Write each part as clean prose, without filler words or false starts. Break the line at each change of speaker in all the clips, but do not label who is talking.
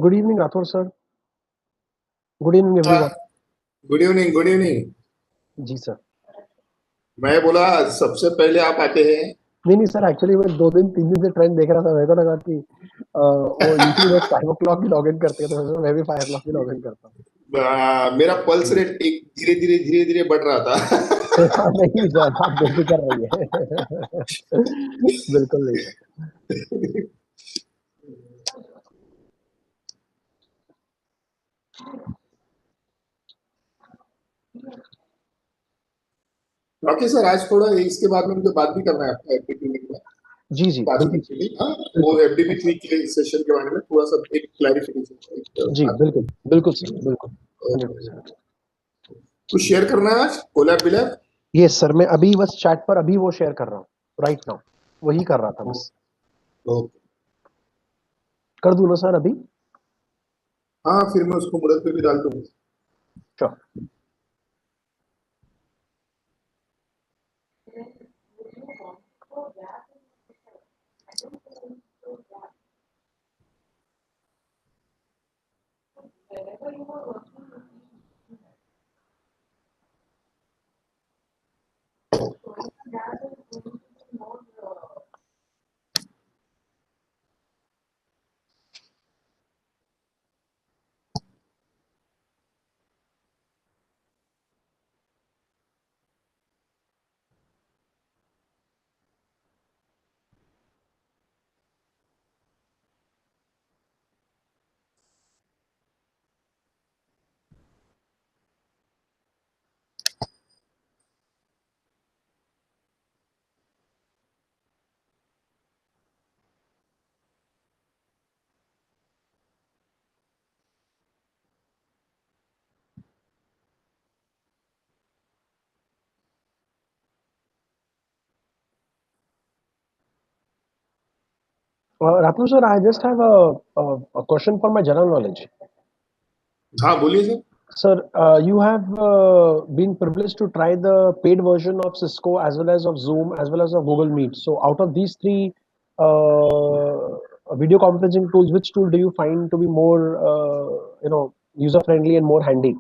Good evening, Rathore sir. Good evening, everyone.
Good evening, good evening.
जी sir.
मैं बोला सबसे पहले आप आते हैं.
नहीं सर, एक्चुअली मैं 2 दिन 3 दिन से ट्रेंड देख रहा था. मेरे को लगा कि वो यूजुअली लोग 5 o'clock ही लॉग इन करते हैं, तो मैं भी 5 o'clock ही लॉग इन करता हूँ.
मेरा पल्स रेट एक धीरे धीरे बढ़ रहा था.
नहीं सर, आप बेफिक्र रहिए. बिल्कुल नहीं सर.
रॉकी सर, आज थोड़ा इसके बाद में मुझे बात भी करना है आपका एफडीपी में.
जी बिल्कुल.
वो FDP3 के सेशन के बारे में थोड़ा सा एक क्लैरिफिकेशन.
जी बिल्कुल सर, बिल्कुल 100%.
कुछ शेयर करना है आज कोलैब बिलैब?
यस सर, मैं अभी बस चैट पर अभी वो शेयर कर रहा हूँ राइट नाउ. वही कर रहा था बस.
ओके,
कर दूं ना सर अभी?
हाँ, फिर मैं उसको मुड़द पे भी डाल दूंगा.
Sure. Ratnu sir, I just have a question for my general knowledge.
हाँ, बोलिए sir.
Sir, you have been privileged to try the paid version of Cisco as well as of Zoom as well as of Google Meet. So, out of these three video conferencing tools, which tool do you find to be more, user friendly and more handy?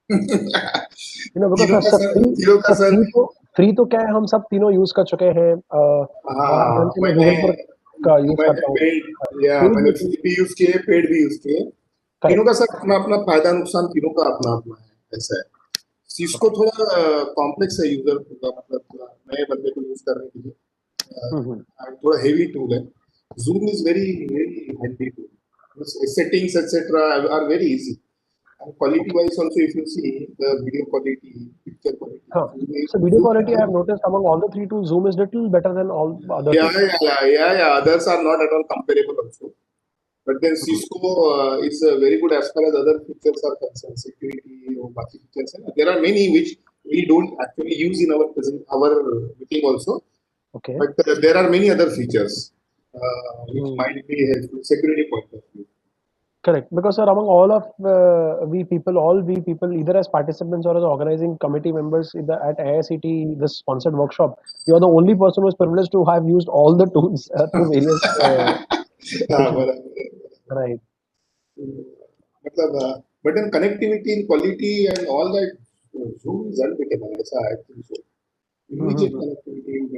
Because free तो क्या है, हम सब तीनों use कर चुके हैं.
मैंने फ्री भी यूज किए, पेड भी यूज किए. तीनों का सर अपना अपना फायदा नुकसान, तीनों का अपना अपना है. ऐसा है. सिस्को थोड़ा कॉम्प्लेक्स है यूजर का, मतलब नए बंदे को यूज करने के लिए थोड़ा हेवी टूल है. Zoom is very handy tool. Settings etc. are very easy. And quality wise also, if you see the video quality, picture quality.
So video quality, I have noticed among all the three tools, Zoom is little better than all other.
Yeah. Others are not at all comparable also. But then Cisco is very good as far as other features are concerned, security or baकी features. There are many which we don't actually use in our meeting also.
Okay.
But there are many other features which might be helpful security point of view.
Correct, because sir, among all of we people, either as participants or as organizing committee members at IICT, this sponsored workshop, you are the only person who is privileged to have used all the tools through various. Right.
But then connectivity, quality, and all that, Zoom is unbeatable. I think so. Immediate connectivity.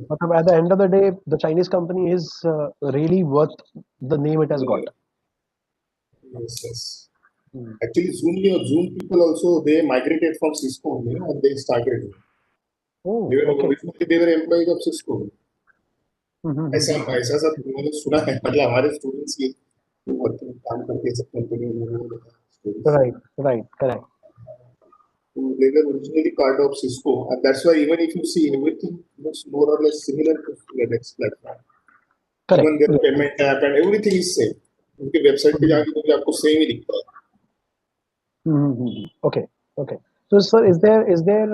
But at the end of the day, the Chinese company is really worth the name it has got.
Yes. Actually, Zoom people also, they migrated from Cisco, and they started.
Oh,
they were employees of Cisco. ऐसा सब मैंने सुना है, मतलब हमारे students की काम करते सब कंपनी में.
Right, correct.
They were originally part of Cisco, and that's why even if you see, everything looks more or less similar to Webex platform.
Correct.
Even their payment app and everything is same. उनके website पे जाके तो आपको same ही दिखता है.
Okay. So, sir, is there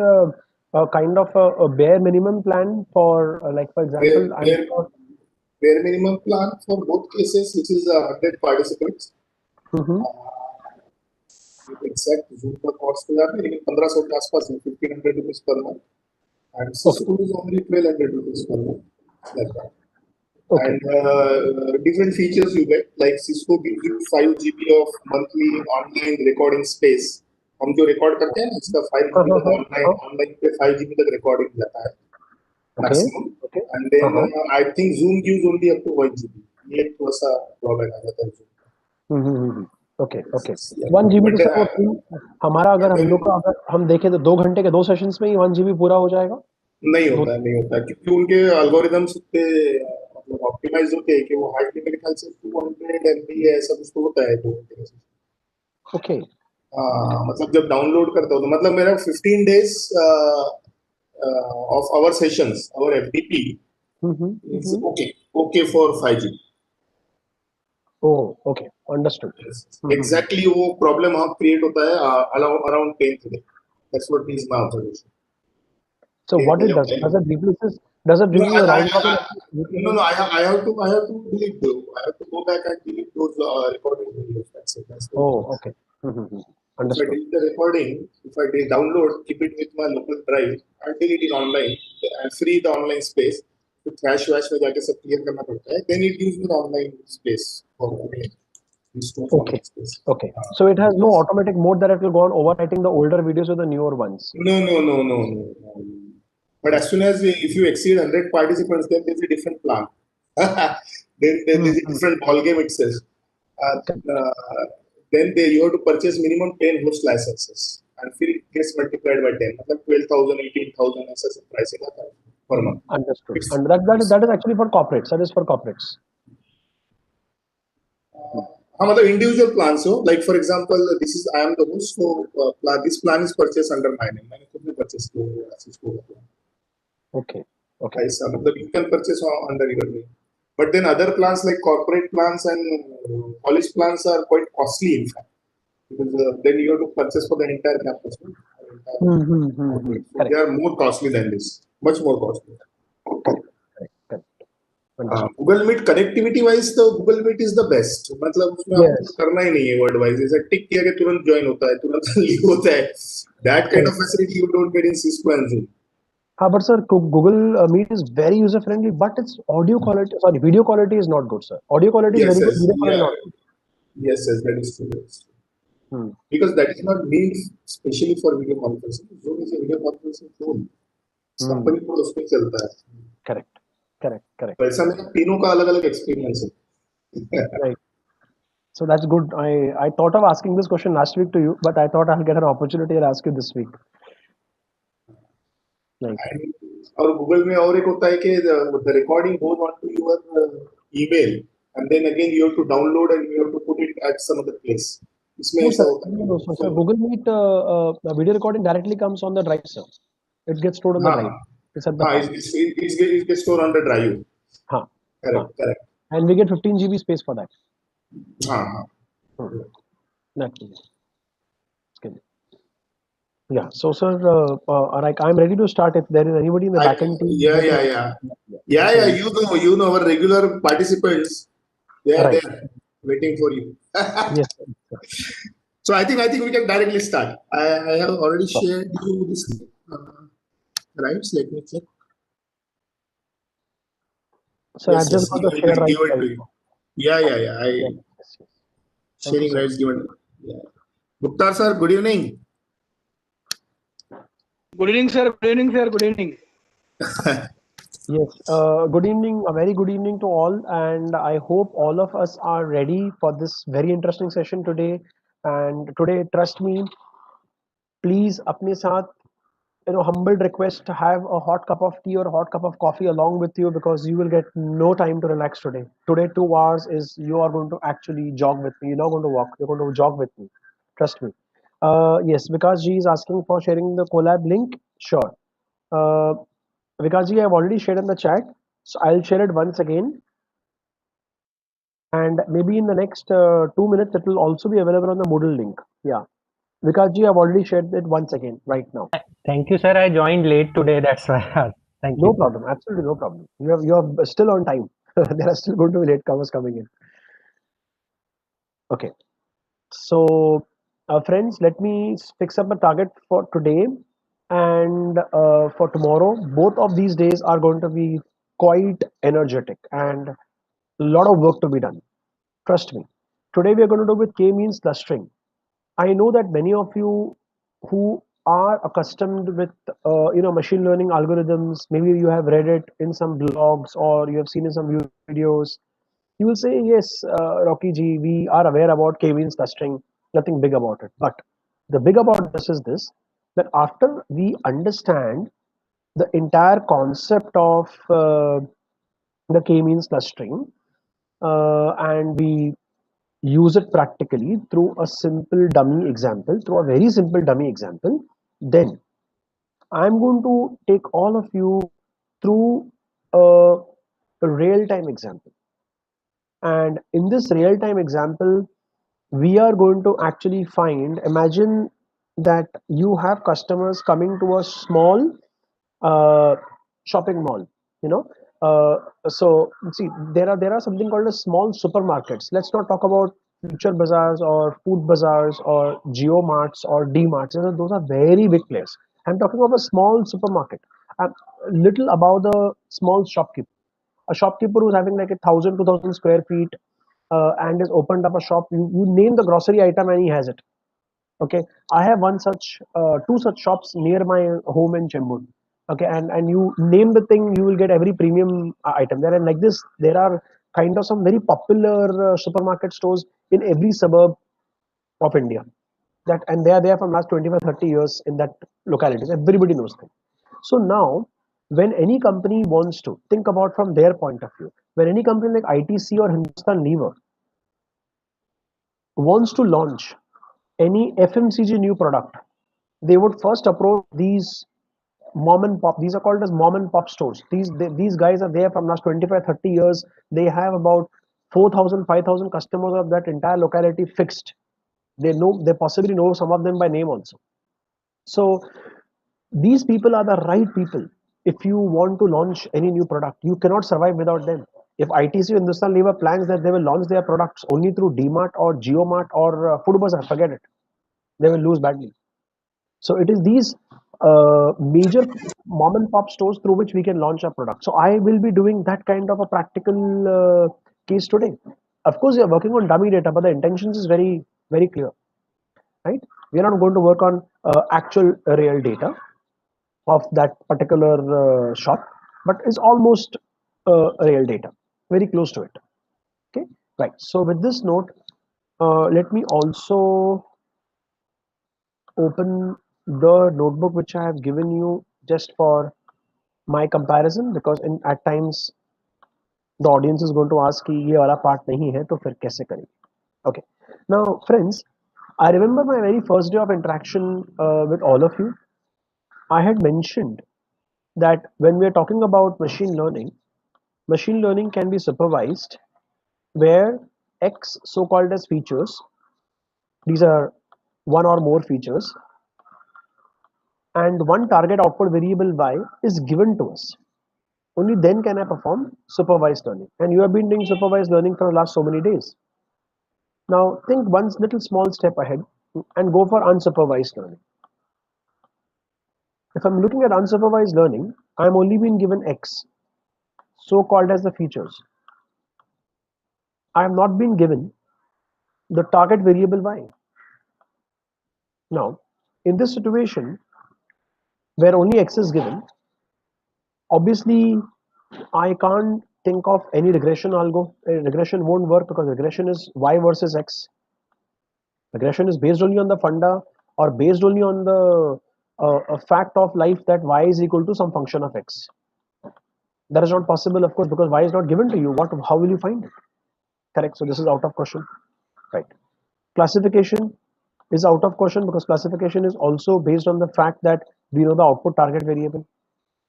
a kind of a bare minimum plan for, like for example,
bare minimum plan for both cases, which is 100 participants. Exact Zoom का cost है लेकिन 1500 के आसपास है, 1500 rupees per month, and Cisco is only 1200 rupees per month, like that.
Okay.
And different features you get, like Cisco gives you 5 GB of monthly online recording space. हम जो record करते हैं इसका 5 GB तक ऑनलाइन पे 5 GB तक recording जाता है
Okay.
Maximum.
Okay.
And then I think Zoom gives only up to 1 GB. ये थोड़ा सा ड्रॉबैक आ जाता है Zoom.
ओके ओके 1 GB तो सर वो हमारा अगर हम लोग का अगर हम देखें तो 2 घंटे के 2 सेशंस में ही 1 GB पूरा हो जाएगा.
नहीं होता क्योंकि उनके एल्गोरिदम्स उतने मतलब ऑप्टिमाइज होते हैं कि वो हार्डली मेरे ख्याल से 200 MB ऐसा कुछ तो होता है 2 घंटे का.
ओके.
मतलब जब डाउनलोड करता हो तो मतलब मेरा 15 days of our sessions, our FDP is okay for 5 GB.
Oh, okay, understood.
Exactly वो प्रॉब्लम वहाँ क्रिएट होता है around 10 today. That's what is my observation.
So what it does it replaces the round robin?
No, I have to delete those. I have to go back and delete those recording videos. That's it. That's
okay.
If I delete the recording, if I download, keep it with my local drive, and delete it online, and free the online space. तो thrash wash में जाके सब clear करना पड़ता है. Then it gives me the online space for
Okay. Okay. So it has no automatic mode that it will go on overwriting the older videos with the newer ones.
No. But as soon as if you exceed 100 participants, then there's a different plan. then there's a different ball game itself. Then you have to purchase minimum 10 host licenses, and it gets multiplied by 10. मतलब 12,000, 18,000 ऐसा सब pricing आता है per month.
Understood. And that is actually for corporates. That is for corporates.
हाँ मतलब individual plans हो. Like for example, I am the host, so this plan is purchased under my name. मैंने खुद ने purchase किया Cisco का plan.
Okay.
ऐसा मतलब you can purchase under your name. But then other plans like corporate plans and college plans are quite costly in fact. Because then you have to purchase for the entire campus. So they are more costly than this. Much more costly. Google Meet connectivity wise तो Google Meet is the best. मतलब उसमें आपको करना ही नहीं है word wise. जैसे टिक किया के तुरंत join होता है, तुरंत leave होता है. That kind of facility you don't get in Cisco and Zoom.
But sir, Google Meet is very user friendly, but its video quality is not good, sir. Audio quality is very good. Video quality not good.
Yes, that is true. Because that is not meant specially for video conferencing. Zoom is a video conferencing tool. Company को उसमें चलता है.
Correct.
वैसा मेरा तीनों का अलग-अलग experience है.
Right. So that's good. I thought of asking this question last week to you, but I thought I'll get an opportunity to ask you this week.
और Google में और एक होता है कि the recording goes onto your email and then again you have to download and you have to put it at some other place. इसमें ऐसा होता है.
No, sir. Google Meet video recording directly comes on the drive, sir. It gets stored on the drive. It's at the
it gets stored on the drive. Correct.
And we get 15 GB space for that. Yeah. So, sir, I'm ready to start. If there is anybody in the backend team.
Yeah. You know our regular participants. They are there waiting for you.
Yes.
So I think we can directly start. I have already shared you this. Right. Let me check.
So I just got the share right.
Yeah. Sharing rights given. Yeah. Gupta sir, good evening.
Good evening, sir. Good evening.
Yes. Good evening. A very good evening to all, and I hope all of us are ready for this very interesting session today. And today, trust me, please, अपने साथ, humble request to have a hot cup of tea or a hot cup of coffee along with you, because you will get no time to relax today. Today, 2 hours is you are going to actually jog with me. You're not going to walk. You're going to jog with me. Trust me. Yes, because G is asking for sharing the collab link. Sure. Vikasji, I've already shared in the chat, so I'll share it once again. And maybe in the next 2 minutes, it will also be available on the Moodle link. Yeah. Vikasji, I've already shared it once again right now.
Thank you, sir. I joined late today. That's why. Thank you.
No problem. Absolutely no problem. You are still on time. There are still going to be latecomers coming in. Okay. So, friends, let me fix up a target for today and for tomorrow. Both of these days are going to be quite energetic and a lot of work to be done. Trust me. Today we are going to do with K-means clustering. I know that many of you who are accustomed with machine learning algorithms, maybe you have read it in some blogs or you have seen in some videos. You will say, yes, Rocky ji, we are aware about K-means clustering, nothing big about it. But the big about this is this, that after we understand the entire concept of the K-means clustering, and we use it practically through a simple dummy example, through a very simple dummy example, then I'm going to take all of you through a real-time example. And in this real-time example, we are going to actually find, imagine that you have customers coming to a small uh, shopping mall, you know. So see, there are something called as small supermarkets. Let's not talk about future bazaars or food bazaars or geo marts or d marts. Those are very big players. I'm talking of a small supermarket, a little above the small shopkeeper, a shopkeeper who's having like 1,000 2,000 square feet, and has opened up a shop. You name the grocery item and he has it. Okay, I have one such two such shops near my home in Chembur. Okay, and you name the thing, you will get every premium item there. And like this, there are kind of some very popular supermarket stores in every suburb of India. That, and they are there from last 25 30 years in that localities. Everybody knows them. So now, when any company wants to think about from their point of view, when any company like ITC or Hindustan Lever wants to launch any FMCG new product, they would first approach these mom and pop. These are called as mom and pop stores. These guys are there from last 25 30 years. They have about 4,000 5,000 customers of that entire locality fixed. They possibly know some of them by name also. So these people are the right people. If you want to launch any new product, you cannot survive without them. If ITC Hindustan Lever plans that they will launch their products only through DMart or GeoMart or Food Bazaar, forget it. They will lose badly. So it is these major mom and pop stores through which we can launch our product. So I will be doing that kind of a practical case today. Of course, we are working on dummy data, but the intentions is very, very clear, right? We are not going to work on actual real data of that particular shop, but is almost real data, very close to it. Okay, right. So with this note, let me also open the notebook which I have given you just for my comparison, because in at times the audience is going to ask कि ये वाला part नहीं है तो फिर कैसे करें. Okay, now friends, I remember my very first day of interaction with all of you. I had mentioned that when we are talking about machine learning can be supervised where X so-called as features, these are one or more features, and one target output variable Y is given to us. Only then can I perform supervised learning. And you have been doing supervised learning for the last so many days. Now think one little small step ahead and go for unsupervised learning. If I'm looking at unsupervised learning, I'm only been given X, so called as the features. I have not been given the target variable Y. Now, in this situation where only X is given, obviously I can't think of any regression algo. Regression won't work because regression is Y versus X. Regression is based only on the funda or based only on the a fact of life that Y is equal to some function of X. That is not possible, of course, because Y is not given to you. How will you find it? Correct. So this is out of question. Right. Classification is out of question because classification is also based on the fact that we know the output target variable.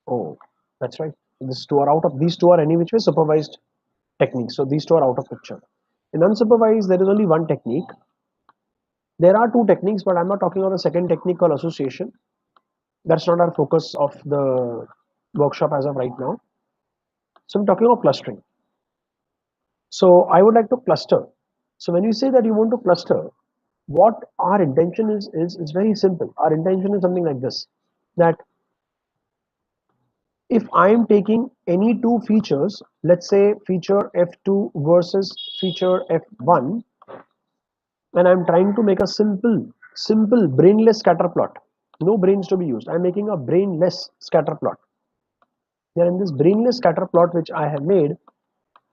Oh, that's right. These two are any which way supervised techniques. So these two are out of picture. In unsupervised, there is only one technique. There are two techniques, but I'm not talking about the second technique called association. That's not our focus of the workshop as of right now. So I'm talking about clustering. So I would like to cluster. So when you say that you want to cluster, what our intention is very simple. Our intention is something like this, that if I am taking any two features, let's say feature F2 versus feature F1, and I'm trying to make a simple brainless scatter plot, no brains to be used. I'm making a brainless scatter plot. Then in this brainless scatter plot which I have made,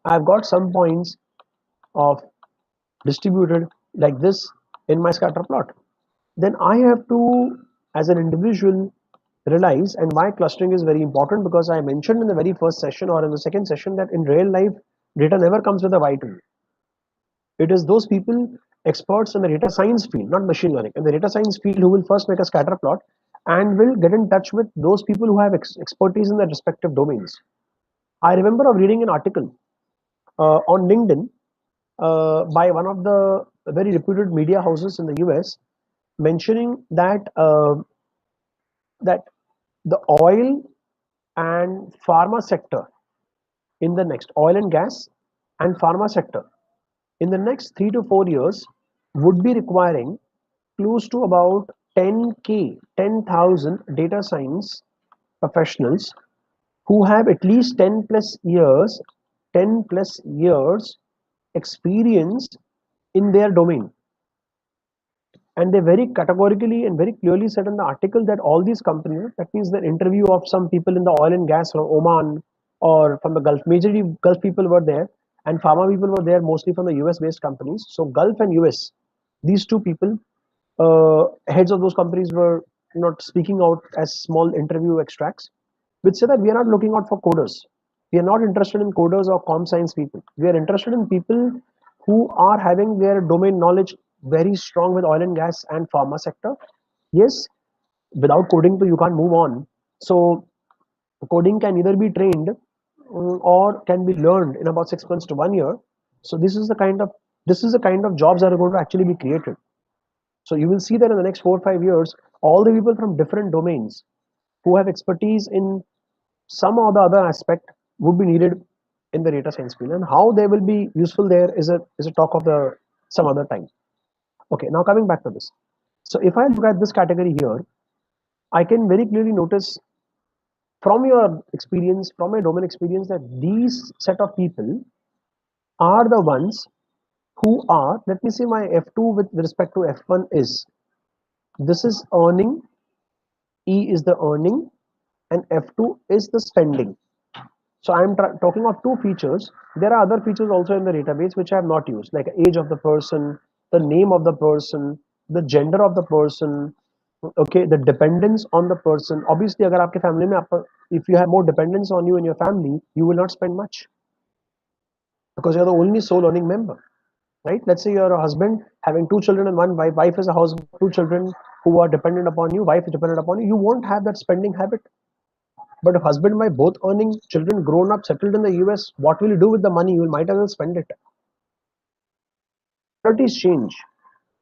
I've got some points of distributed like this in my scatter plot. Then I have to, as an individual, realize, and why clustering is very important, because I mentioned in the very first session or in the second session that in real life, data never comes with a white tool. It is those people, experts in the data science field, not machine learning, in the data science field, who will first make a scatter plot and will get in touch with those people who have expertise in their respective domains. I remember of reading an article on LinkedIn by one of the very reputed media houses in the US, mentioning that the oil and pharma sector in the next oil and gas and pharma sector in the next 3 to 4 years would be requiring close to about 10,000 data science professionals who have at least 10 plus years experience in their domain. And they very categorically and very clearly said in the article that all these companies, that means the interview of some people in the oil and gas from Oman or from the Gulf, majorly Gulf people were there, and pharma people were there, mostly from the US based companies. So Gulf and US, these two people, heads of those companies, were not speaking out as small interview extracts, which say that we are not looking out for coders. We are not interested in coders or com science people. We are interested in people who are having their domain knowledge very strong with oil and gas and pharma sector. Yes, without coding, you can't move on. So coding can either be trained or can be learned in about 6 months to 1 year. So this is the kind of jobs that are going to actually be created. So you will see that in the next 4 or 5 years, all the people from different domains who have expertise in some or the other aspect would be needed in the data science field, and how they will be useful there is a talk of the some other time. Okay, now coming back to this. So if I look at this category here, I can very clearly notice from your experience, from my domain experience, that these set of people are the ones who are, let me say my F2 with respect to F1 is, this is earning, E is the earning, and F2 is the spending. So I'm talking of two features. There are other features also in the database which I have not used, like age of the person, the name of the person, the gender of the person, okay, the dependence on the person. Obviously, agar aapke family mein if you have more dependence on you in your family, you will not spend much because you're the only sole earning member, right? Let's say you're a husband having two children and one wife. Wife is a house, two children who are dependent upon you. Wife is dependent upon you. You won't have that spending habit. But if husband and wife both earning, children grown up, settled in the US, what will you do with the money? You might as well spend it. Priorities change,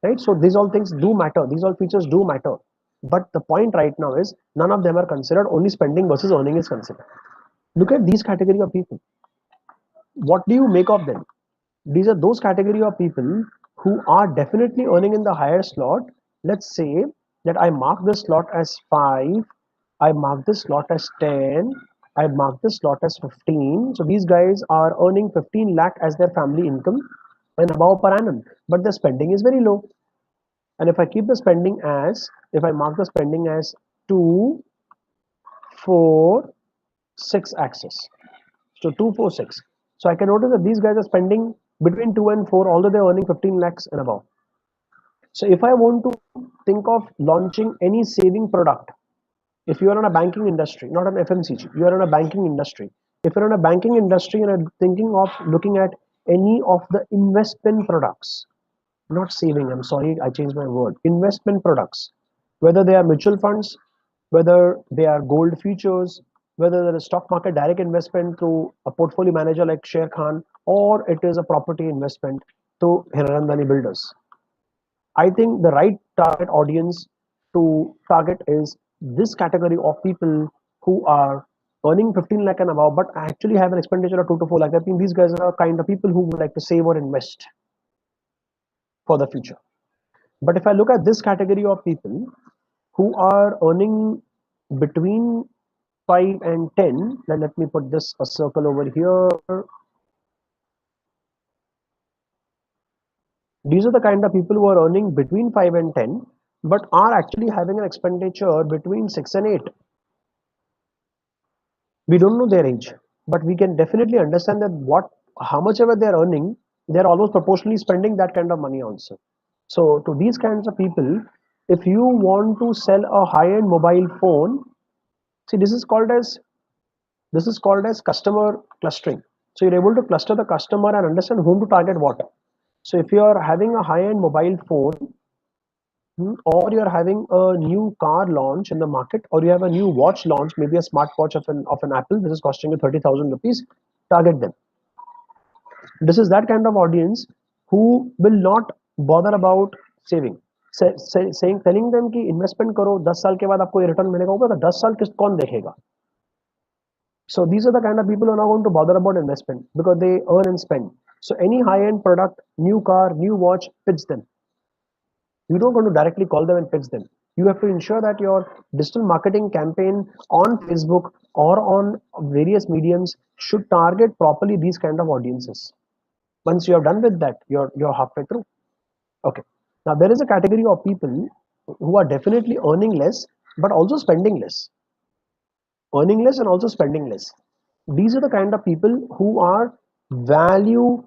right? So these all things do matter. These all features do matter. But the point right now is none of them are considered. Only spending versus earning is considered. Look at these category of people. What do you make of them? These are those category of people who are definitely earning in the higher slot. Let's say that I mark this slot as 5, I mark this slot as 10, I mark this slot as 15. So these guys are earning 15 lakh as their family income and above per annum, but the spending is very low. And if I keep the spending as, if I mark the spending as 2, 4, 6 axis, so 2, 4, 6. So I can notice that these guys are spending between 2 and 4, although they're earning 15 lakhs and above. So if I want to think of launching any saving product, if you are in a banking industry, not an FMCG, you are in a banking industry. If you're in a banking industry and are thinking of looking at any of the investment products, not saving, I'm sorry, I changed my word, investment products, whether they are mutual funds, whether they are gold futures, whether there is stock market direct investment through a portfolio manager like Sher Khan, or it is a property investment through Hirarandani Builders. I think the right target audience to target is this category of people who are earning 15 lakh and above, but actually have an expenditure of 2 to 4 lakh. I think these guys are kind of people who would like to save or invest for the future. But if I look at this category of people who are earning between 5 and 10, then let me put this a circle over here. These are the kind of people who are earning between 5 and 10, but are actually having an expenditure between 6 and 8. We don't know their age, but we can definitely understand that how much ever they're earning, they're almost proportionally spending that kind of money also. So to these kinds of people, if you want to sell a high-end mobile phone, see, this is called as customer clustering. So you're able to cluster the customer and understand whom to target what. So if you are having a high-end mobile phone, or you're having a new car launch in the market, or you have a new watch launch, maybe a smartwatch of an Apple, which is costing you 30,000 rupees, target them. This is that kind of audience who will not bother about saving. Telling them कि investment करो 10 साल के बाद आपको ये return मिलेगा, ऊपर 10 साल किस कौन देखेगा? So these are the kind of people who are not going to bother about investment because they earn and spend. So any high-end product, new car, new watch, pitch them. You don't want to directly call them and pitch them. You have to ensure that your digital marketing campaign on Facebook or on various mediums should target properly these kind of audiences. Once you have done with that, you're halfway through. Okay. Now there is a category of people who are definitely earning less but also spending less. Earning less and also spending less. These are the kind of people who are value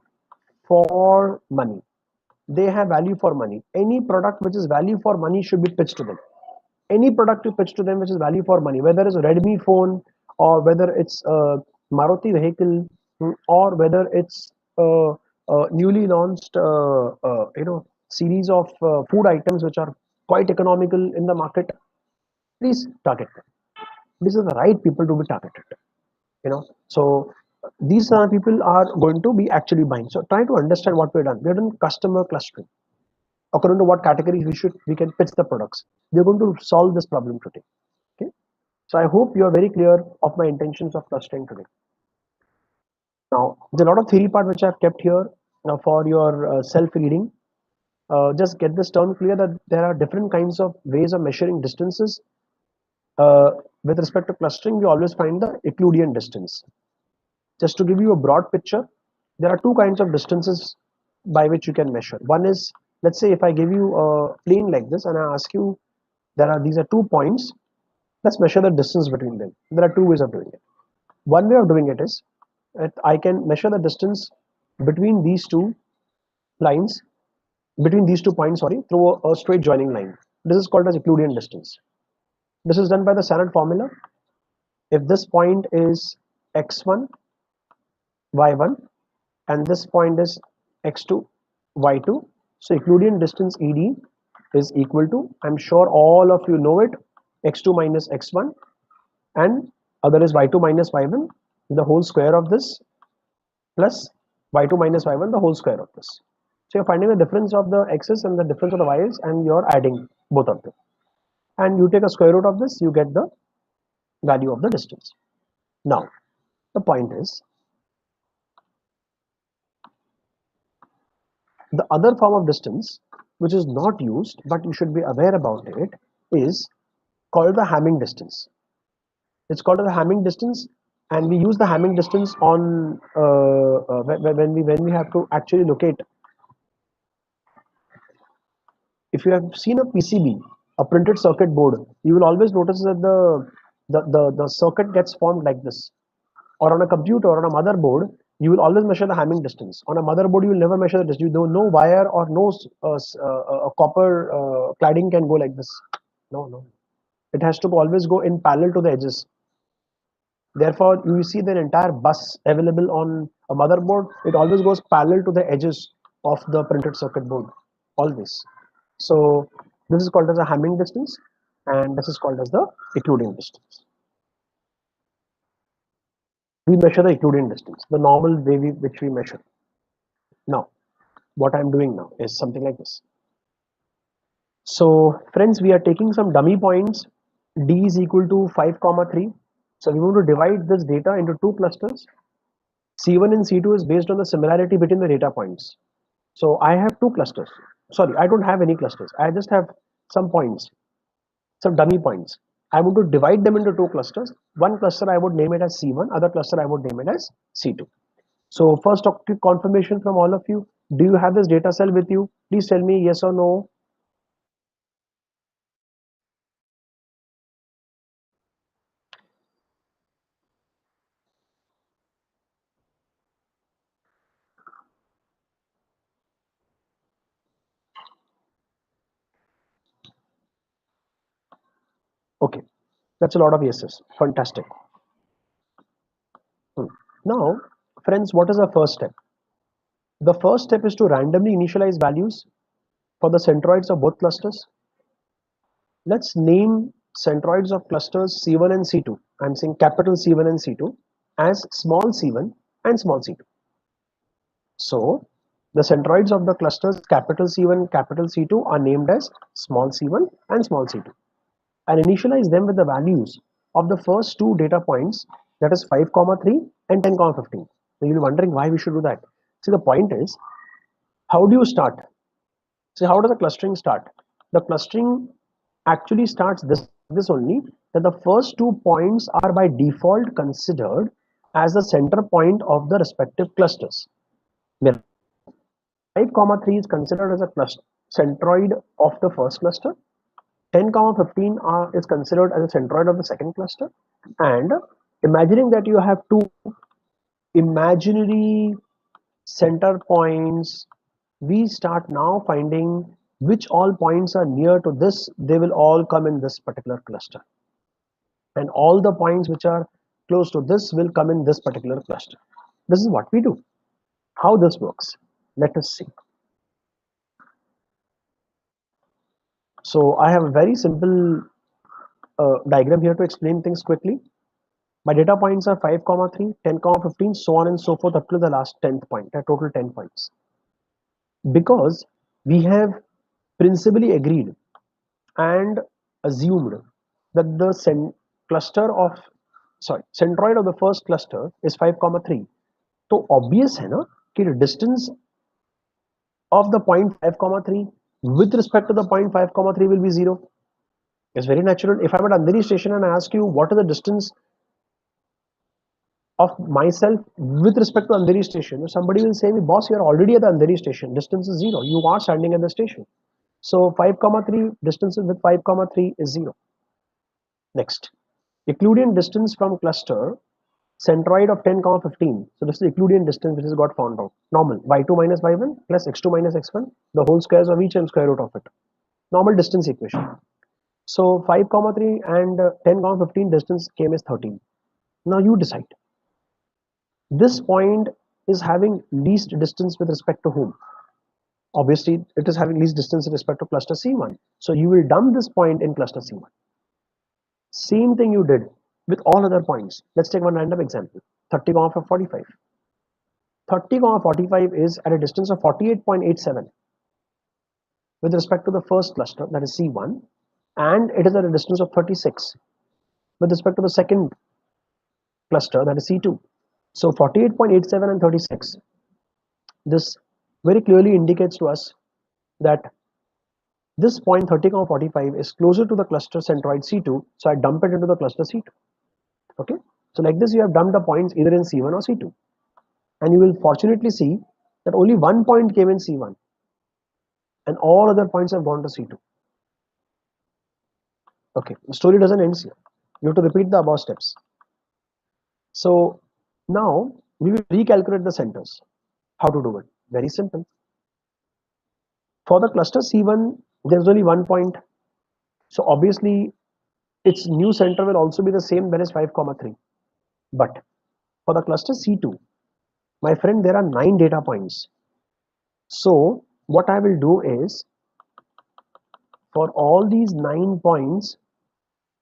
for money. They have value for money. Any product which is value for money should be pitched to them. Any product you pitch to them which is value for money, whether it's a Redmi phone or whether it's a Maruti vehicle, or whether it's a newly launched series of food items which are quite economical in the market, please target them. These are the right people to be targeted. So these people are going to be actually buying. So try to understand what we've done. We've done customer clustering according to what categories we can pitch the products. We're going to solve this problem today. Okay. So I hope you are very clear of my intentions of clustering today. Now there's a lot of theory part which I've kept here for your self-reading. Just get this term clear that there are different kinds of ways of measuring distances. With respect to clustering, we always find the Euclidean distance. Just to give you a broad picture, there are two kinds of distances by which you can measure. One is, let's say if I give you a plane like this and I ask you, these are 2 points, let's measure the distance between them. There are two ways of doing it. One way of doing it is that I can measure the distance between these two lines, between these 2 points, through a straight joining line. This is called as Euclidean distance. This is done by the standard formula. If this point is x1, y1, and this point is x2, y2, so Euclidean distance ED is equal to, I'm sure all of you know it, x2 minus x1, and other is y2 minus y1, the whole square of this, plus y2 minus y1, the whole square of this. So you're finding the difference of the x's and the difference of the y's, and you're adding both of them. And you take a square root of this, you get the value of the distance. Now, the point is, the other form of distance, which is not used, but you should be aware about it, is called the Hamming distance. It's called the Hamming distance, and we use the Hamming distance on when we have to actually locate. If you have seen a PCB, a printed circuit board, you will always notice that the circuit gets formed like this. Or on a computer or on a motherboard, you will always measure the Hamming distance. On a motherboard, you will never measure the distance. You don't know wire or no copper cladding can go like this. No. It has to always go in parallel to the edges. Therefore, you see the entire bus available on a motherboard. It always goes parallel to the edges of the printed circuit board. Always. So this is called as a Hamming distance, and this is called as the Euclidean distance. We measure the Euclidean distance, the normal way which we measure. Now, what I'm doing now is something like this. So friends, we are taking some dummy points. D is equal to 5, 3. So we want to divide this data into two clusters. C1 and C2 is based on the similarity between the data points. So I have two clusters. Sorry, I don't have any clusters. I just have some points, some dummy points. I want to divide them into two clusters. One cluster I would name it as C1, other cluster I would name it as C2. So first confirmation from all of you. Do you have this data cell with you? Please tell me yes or no. Okay, that's a lot of yeses. Fantastic. Now, friends, what is the first step? The first step is to randomly initialize values for the centroids of both clusters. Let's name centroids of clusters C1 and C2. I'm saying capital C1 and C2 as small c1 and small c2. So the centroids of the clusters capital C1, capital C2 are named as small c1 and small c2, and initialize them with the values of the first two data points, that is 5, 3 and 10, 15. So you'll be wondering why we should do that. See, the point is, how do you start? So how does the clustering start? The clustering actually starts this only, that the first 2 points are by default considered as the center point of the respective clusters. 5, 3 is considered as a cluster centroid of the first cluster. 10, 15 is considered as a centroid of the second cluster. And imagining that you have two imaginary center points, we start now finding which all points are near to this. They will all come in this particular cluster, and all the points which are close to this will come in this particular cluster. This is what we do. How this works, let us see. So I have a very simple diagram here to explain things quickly. My data points are 5, 3, 10, 15, so on and so forth up to the last 10th point, a total 10 points. Because we have principally agreed and assumed that the centroid of the first cluster is 5, 3. So obvious है ना कि the distance of the point 5, 3 with respect to the point 5, 3 will be 0. It's very natural. If I'm at Andheri station and I ask you what is the distance of myself with respect to Andheri station, somebody will say, boss, you're already at the Andheri station. Distance is 0. You are standing at the station. So 5, 3 distance with 5, 3 is 0. Next, Euclidean distance from cluster centroid of 10, 15. So this is Euclidean distance which has got found out. Normal y2 minus y1 plus x2 minus x1, the whole squares of each and square root of it. Normal distance equation. So 5, 3 and 10, 15 distance came as 13. Now you decide. This point is having least distance with respect to whom? Obviously, it is having least distance with respect to cluster C1. So you will dump this point in cluster C1. Same thing you did with all other points. Let's take one random example. 30, 45. 30, 45 is at a distance of 48.87 with respect to the first cluster, that is C1, and it is at a distance of 36 with respect to the second cluster, that is C2. So 48.87 and 36. This very clearly indicates to us that this point 30, 45 is closer to the cluster centroid C2, so I dump it into the cluster C2. Okay, so like this, you have dumped the points either in C1 or C2, and you will fortunately see that only one point came in C1, and all other points have gone to C2. Okay, the story doesn't end here. You have to repeat the above steps. So now we will recalculate the centers. How to do it? Very simple. For the cluster C1, there's only one point. So obviously, its new center will also be the same, that is 5, 3. But for the cluster C2, my friend, there are 9 data points. So what I will do is, for all these 9 points,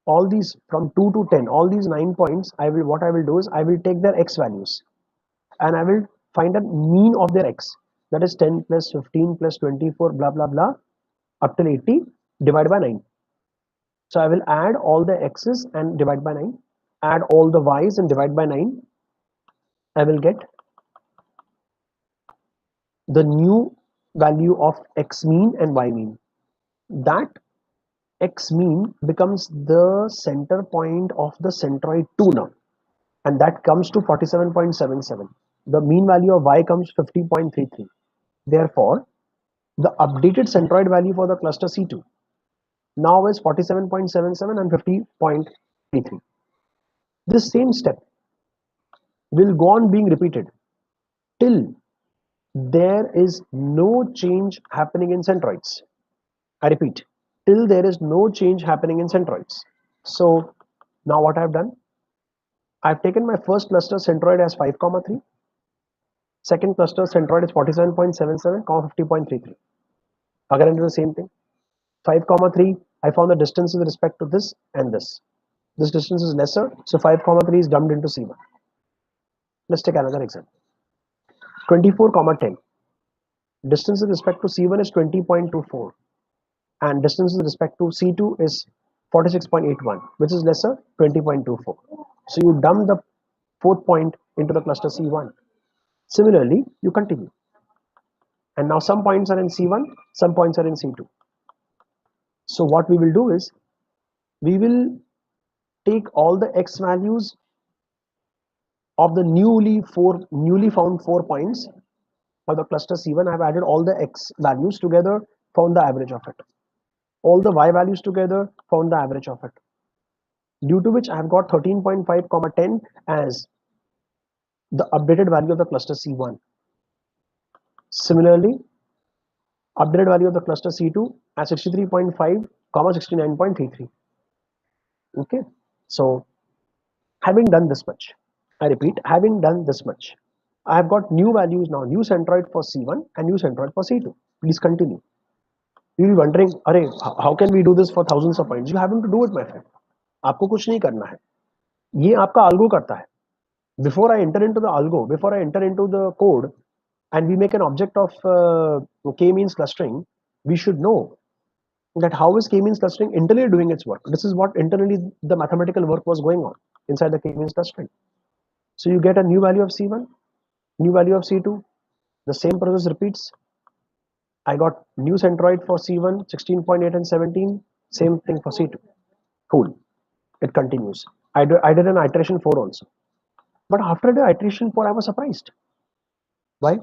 all these from 2 to 10, all these 9 points, what I will do is I will take their x values and I will find a mean of their x, that is 10 plus 15 plus 24 blah blah blah up till 80 divided by 9. So I will add all the x's and divide by 9, add all the y's and divide by 9. I will get the new value of x mean and y mean. That x mean becomes the center point of the centroid 2 now, and that comes to 47.77. The mean value of y comes 50.33. Therefore, the updated centroid value for the cluster C2 now is 47.77 and 50.33. This same step will go on being repeated till there is no change happening in centroids. I repeat, till there is no change happening in centroids. So now what I've done, I've taken my first cluster centroid as 5, 3. Second cluster centroid is 47.77, 50.33. Again, I do the same thing. 5, 3, I found the distance with respect to this and this. This distance is lesser, so 5, 3 is dumped into C1. Let's take another example. 24, 10. Distance with respect to C1 is 20.24, and distance with respect to C2 is 46.81, which is lesser, 20.24. So you dump the fourth point into the cluster C1. Similarly, you continue. And now some points are in C1, some points are in C2. So what we will do is, we will take all the x values of the newly found 4 points of the cluster C1. I have added all the x values together, found the average of it. All the y values together, found the average of it. Due to which I have got 13.5, 10 as the updated value of the cluster C1. Similarly, updated value of the cluster C2 as 63.5, 69.33. Okay, so having done this much, I repeat, having done this much, I have got new values now, new centroid for C1 and new centroid for C2. Please continue. You will be wondering, Arey, how can we do this for thousands of points? You haven't to do it, my friend. आपको कुछ नहीं करना है. ये आपका algo करता है. Before I enter into the algo, before I enter into the code, and we make an object of k-means clustering, we should know that how is k-means clustering internally doing its work. This is what internally the mathematical work was going on inside the k-means clustering. So you get a new value of C1, new value of C2, the same process repeats. I got new centroid for C1, 16.8 and 17, same thing for C2. Cool, it continues. I did an iteration 4 also. But after the iteration 4, I was surprised. Why?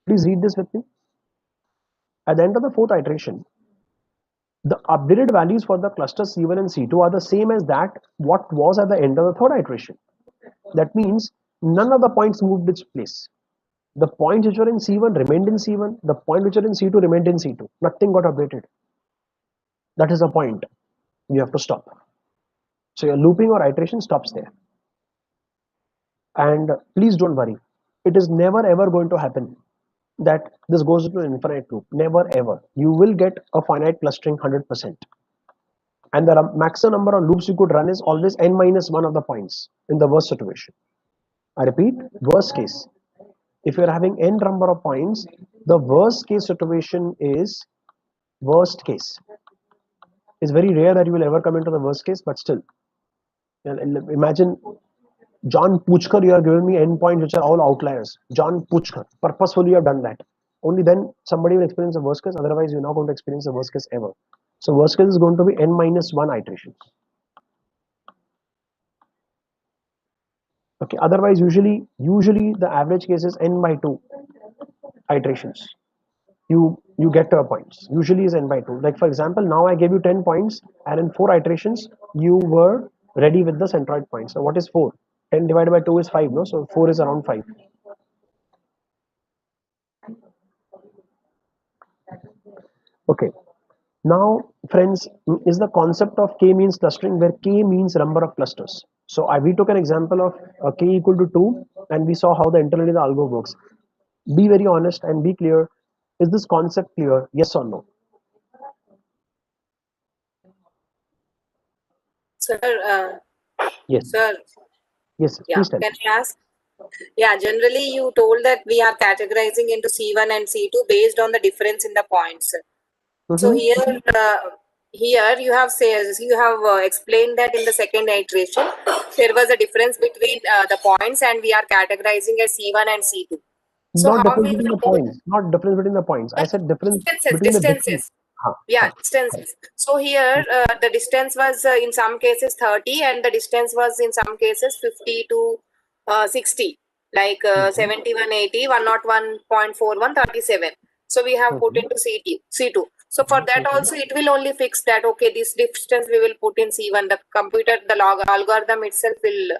Please read this with me. At the end of the 4th iteration, the updated values for the cluster C1 and C2 are the same as that what was at the end of the 3rd iteration. That means none of the points moved its place. The points which were in C1 remained in C1. The point which are in C2 remained in C2. Nothing got updated. That is the point. You have to stop. So your looping or iteration stops there. And please don't worry. It is never ever going to happen that this goes into an infinite loop. Never ever. You will get a finite clustering 100%. And the maximum number of loops you could run is always n minus 1 of the points in the worst situation. I repeat, worst case. If you're having n number of points, the worst case situation is worst case. It's very rare that you will ever come into the worst case, but still. Imagine John Puchkar, you are giving me n points which are all outliers. John Puchkar, purposefully you have done that. Only then somebody will experience the worst case, otherwise you're not going to experience the worst case ever. So worst case is going to be n minus 1 iterations. Okay, otherwise usually the average case is n by 2 iterations. You get to a points. Usually is n by 2. Like for example, now I gave you 10 points and in 4 iterations you were ready with the centroid points. So what is 4? 10 divided by 2 is 5, no? So 4 is around 5. Okay. Now, friends, is the concept of k-means clustering, where k means number of clusters. So we took an example of k equal to 2, and we saw how the internally the algo works. Be very honest and be clear. Is this concept clear? Yes or no?
Sir,
Yes.
sir,
Yes,
yeah,
please tell me.
can I ask? Yeah, generally you told that we are categorizing into C1 and C2 based on the difference in the points. So here you have explained that in the second iteration there was a difference between the points, and we are categorizing as C1 and C2. So
Not
how
difference
will
between
the
the points. Not difference between the points. I said difference between the distance.
distances. Yeah, distances. So here the distance was in some cases 30 and the distance was in some cases 50 to 60, like 71, 80, 101.41, 37. So we have put into C2. So for that also it will only fix that, okay, this distance we will put in C1. The computer, the log algorithm itself will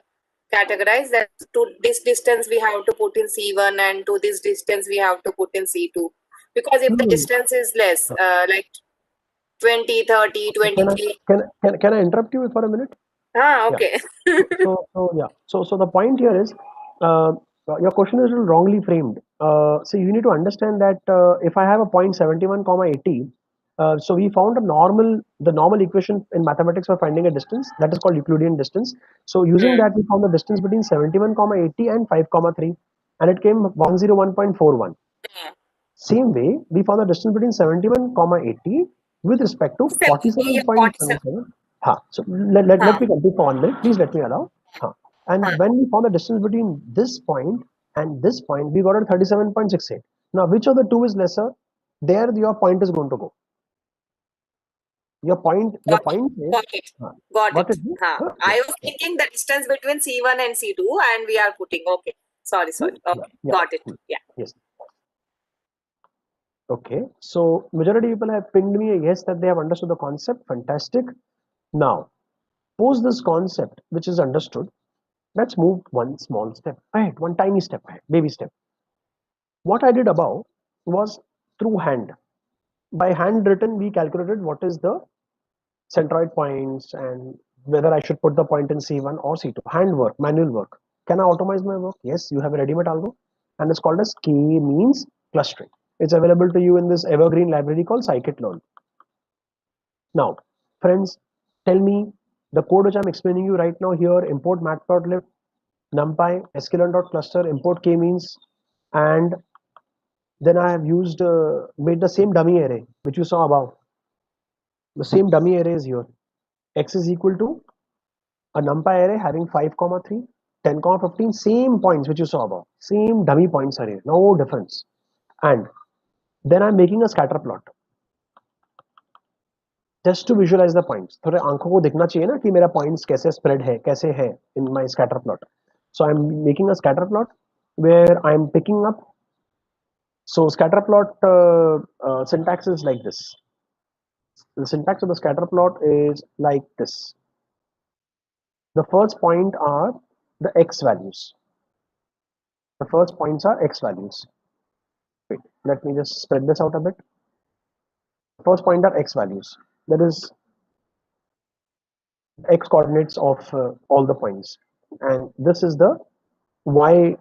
categorize that to this distance we have to put in C1 and to this distance we have to put in C2. Because if the distance is less, like 20, 30, 23.
Can I interrupt you for a minute?
Okay.
So the point here is, your question is a little wrongly framed. So you need to understand that if I have a point 71, 80, so we found the normal equation in mathematics for finding a distance that is called Euclidean distance. So using that we found the distance between 71, 80 and 5, 3, and it came 101.41. Same way, we found the distance between 71, 80 with respect to 47.77. So let me complete for 1 minute. Please let me allow. And when we found the distance between this point and this point, we got it 37.68. Now, which of the two is lesser? There, your point is going to go. Your point is.
Got it. I was thinking the distance between C1 and C2, and we are putting. Okay. Sorry. Okay. Got it. Yeah.
Yes. Okay, so majority of people have pinged me a yes that they have understood the concept. Fantastic. Now, post this concept, which is understood, let's move one small step ahead, one tiny step ahead, baby step. What I did above was through hand. By hand written, we calculated what is the centroid points and whether I should put the point in C1 or C2. Hand work, manual work. Can I automate my work? Yes, you have a ready-made algo, and it's called as K-means clustering. It's available to you in this evergreen library called scikit-learn. Now, friends, tell me the code which I'm explaining you right now here, import matplotlib, numpy, sklearn.cluster, import k-means, and then I have used, made the same dummy array which you saw above. The same dummy array is here. X is equal to a numpy array having 5, 3, 10, 15, same points which you saw above. Same dummy points array, no difference. And then I'm making a scatter plot. Just to visualize the points. थोड़े आंखों को दिखना चाहिए ना कि मेरा points कैसे spread है, कैसे है in my scatter plot. So I'm making a scatter plot where I'm picking up. So scatter plot syntax is like this. The syntax of the scatter plot is like this. The first point are the x values. The first points are x values. Wait, let me just spread this out a bit. First point are x values. That is x coordinates of all the points, and this is the y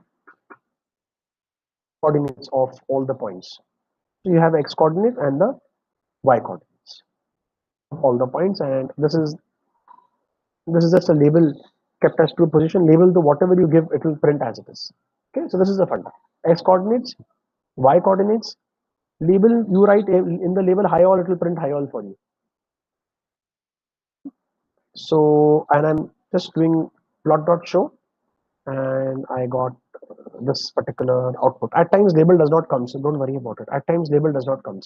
coordinates of all the points. So you have x coordinate and the y coordinates of all the points, and this is just a label kept as true position. Label to whatever you give, it will print as it is. Okay, so this is the funda. X coordinates, y coordinates. Label you write in the label high all, it will print high all for you. So, and I'm just doing plot.show, and I got this particular output. At times label does not come, so don't worry about it. At times label does not come,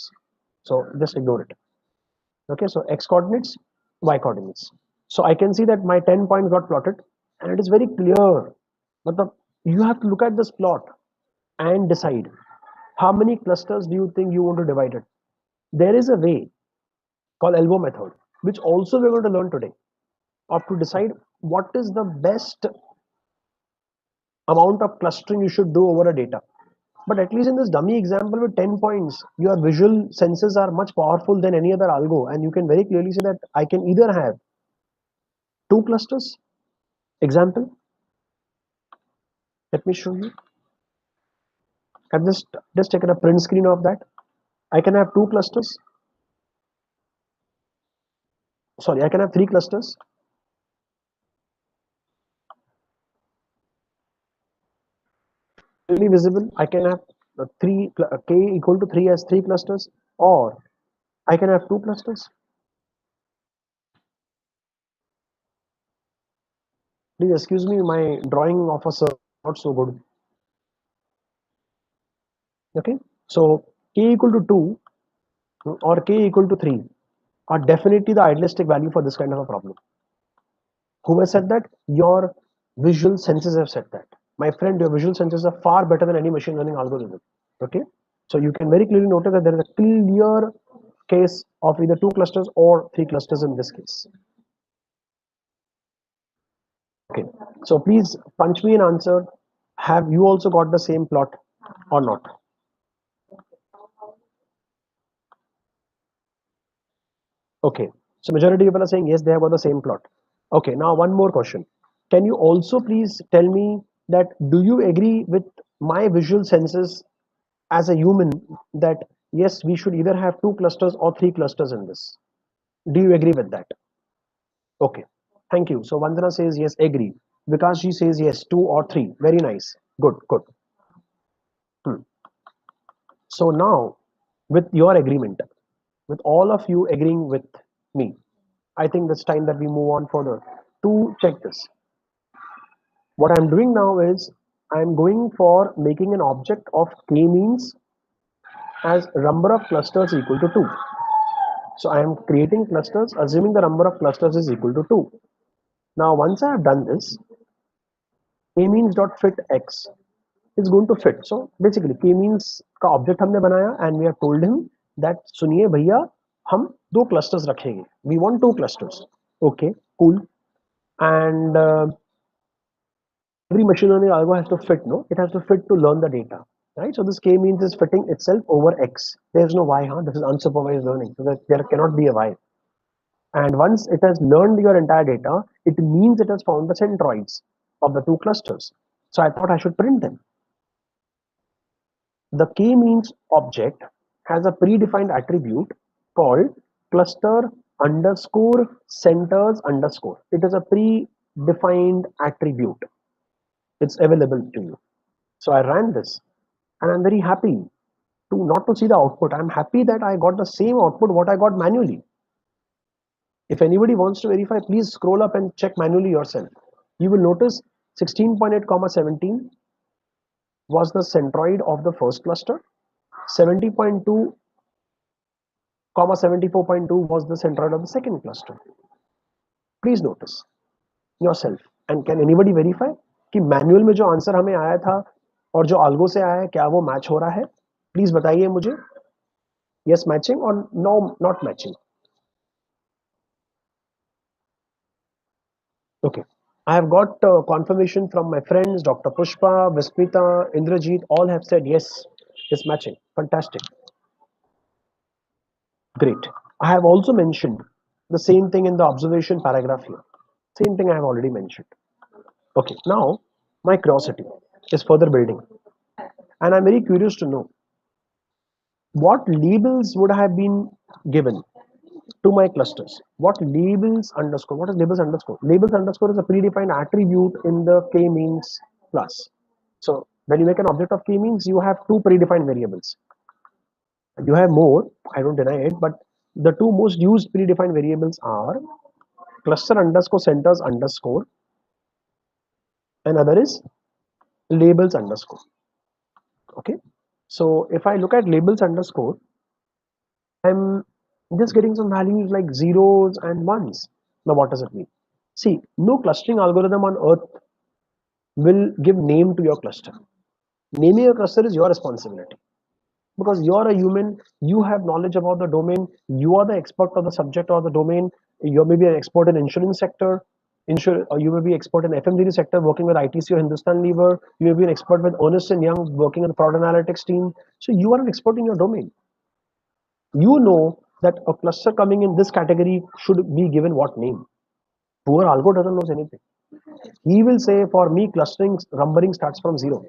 so just ignore it. Okay, so x coordinates, y coordinates. So I can see that my 10 points got plotted, and it is very clear. But you have to look at this plot and decide how many clusters do you think you want to divide it. There is a way called elbow method, which also we're going to learn today, of to decide what is the best amount of clustering you should do over a data. But at least in this dummy example with 10 points, your visual senses are much powerful than any other algo, and you can very clearly see that I can either have 2 clusters. Example, let me show you. I've just taken a print screen of that. I can have 2 clusters. Sorry, I can have 3 clusters. Clearly visible. I can have k equal to 3 as 3 clusters, or I can have 2 clusters. Please excuse me, my drawing of a circle is not so good. Okay, so k equal to 2, or k equal to 3 are definitely the idealistic value for this kind of a problem. Who has said that? Your visual senses have said that. My friend, your visual senses are far better than any machine learning algorithm. Okay, so you can very clearly notice that there is a clear case of either 2 clusters or 3 clusters in this case. Okay, so please punch me an answer. Have you also got the same plot or not? Okay, so majority of people are saying yes, they have got the same plot. Okay, now one more question. Can you also please tell me that do you agree with my visual senses as a human that yes, we should either have 2 clusters or 3 clusters in this? Do you agree with that? Okay, thank you. So Vandana says yes, agree. Because she says yes, 2 or 3. Very nice. Good, good. So now, with your agreement, with all of you agreeing with me, I think it's time that we move on further to check this. What I'm doing now is I'm going for making an object of k-means as number of clusters equal to 2. So I am creating clusters assuming the number of clusters is equal to 2. Now once I have done this, k-means dot fit x is going to fit. So basically k-means का object हमने बनाया and we have told him that सुनिए भैया हम 2 clusters रखेंगे. We want 2 clusters. Okay, cool. And every machine learning algo has to fit, no? It has to fit to learn the data, right? So this k-means is fitting itself over x. There's no y, huh? This is unsupervised learning, so that there cannot be a y. And once it has learned your entire data, it means it has found the centroids of the 2 clusters. So I thought I should print them. The k-means object has a predefined attribute called cluster underscore centers underscore. It is a predefined attribute. It's available to you. So I ran this and I'm very happy to not to see the output. I'm happy that I got the same output what I got manually. If anybody wants to verify, please scroll up and check manually yourself. You will notice 16.8, 17 was the centroid of the first cluster. 70.2, 74.2 was the centroid of the second cluster. Please notice yourself. And can anybody verify कि manual में जो answer हमें आया था और जो algo से आया है क्या वो मैच हो रहा है? प्लीज बताइए मुझे. Yes, matching or no, not matching? Okay. I have got confirmation from my friends, Dr. Pushpa, Vismita, Indrajit, all have said yes, it's matching. Fantastic. Great. I have also mentioned the same thing in the observation paragraph here. Same thing I have already mentioned. Okay, now my curiosity is further building. And I'm very curious to know what labels would have been given to my clusters. What labels underscore? What is labels underscore? Labels underscore is a predefined attribute in the k-means class. So when you make an object of k-means, you have 2 predefined variables. You have more, I don't deny it, but the 2 most used predefined variables are cluster underscore centers underscore, and other is labels underscore. Okay, so if I look at labels underscore, I'm just getting some values like zeros and ones. Now what does it mean? See, no clustering algorithm on earth will give name to your cluster. Naming your cluster is your responsibility because you're a human, you have knowledge about the domain, you are the expert of the subject or the domain. You may be an expert in insurance sector, or you may be expert in FMCG sector working with ITC or Hindustan Lever. You may be an expert with Ernst and Young working in the fraud analytics team. So you are an expert in your domain. You know that a cluster coming in this category should be given what name. Poor algo doesn't know anything. He will say, for me, clustering numbering starts from 0.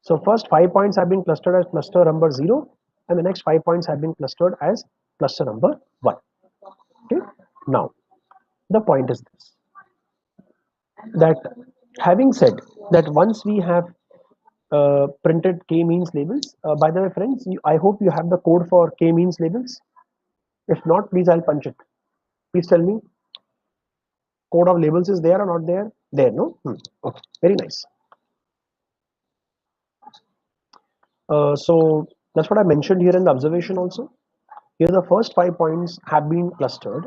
So first 5 points have been clustered as cluster number 0, and the next 5 points have been clustered as cluster number 1. Okay. Now, the point is this, that having said that once we have printed k-means labels, by the way, friends, I hope you have the code for k-means labels. If not, please I'll punch it. Please tell me. Code of labels is there or not there? There, no? Okay, very nice. So that's what I mentioned here in the observation also. Here the first 5 points have been clustered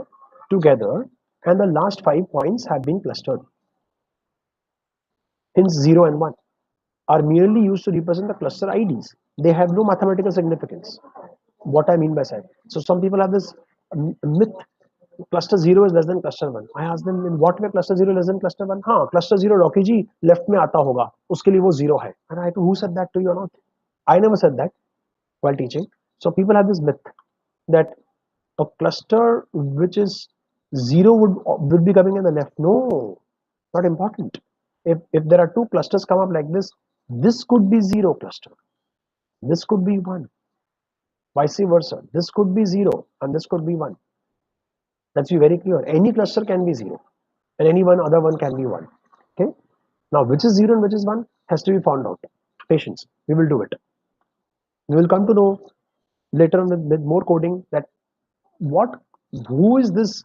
together and the last 5 points have been clustered. Hence 0 and 1 are merely used to represent the cluster IDs. They have no mathematical significance. What I mean by that. So some people have this myth, cluster 0 is less than cluster 1. I ask them, in what way cluster 0 less than cluster 1? हाँ, cluster 0 Rocky ji left में आता होगा, उसके लिए वो 0 है. And I, who said that to you or not? I never said that while teaching. So people have this myth that a cluster which is 0 would be coming in the left. No, not important. If there are two clusters come up like this could be 0 cluster. This could be 1. Vice versa. This could be 0 and this could be 1. Let's be very clear. Any cluster can be 0 and any one other one can be 1. Okay. Now which is 0 and which is 1 has to be found out. Patience. We will do it. We will come to know later on with more coding that who is this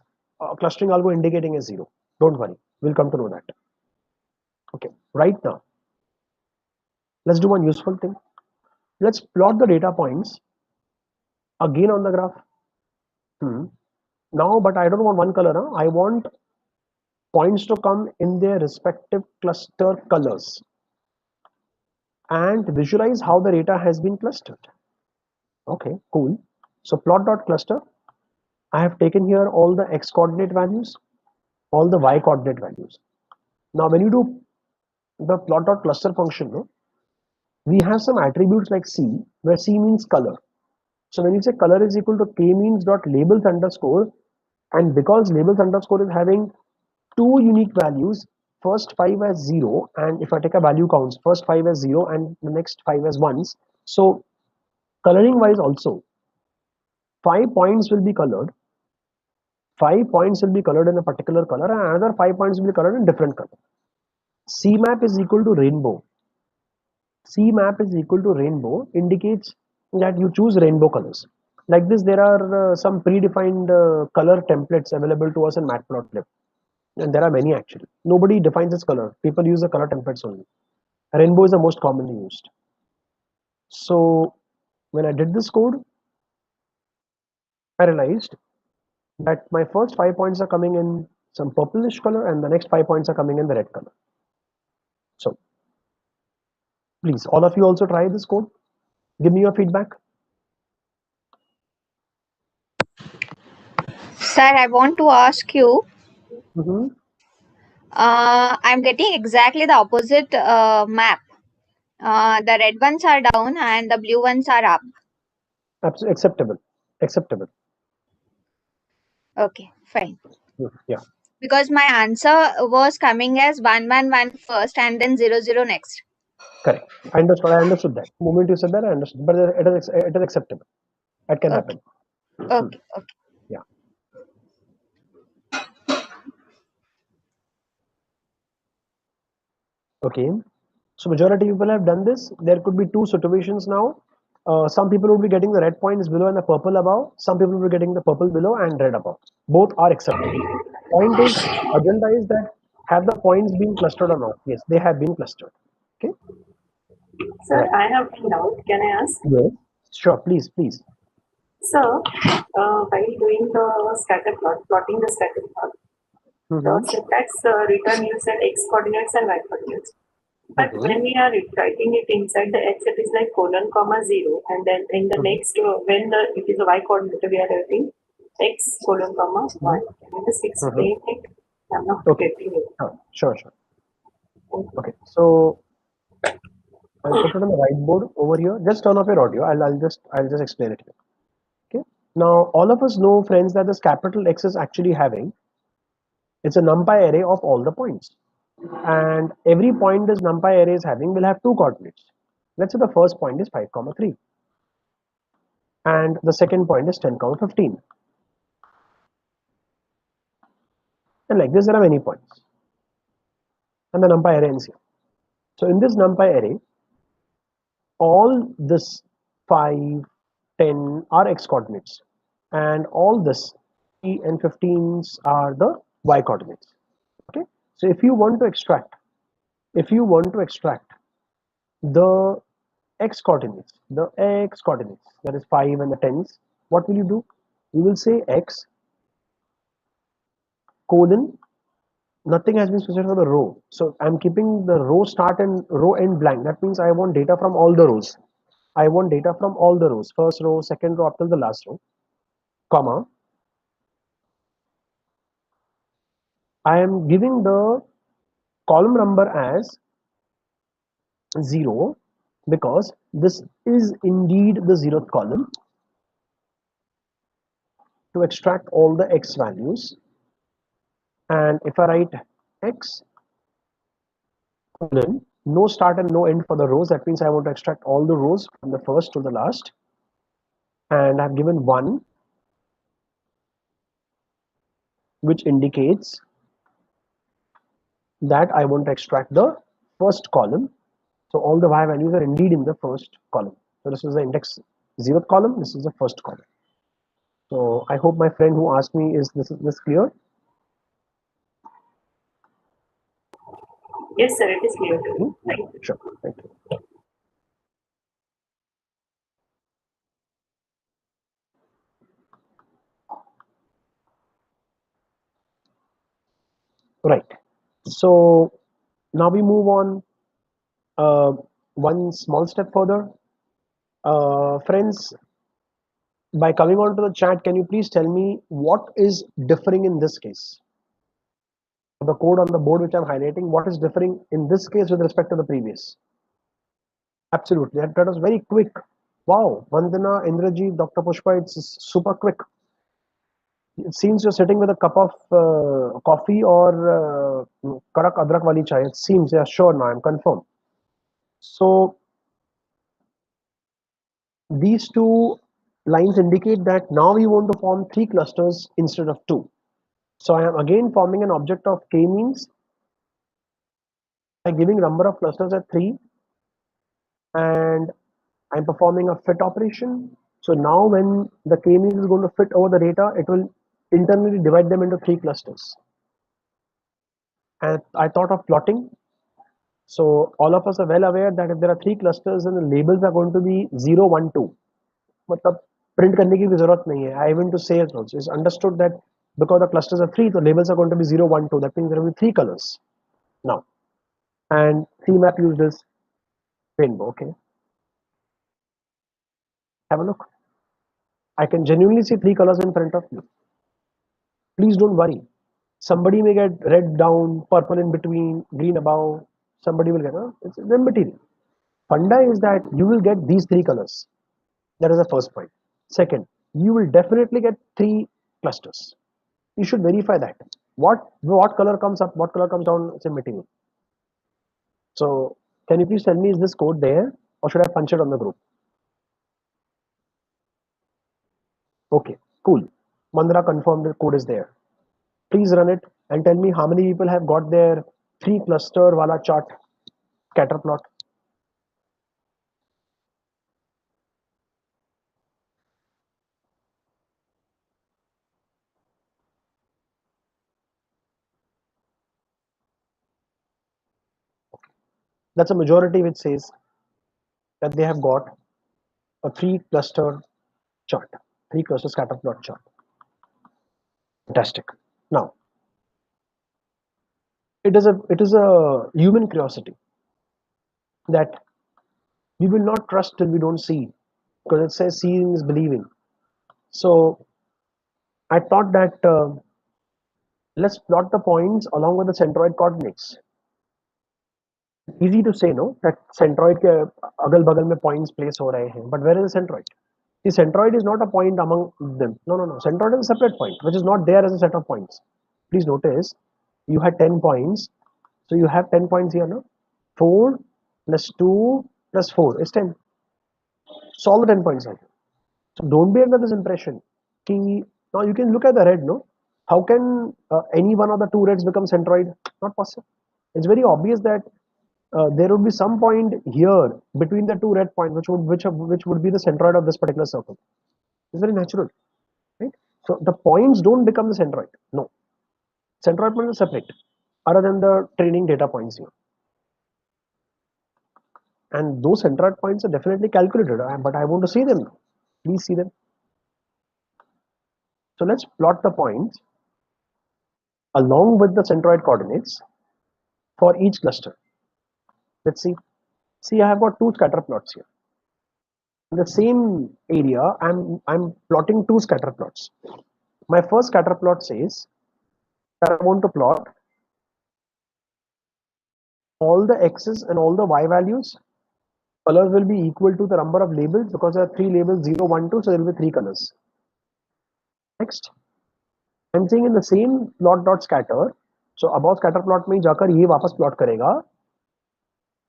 clustering algo indicating as 0. Don't worry. We'll come to know that. Okay. Right now, let's do one useful thing. Let's plot the data points again on the graph. Now, but I don't want one color. Huh? I want points to come in their respective cluster colors and visualize how the data has been clustered. Okay, cool. So plot dot cluster. I have taken here all the x coordinate values, all the y coordinate values. Now, when you do the plot dot cluster function, no, we have some attributes like C, where C means color. So when you say color is equal to k means dot labels underscore, and because labels underscore is having two unique values, first 5 as 0, and if I take a value counts, first 5 as 0 and the next 5 as 1s. So coloring wise also, 5 points will be colored. 5 points will be colored in a particular color and another 5 points will be colored in different color. C map is equal to rainbow. C map is equal to rainbow indicates that you choose rainbow colors. Like this, there are some predefined color templates available to us in Matplotlib. And there are many actually. Nobody defines its color. People use the color templates only. Rainbow is the most commonly used. So when I did this code, I realized that my first 5 points are coming in some purplish color and the next 5 points are coming in the red color. So please, all of you also try this code. Give me your feedback.
Sir, I want to ask you.
Mm-hmm.
I'm getting exactly the opposite map. The red ones are down and the blue ones are up.
Absolutely acceptable. Acceptable.
Okay, fine.
Yeah.
Because my answer was coming as 111 first and then 00 next.
Correct. I understood that. The moment you said that, I understood. But it is acceptable. That can happen.
Okay. Okay.
Yeah. Okay. So majority of people have done this. There could be two situations now. Some people will be getting the red points below and the purple above. Some people will be getting the purple below and red above. Both are acceptable. Point is, agenda is that have the points been clustered or not? Yes, they have been clustered. Okay.
Sir,
Right.
I have one doubt. Can I ask?
Yes. Sure. Please.
So, while doing the scatter plot, plotting the scatter plot, the syntax return you said x coordinates and y coordinates. But when we are writing it inside the x, it is like colon comma 0, and then in the next when it is a y coordinate, we are writing x colon comma 1. Can you just explain it? I'm not getting it.
Sure. Okay. So I'll put it on the whiteboard over here. Just turn off your audio. I'll just explain it here. Okay. Now all of us know, friends, that this capital X is actually having, it's a numpy array of all the points. And every point this numpy array is having will have two coordinates. Let's say the first point is 5, 3. And the second point is 10, 15. And like this, there are many points. And the numpy array ends here. So in this numpy array, all this 5, 10 are x coordinates. And all this 3 and 15s are the y coordinates. Okay. So if you want to extract the x coordinates, that is 5 and the 10s, what will you do? You will say X colon, nothing has been specified for the row. So I'm keeping the row start and row end blank. That means I want data from all the rows. I want data from all the rows, first row, second row, up till the last row, comma. I am giving the column number as 0 because this is indeed the 0th column to extract all the X values. And if I write X colon, no start and no end for the rows, that means I want to extract all the rows from the first to the last. And I've given 1, which indicates that I want to extract the first column. So all the Y values are indeed in the first column. So this is the index 0th column, this is the first column. So I hope my friend who asked me, is this clear?
Yes, sir, it is clear to me. Thank you.
Sure, thank you. Right. So now we move on one small step further. Friends, by coming on to the chat, can you please tell me what is differing in this case? The code on the board which I'm highlighting, what is differing in this case with respect to the previous? Absolutely, that was very quick. Wow, Vandana, Indraji, Dr. Pushpa, it's super quick. It seems you're sitting with a cup of coffee or karak adrak wali chai. It seems, yeah, sure, now I'm confirmed. So these two lines indicate that now we want to form 3 clusters instead of 2. So I am again forming an object of k-means by giving number of clusters at 3, and I'm performing a fit operation. So now when the k-means is going to fit over the data, it will internally divide them into 3 clusters. And I thought of plotting. So all of us are well aware that if there are 3 clusters, then the labels are going to be 0, 1, 2. मतलब print करने की भी जरूरत नहीं है. I even to say it also. It's understood that because the clusters are 3, the labels are going to be 0, 1, 2. That means there will be 3 colors now. And CMAP uses rainbow. Okay. Have a look. I can genuinely see 3 colors in front of you. Please don't worry. Somebody may get red down, purple in between, green above. Somebody will get, it's immaterial. Funda is that you will get these 3 colors. That is the first point. Second, you will definitely get 3 clusters. You should verify that. What color comes up, what color comes down, it's immaterial. So can you please tell me, is this code there or should I punch it on the group? Okay, cool. Mandra confirmed the code is there. Please run it and tell me how many people have got their 3 cluster wala chart scatter plot. That's a majority which says that they have got a 3 cluster chart, 3 cluster scatter plot chart. Fantastic. Now, it is a human curiosity that we will not trust till we don't see, because it says seeing is believing. So I thought that let's plot the points along with the centroid coordinates. Easy to say, no, that centroid के अगल बगल में points place हो रहे हैं, but where is the centroid? The centroid is not a point among them. No. Centroid is a separate point which is not there as a set of points. Please notice you had 10 points, so you have 10 points here, no? 4 plus 2 plus 4 is 10. Solve the 10 points here. So don't be under this impression. Now you can look at the red, no? How can any one of the 2 reds become centroid? Not possible. It's very obvious that there would be some point here between the 2 red points, which would be the centroid of this particular circle. It's very natural, right? So the points don't become the centroid. No, centroid points are separate, other than the training data points here. And those centroid points are definitely calculated, but I want to see them. Please see them. So let's plot the points along with the centroid coordinates for each cluster. Let's see. See, I have got two scatter plots here. In the same area, I'm plotting two scatter plots. My first scatter plot says that I want to plot all the x's and all the y values. Colors will be equal to the number of labels because there are three labels 0, 1, 2, so there will be three colors. Next, I'm saying in the same plot dot scatter. So above scatter plot में जाकर ये वापस plot करेगा.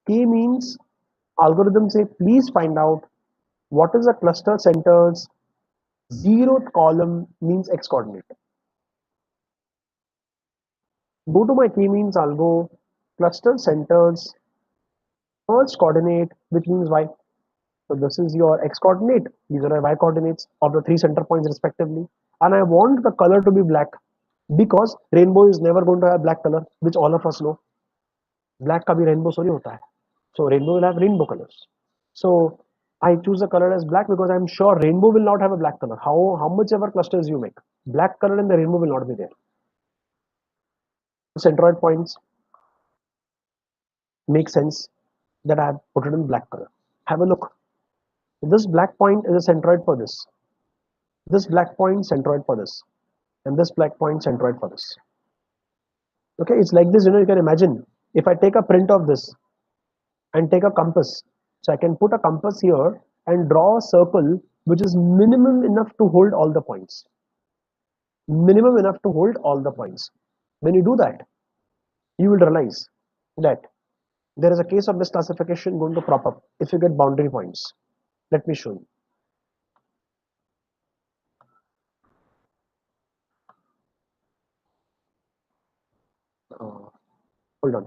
K means algorithm say please find out what is the cluster centers 0th column means x coordinate. Go to my K means algo cluster centers first coordinate which means y. So this is your x coordinate, these are y coordinates of the three center points respectively, and I want the color to be black because rainbow is never going to have black color, which all of us know. Black का भी rainbow sorry होता है. So rainbow will have rainbow colors. So I choose the color as black because I'm sure rainbow will not have a black color. How much ever clusters you make, black color in the rainbow will not be there. Centroid points make sense that I have put it in black color. Have a look. This black point is a centroid for this. This black point centroid for this, and this black point centroid for this. Okay, it's like this. You can imagine if I take a print of this and take a compass. So I can put a compass here and draw a circle which is minimum enough to hold all the points. Minimum enough to hold all the points. When you do that, you will realize that there is a case of misclassification going to crop up if you get boundary points. Let me show you. Hold on.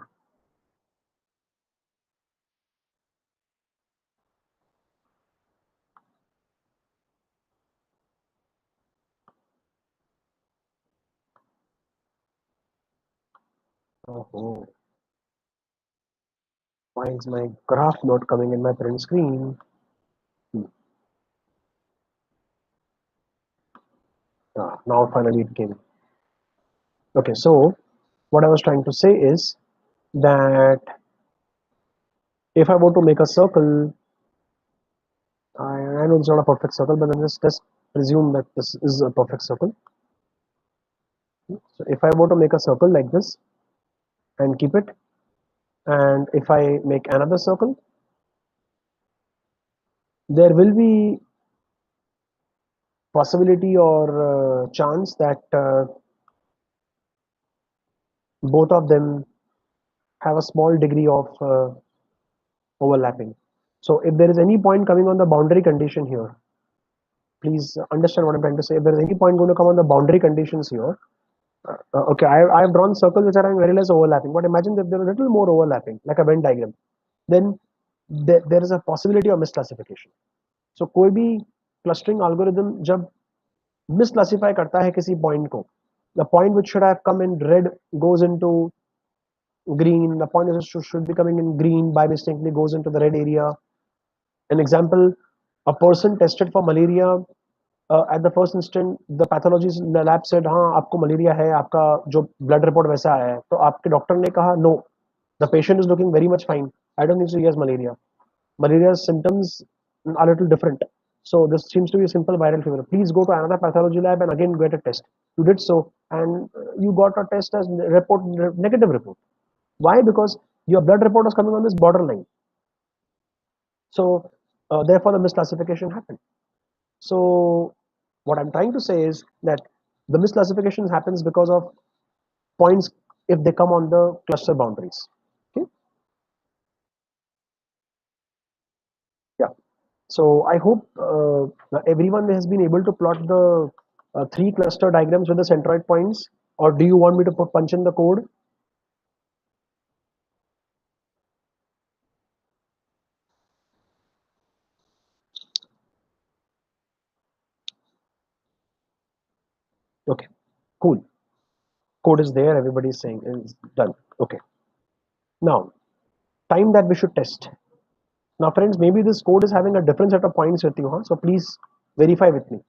Oh, why is my graph not coming in my print screen? Now finally it came. Okay, so what I was trying to say is that if I want to make a circle, I know it's not a perfect circle, but then just presume that this is a perfect circle. So if I want to make a circle like this and keep it, and if I make another circle, there will be possibility or chance that both of them have a small degree of overlapping. So if there is any point coming on the boundary condition here, please understand what I'm trying to say. If there is any point going to come on the boundary conditions here, okay, I've drawn circles which are having very less overlapping, but imagine if there is a little more overlapping, like a Venn diagram, then there is a possibility of misclassification. So कोई भी clustering algorithm जब misclassify करता है किसी point को, the point which should have come in red goes into green, the point which should be coming in green by mistakenly goes into the red area. An example, a person tested for malaria. At the first instant, the pathologist in the lab said, हाँ आपको malaria है, आपका जो blood report वैसा आया है, तो आपके डॉक्टर ने कहा no, the patient is looking very much fine. I don't think so he has malaria. Malaria's symptoms are a little different. So this seems to be a simple viral fever. Please go to another pathology lab and again get a test. You did so, and you got a test as negative report. Why? Because your blood report was coming on this borderline. So therefore the misclassification happened. So what I'm trying to say is that the misclassification happens because of points if they come on the cluster boundaries. Okay. Yeah. So I hope everyone has been able to plot the three cluster diagrams with the centroid points, or do you want me to punch in the code? Okay, cool. Code is there, everybody is saying it's done. Okay. Now, time that we should test. Now friends, maybe this code is having a different set of points with you, huh? So please verify with me.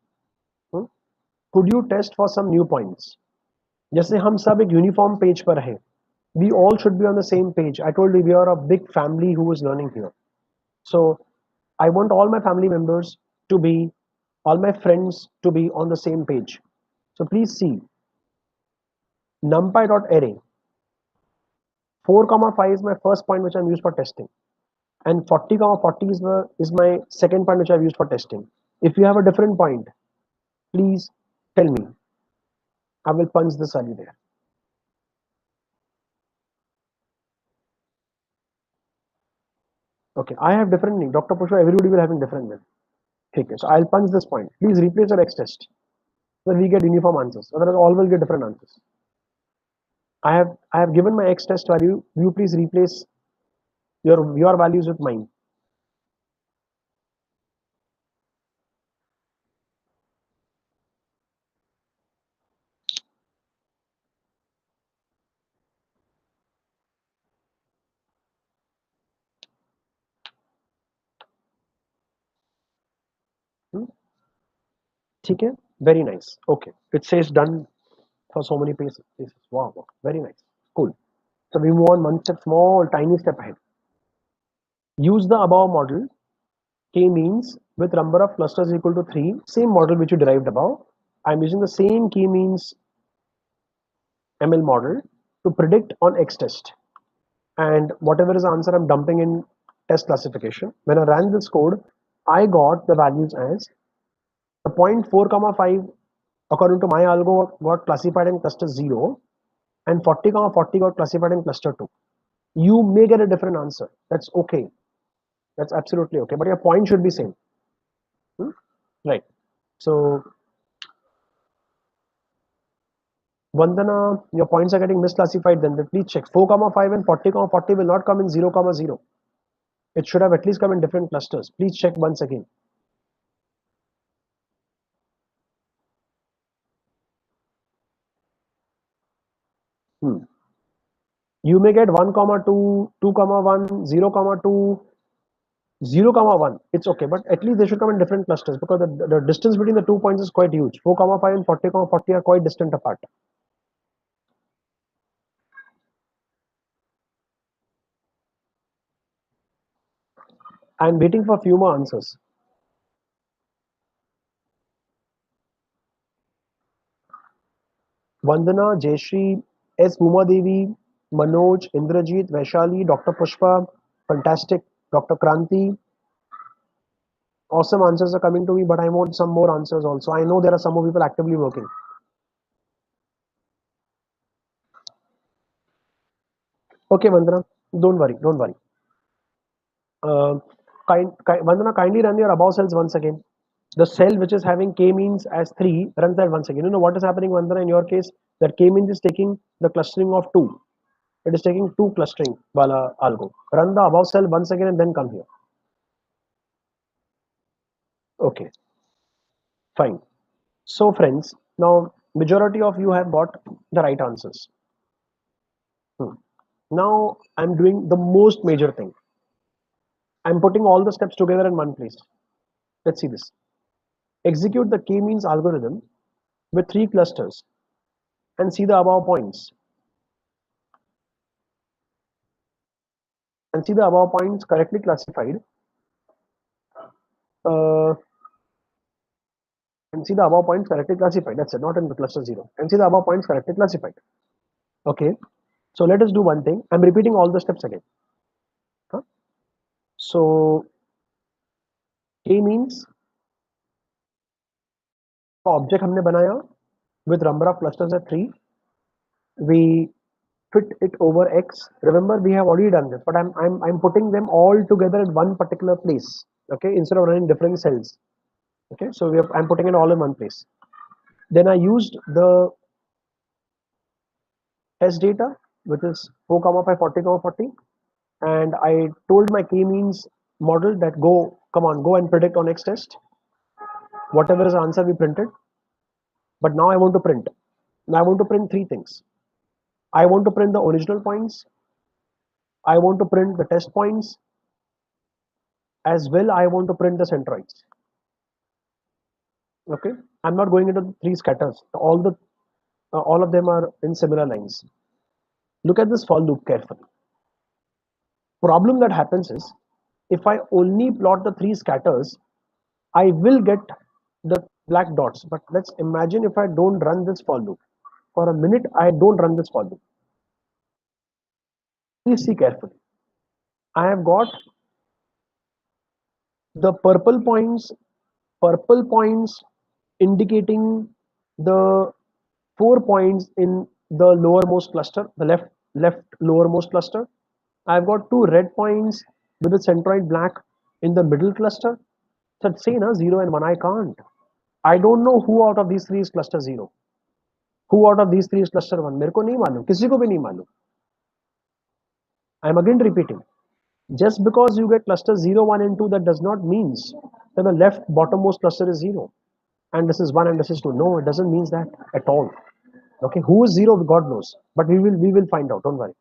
could you test for some new points? जैसे हम सब एक uniform page पर हैं, we all should be on the same page. I told you we are a big family who is learning here. So I want all my family members to be, all my friends to be on the same page. So please see numpy.array 4 comma 5 is my first point which I'm used for testing, and 40 comma 40 is my second point which I've used for testing. If you have a different point, please tell me. I will punch this value there. Okay, I have different name. Dr. Pushpa, everybody will having different name. Okay, so I'll punch this point. Please replace your X test. So we get uniform answers. Otherwise, all will get different answers. I have given my X test value. You please replace your values with mine. Okay, very nice. Okay, it says done for so many places. Wow, wow, very nice. Cool. So we move on one step, small, tiny step ahead. Use the above model, k-means with number of clusters equal to 3, same model which you derived above. I'm using the same k-means ML model to predict on X test. And whatever is the answer, I'm dumping in test classification. When I ran this code, I got the values as the point 4 comma 5 according to my algo got classified in cluster 0, and 40 comma 40 got classified in cluster 2. You may get a different answer. That's okay. That's absolutely okay. But your point should be same. Right. So Vandana, your points are getting misclassified then. But please check 4 comma 5 and 40 comma 40 will not come in 0 comma 0. It should have at least come in different clusters. Please check once again. You may get 1 comma 2, 2 comma 1, 0 comma 2, 0 comma 1. It's okay, but at least they should come in different clusters because the distance between the 2 points is quite huge. 4 comma 5 and 40 comma 40 are quite distant apart. I'm waiting for a few more answers. Vandana, Jayashree, S. Muma Devi, Manoj, Indrajit, Vaishali, Dr. Pushpa, fantastic. Dr. Kranti, awesome answers are coming to me, but I want some more answers also. I know there are some more people actively working. Okay, Vandana, don't worry, don't worry. Vandana, kindly run your above cells once again. The cell which is having k means as 3, run that once again. You know what is happening, Vandana, in your case? That k means is taking the clustering of 2. It is taking 2 clustering wala algo. Run the above cell once again and then come here. Okay, fine. So friends, now majority of you have got the right answers. Now I'm doing the most major thing. I'm putting all the steps together in one place. Let's see this. Execute the k-means algorithm with 3 clusters and see the above points. And see the above points correctly classified. And see the above points correctly classified. That's it, not in the cluster 0. And see the above points correctly classified. Okay. So let us do one thing. I'm repeating all the steps again. Huh? So k means object हमने बनाया with number of clusters at 3. We fit it over X. Remember, we have already done this, but I'm putting them all together in one particular place. Okay, instead of running different cells. Okay, so I'm putting it all in one place. Then I used the test data, which is 4 comma 5, 40 comma 40, and I told my k-means model that go and predict on X test. Whatever is the answer we printed. But now I want to print. Now I want to print 3 things. I want to print the original points. I want to print the test points. As well, I want to print the centroids. Okay, I'm not going into the 3 scatters. All of them are in similar lines. Look at this for loop carefully. Problem that happens is, if I only plot the 3 scatters, I will get the black dots. But let's imagine if I don't run this for loop. For a minute, I don't run this for loop. Please see carefully. I have got the purple points indicating the 4 points in the lowermost cluster, the left lowermost cluster. I've got 2 red points with the centroid black in the middle cluster. So say na 0 and 1, I can't. I don't know who out of these 3 is cluster 0. Who out of these 3 is cluster 1? मेरे को नहीं मालूम, किसी को भी नहीं मालूम. I'm again repeating. Just because you get cluster 0, 1 and 2, that does not mean that the left bottommost cluster is 0 and this is 1 and this is 2. No, it doesn't mean that at all. Okay, who is 0, God knows, but we will find out, don't worry.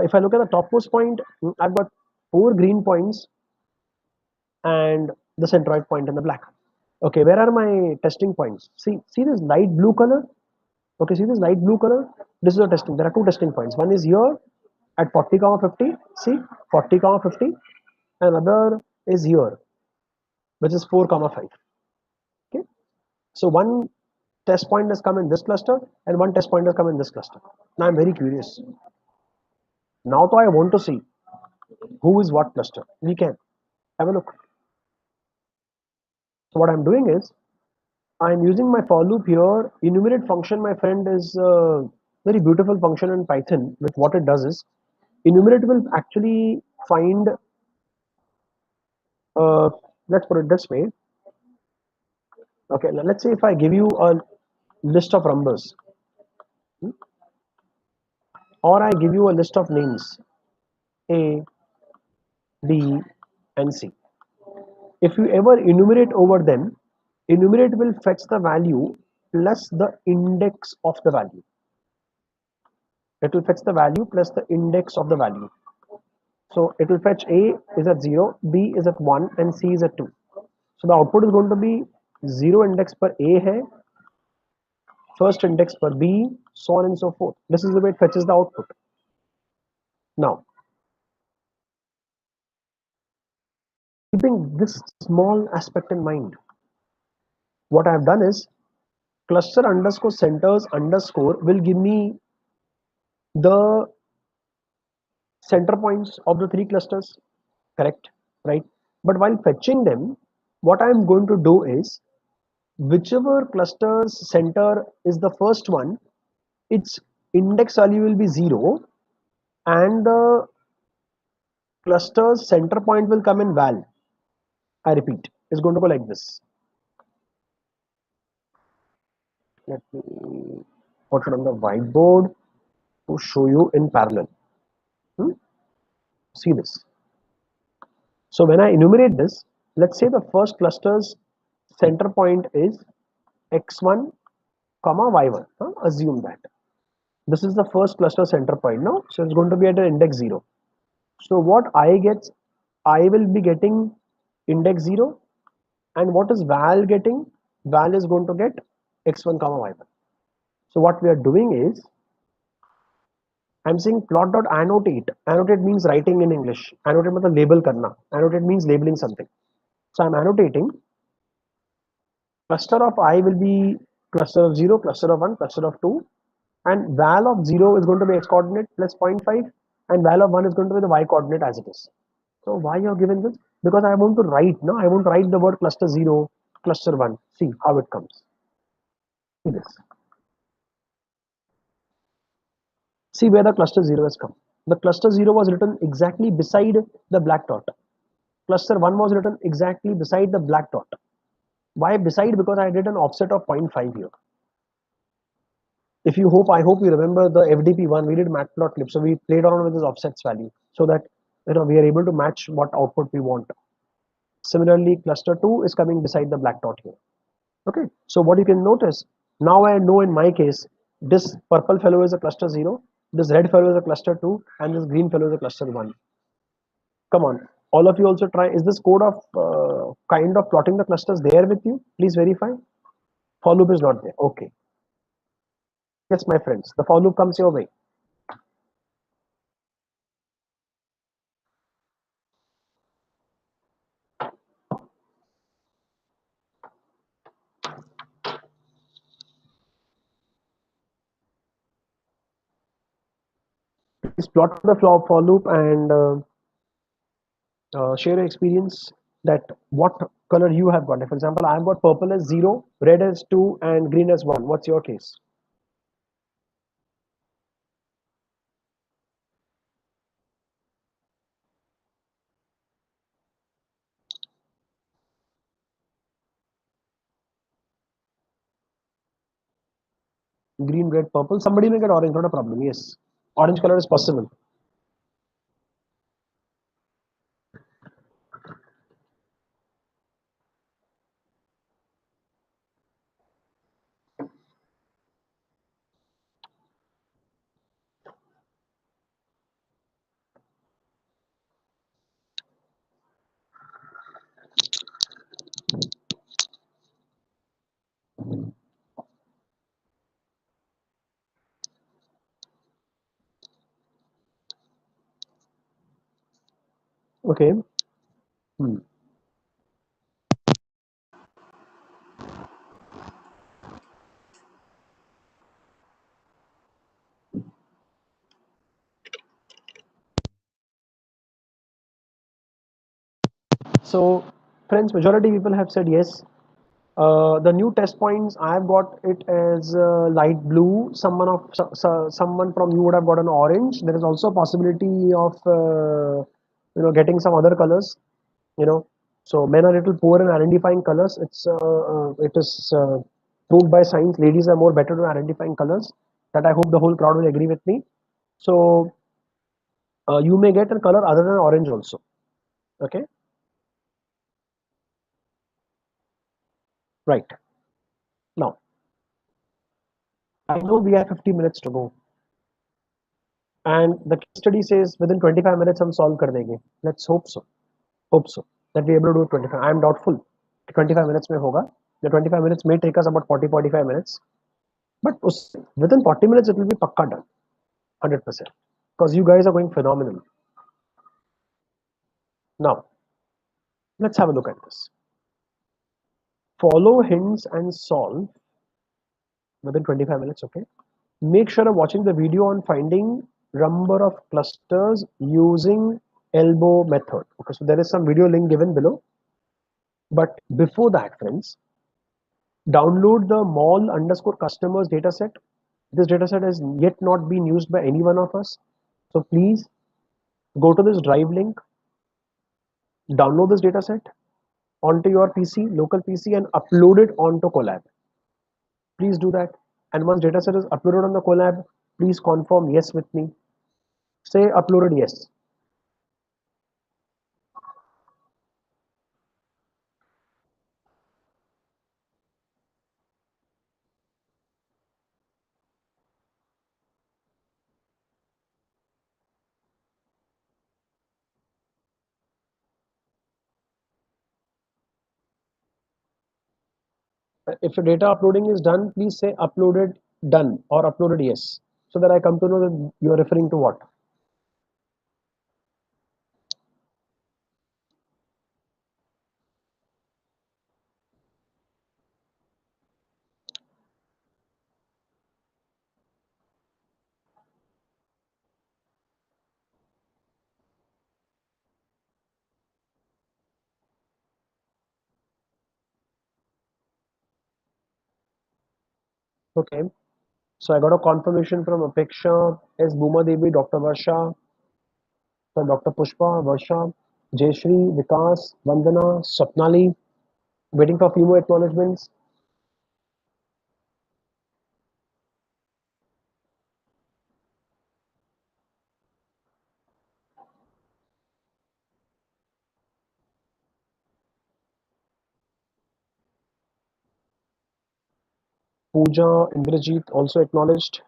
If I look at the topmost point, I've got 4 green points and the centroid point in the black. Okay, where are my testing points? See this light blue color? Okay, see this light blue color? This is a testing. There are 2 testing points. One is here at 40, 50. See, 40, 50. And another is here, which is 4, 5. Okay, so one test point has come in this cluster and one test point has come in this cluster. Now I'm very curious. Now I want to see who is what cluster. We can have a look. So what I'm doing is, I'm using my for loop here. Enumerate function, my friend, is a very beautiful function in Python. With what it does is, enumerate will actually find, let's put it this way. Okay, let's say if I give you a list of numbers, or I give you a list of names, A, B, and C. If you ever enumerate over them, enumerate will fetch the value plus the index of the value. It will fetch the value plus the index of the value. So it will fetch A is at 0, B is at 1, and C is at 2. So the output is going to be 0 index per A hai, first index per B, so on and so forth. This is the way it fetches the output. Now, keeping this small aspect in mind, what I have done is, cluster underscore centers underscore will give me the center points of the 3 clusters, correct, right? But while fetching them, what I am going to do is, whichever cluster's center is the first one, its index value will be 0 and the cluster's center point will come in val. I repeat, it's going to go like this. Let me put it on the whiteboard to show you in parallel. See this. So when I enumerate this, let's say the first cluster's center point is x1, y1. Assume that. This is the first cluster center point now. So it's going to be at an index 0. So what I get, I will be getting index 0. And what is val getting? Val is going to get x1, y1. So what we are doing is, I'm saying plot dot annotate. Annotate means writing in English. Annotate means label karna. Annotate means labeling something. So I'm annotating. Cluster of I will be cluster of 0, cluster of 1, cluster of 2. And val of 0 is going to be x coordinate plus 0.5. And val of 1 is going to be the y coordinate as it is. So why you are given this? Because I want to write. No, I want to write the word cluster 0, cluster 1. See how it comes. See this. See where the cluster 0 has come. The cluster 0 was written exactly beside the black dot. Cluster 1 was written exactly beside the black dot. Why beside? Because I did an offset of 0.5 here. If you hope, I hope you remember the FDP1, we did matplotlib. So we played around with this offsets value so that we are able to match what output we want. Similarly, cluster 2 is coming beside the black dot here. Okay, so what you can notice, now I know in my case, this purple fellow is a cluster 0, this red fellow is a cluster 2, and this green fellow is a cluster 1. Come on, All of you also try. Is this code of kind of plotting the clusters there with you? Please verify. For loop is not there. Okay. Yes, my friends, the for loop comes your way. Please plot the for loop and share your experience that what color you have got. For example, I have got purple as 0, red as 2, and green as 1. What's your case? Green, red, purple. Somebody may get orange, not a problem. Yes, orange color is possible. Okay. So, friends, majority people have said yes. The new test points, I have got it as light blue. Someone from you would have got an orange. There is also a possibility of getting some other colors. So men are a little poor in identifying colors. It is proved by science. Ladies are more better at identifying colors. That I hope the whole crowd will agree with me. So you may get a color other than orange also. Okay. Right. Now, I know we have 50 minutes to go. And the case study says within 25 minutes हम solve कर देंगे. Let's hope so. Hope so that we are able to do 25. I am doubtful. 25 minutes में होगा. The 25 minutes may take us about 40-45 minutes. But within 40 minutes it will be pakka done. 100%. Because you guys are going phenomenal. Now, let's have a look at this. Follow hints and solve within 25 minutes, okay? Make sure of watching the video on finding number of clusters using elbow method. Okay, so there is some video link given below. But before that, friends, download the mall_customers dataset. This dataset has yet not been used by any one of us. So please go to this drive link, download this dataset onto your PC, local PC, and upload it onto Colab. Please do that. And once dataset is uploaded on the Colab, please confirm yes with me. Say uploaded yes. If your data uploading is done, please say uploaded done or uploaded yes, so that I come to know that you are referring to what. Okay. So I got a confirmation from Apeksha, S. Bhuma Devi, Dr. Varsha, Dr. Pushpa, Varsha, Jayashri, Vikas, Vandana, Swapnali. Waiting for a few more acknowledgements. Pooja, Indrajit also acknowledged.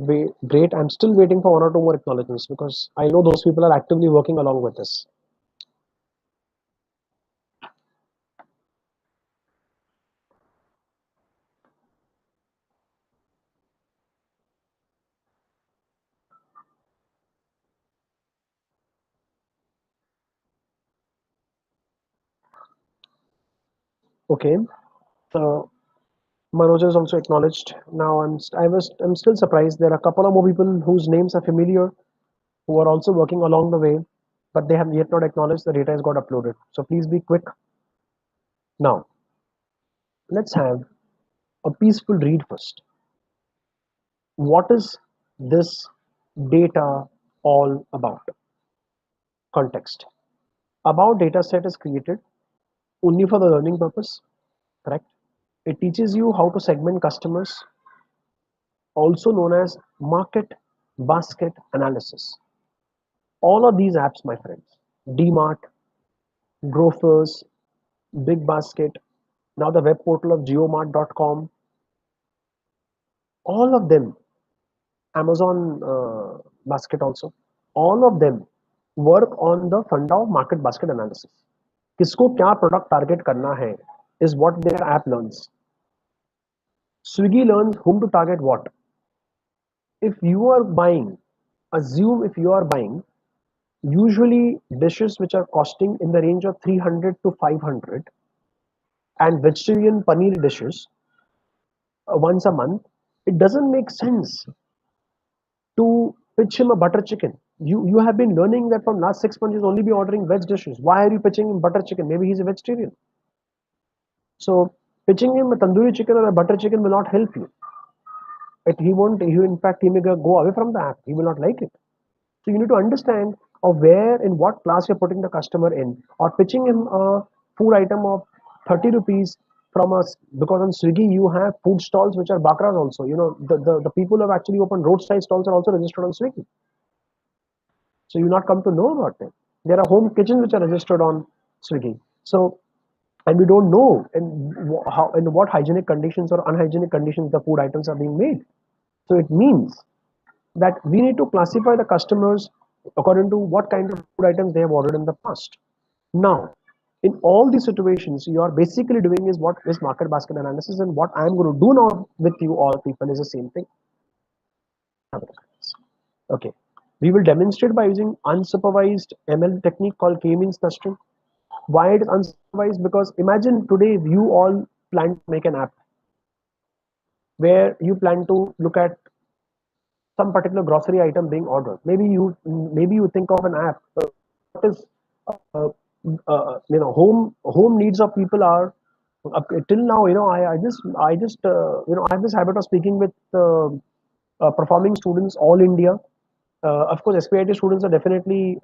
Great. I'm still waiting for one or two more acknowledgements because I know those people are actively working along with us. Okay, so Manoj is also acknowledged. Now I'm still surprised. There are a couple of more people whose names are familiar who are also working along the way, but they have yet not acknowledged the data has got uploaded. So please be quick. Now, let's have a peaceful read first. What is this data all about? Context. About data set is created only for the learning purpose, correct? It teaches you how to segment customers, also known as market basket analysis. All of these apps, my friends, DMart, Grofers, Big Basket, now the web portal of geomart.com, all of them, Amazon basket also, all of them work on the funda of market basket analysis. किसको क्या product target करना है is what their app learns. Swiggy learns whom to target what. If you are buying, assume if you are buying usually dishes which are costing in the range of 300 to 500 and vegetarian paneer dishes once a month, it doesn't make sense to pitch him a butter chicken. You have been learning that from last 6 months he's only be ordering veg dishes. Why are you pitching him butter chicken? Maybe he's a vegetarian. So pitching him a tandoori chicken or a butter chicken will not help you. He won't. In fact, he may go away from the app. He will not like it. So you need to understand of where in what class you're putting the customer in, or pitching him a food item of 30 rupees from us, because on Swiggy you have food stalls which are bakras also. You know, the people who have actually opened roadside stalls are also registered on Swiggy. So you not come to know about them. There are home kitchens which are registered on Swiggy. So, and we don't know in what hygienic conditions or unhygienic conditions the food items are being made. So it means that we need to classify the customers according to what kind of food items they have ordered in the past. Now, in all these situations, you are basically doing is what is market basket analysis, and what I'm going to do now with you all people is the same thing. Okay, we will demonstrate by using unsupervised ML technique called k-means clustering. Why it is unsupervised? Because imagine today you all plan to make an app where you plan to look at some particular grocery item being ordered. Maybe you think of an app. What is uh, home needs of people are till now. I have this habit of speaking with performing students all India. Of course, S.P.I.T students are definitely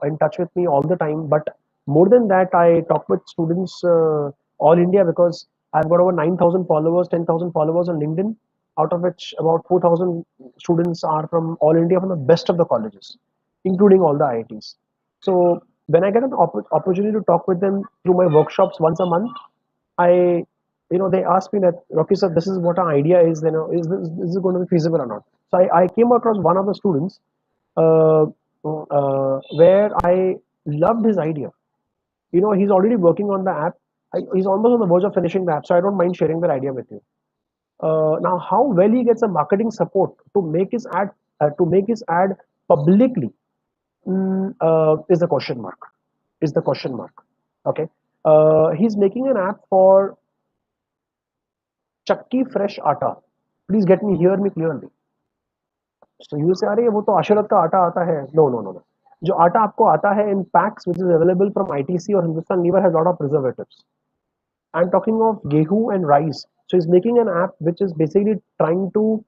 in touch with me all the time. But more than that, I talk with students all India because I've got over 9,000 followers, 10,000 followers on LinkedIn, out of which about 4,000 students are from all India, from the best of the colleges, including all the IITs. So when I get an opportunity to talk with them through my workshops once a month, they ask me that, Rocky sir, this is what our idea is. Is it going to be feasible or not? So I came across one of the students uh, where I loved his idea. He's already working on the app. He's almost on the verge of finishing the app, so I don't mind sharing that idea with you. Now, how well he gets a marketing support to make his ad publicly is the question mark. Is the question mark? Okay. He's making an app for Chakki fresh atta. Please hear me clearly. So you say, अरे वो तो आशीर्वाद का आटा आता है. No. जो आटा आपको आता है in packs which is available from ITC or Hindustan Lever has a lot of preservatives. I'm talking of gehu and rice. So he's making an app which is basically trying to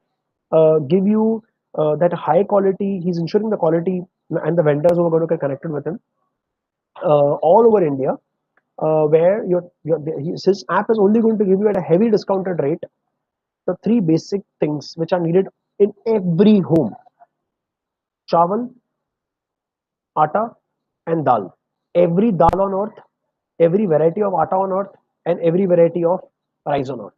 give you that high quality. He's ensuring the quality, and the vendors who are going to get connected with him all over India, where his app is only going to give you at a heavy discounted rate the three basic things which are needed in every home: chawal, atta, and dal. Every dal on earth, every variety of atta on earth, and every variety of rice on earth.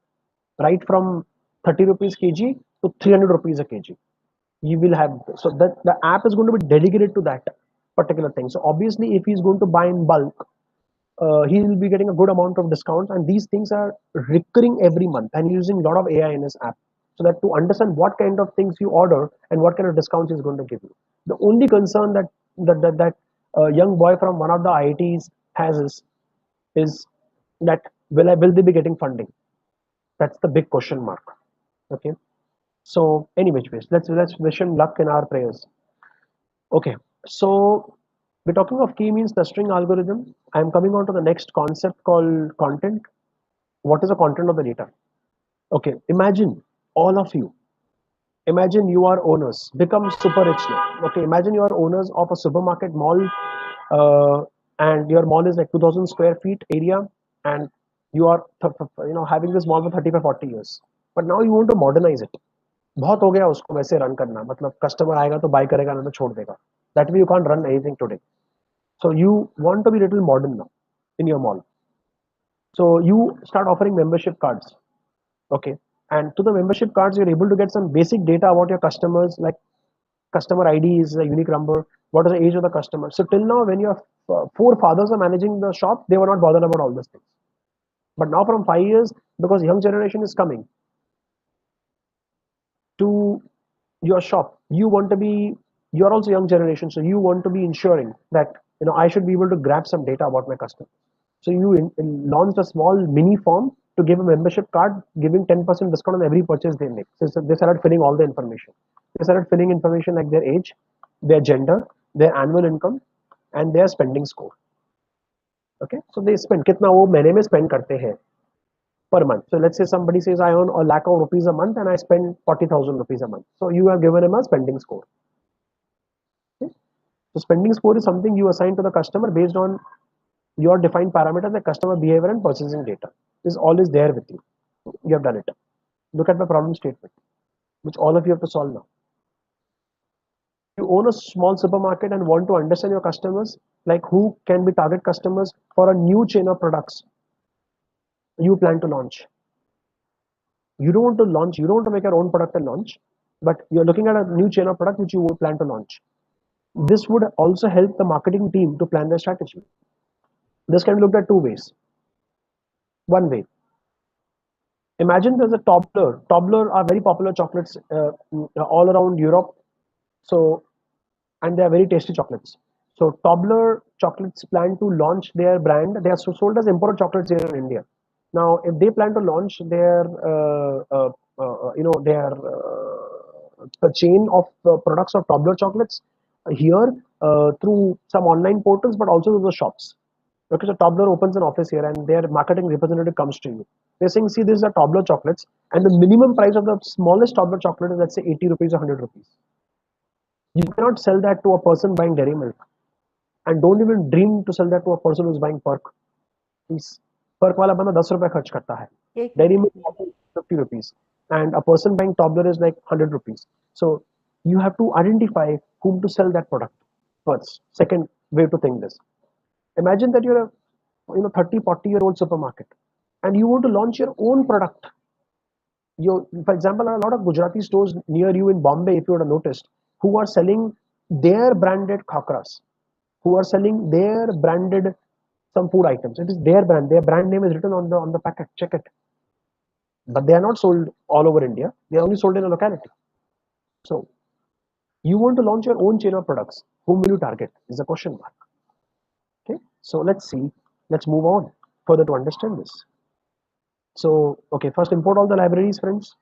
Right from 30 rupees kg to 300 rupees a kg. You will have, so that the app is going to be dedicated to that particular thing. So obviously, if he's going to buy in bulk, he will be getting a good amount of discounts, and these things are recurring every month, and using a lot of AI in his app, so that to understand what kind of things you order and what kind of discounts he's going to give you. The only concern that young boy from one of the IITs has is that Will they be getting funding? That's the big question mark. Okay. So any which ways, let's wish him luck in our prayers. Okay. So we're talking of key means clustering algorithm. I'm coming on to the next concept called content. What is the content of the data? Okay. Imagine all of you. Imagine you are owners. Become super rich now. Okay. Imagine you are owners of a supermarket mall, and your mall is like 2,000 square feet area, and you are having this mall for 35-40 years. But now you want to modernize it. बहुत हो गया उसको वैसे run करना, मतलब customer आएगा तो bye करेगा ना तो छोड़ देगा. That way you can't run anything today. So you want to be little modern now in your mall. So you start offering membership cards. Okay. And to the membership cards, you're able to get some basic data about your customers, like customer ID is a unique number, what is the age of the customer. So till now, when your forefathers are managing the shop, they were not bothered about all these things. But now from 5 years, because young generation is coming to your shop, you're also young generation, so you want to be ensuring that I should be able to grab some data about my customer. So you launched a small mini form to give a membership card, giving 10% discount on every purchase they make. So they started filling all the information. They started filling information like their age, their gender, their annual income, and their spending score. Okay, so they spend कितना वो महीने में spend करते हैं per month. So let's say somebody says I earn a lakh of rupees a month and I spend 40,000 rupees a month. So you have given him a spending score. Okay? So spending score is something you assign to the customer based on your defined parameters like customer behavior and purchasing data. Is always there with you. You have done it. Look at my problem statement, which all of you have to solve now. You own a small supermarket and want to understand your customers, like who can be target customers for a new chain of products you plan to launch. You don't want to launch, you don't want to make your own product and launch, but you're looking at a new chain of product which you would plan to launch. This would also help the marketing team to plan their strategy. This can be looked at two ways. One way, imagine there's a Tobler. Tobler are very popular chocolates all around Europe. So, and they are very tasty chocolates. So Tobler chocolates plan to launch their brand. They are sold as imported chocolates here in India. Now, if they plan to launch their, the chain of products of Tobler chocolates here through some online portals, but also through the shops. Okay, so Tobler opens an office here, and their marketing representative comes to you. They're saying, see, these are Tobler chocolates, and the minimum price of the smallest Tobler chocolate is, let's say, 80 rupees or 100 rupees. You cannot sell that to a person buying dairy milk, and don't even dream to sell that to a person who's buying Perk. Please, Perk wala banda 10 rupees kharch karta hai. Dairy milk 50 rupees, and a person buying Tobler is like 100 rupees. So you have to identify whom to sell that product first. Second way to think this: imagine that you're a 30-40-year-old supermarket, and you want to launch your own product. For example, a lot of Gujarati stores near you in Bombay, if you would have noticed, who are selling their branded khakras, who are selling their branded some food items. It is their brand. Their brand name is written on the packet. Check it. But they are not sold all over India. They are only sold in a locality. So you want to launch your own chain of products. Whom will you target? Is a question mark. Okay. So let's see. Let's move on further to understand this. So okay, first import all the libraries, friends.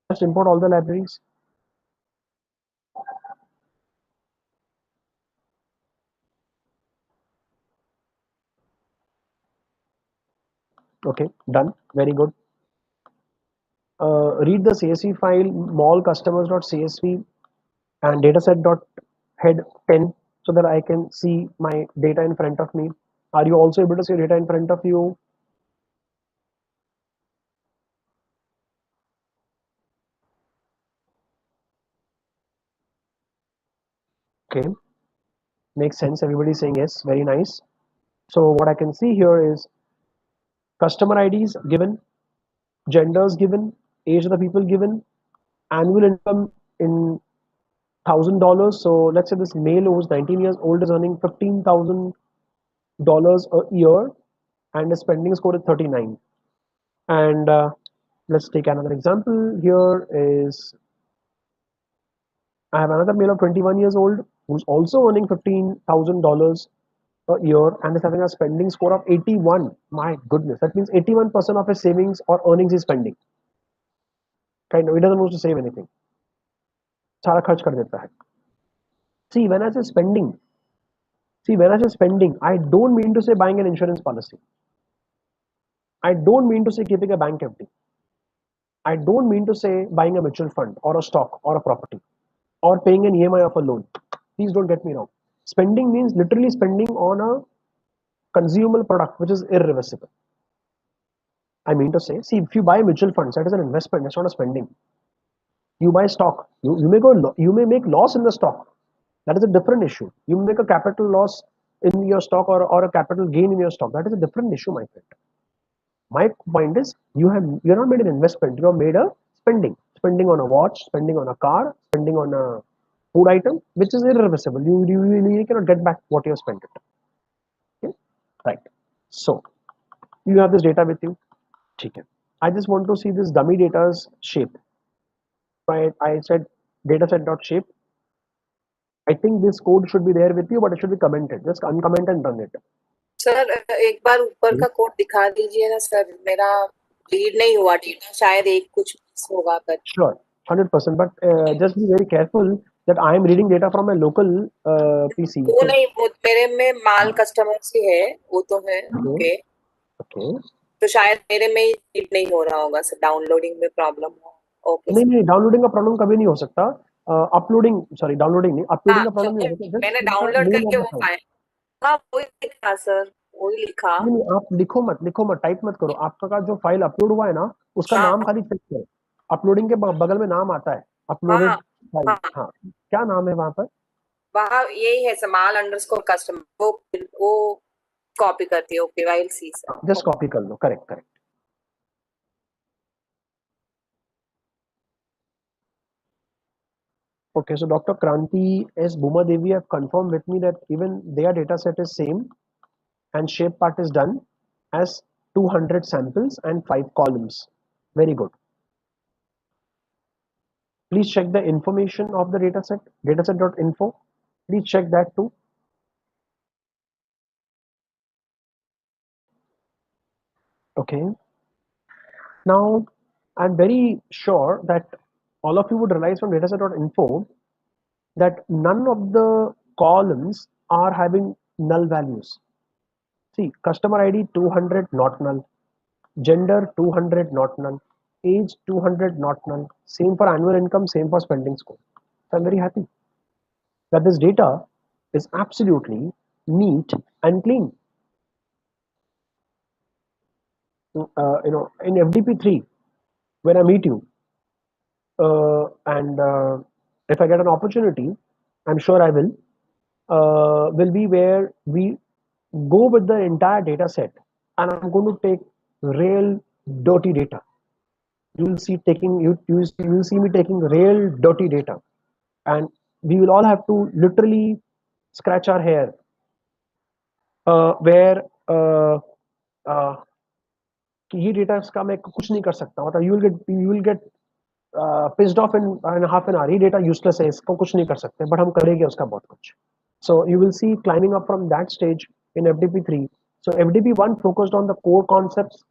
First import all the libraries. Okay, done. Very good. Read the CSV file mall customers.csv and dataset.head 10 so that I can see my data in front of me. Are you also able to see data in front of you? Okay, makes sense. Everybody's saying yes. Very nice. So what I can see here is customer IDs given, genders given, age of the people given, annual income in $1,000. So let's say this male who's 19 years old is earning $15,000 a year, and the spending score is 39. And let's take another example. Here is I have another male of 21 years old who's also earning $15,000 a year and is having a spending score of 81. My goodness, that means 81% of his savings or earnings is spending. Kind of, he doesn't want to save anything. सारा खर्च कर देता है. See, when I say spending, I don't mean to say buying an insurance policy. I don't mean to say keeping a bank FD. I don't mean to say buying a mutual fund or a stock or a property or paying an EMI of a loan. Please don't get me wrong. Spending means literally spending on a consumable product which is irreversible. I mean to say, see, if you buy mutual funds, that is an investment, that's not a spending. You buy stock, you may make loss in the stock. That is a different issue. You make a capital loss in your stock or a capital gain in your stock. That is a different issue, my friend. My point is, you're not made an investment, you have made a spending on a watch, spending on a car, spending on a food item, which is irreversible. You really cannot get back what you have spent it. Okay? Right. So you have this data with you. Okay. I just want to see this dummy data's shape. Right. I said dataset.shape. I think this code should be there with you, but it should be commented. Just uncomment and run it.
Sir एक बार ऊपर का code दिखा दीजिए ना sir, मेरा read नहीं हुआ data, शायद एक कुछ मिस होगा कर.
Sure, 100%. But just be very careful that I am reading data from a local PC.
वो नहीं, वो मेरे में माल कस्टमर से है, वो तो है. ओके. तो शायद मेरे में रीड नहीं हो रहा होगा सर, डाउनलोडिंग में प्रॉब्लम हो. ओके.
नहीं, डाउनलोडिंग का प्रॉब्लम कभी नहीं हो सकता. अपलोडिंग डाउनलोडिंग नहीं, अपलोडिंग का प्रॉब्लम नहीं हो सकता.
मैंने डाउनलोड करके वो फाइल, हाँ वही लिखा सर, वही लिखा.
नहीं, आप लिखो मत, टाइप मत करो. आपका जो फाइल अपलोड हुआ है ना, उसका नाम खाली चेक करो. अपलोडिंग के बगल में नाम आता है, अपलोडेड फाइल. हाँ, क्या नाम है वहां पर?
वहाँ यही है समाल अंडरस्कोर कस्टमर, वो कॉपी करती है. Okay, I will see sir.
Just copy कर लो. Correct. Okay, so Dr. Kranti S. Bhuma Devi have confirmed with me that even their data set is same and shape part is done as 200 samples and 5 columns. Very good. Please check the information of the dataset, dataset.info. Please check that too. Okay. Now, I'm very sure that all of you would realize from dataset.info that none of the columns are having null values. See, customer ID 200 not null, gender 200 not null, age 200 not null, same for annual income, same for spending score. So I'm very happy that this data is absolutely neat and clean. In FDP3, when I meet you, and if I get an opportunity, I'm sure I will be where we go with the entire data set, and I'm going to take real dirty data. You will see me taking real dirty data, and we will all have to literally scratch our hair where ये data का मैं कुछ नहीं कर सकता. मतलब you will get pissed off in half an hour. ये data useless है, इसको कुछ नहीं कर सकते, but हम करेंगे उसका बहुत कुछ. So you will see climbing up from that stage in FDP3. So FDP1 focused on the core concepts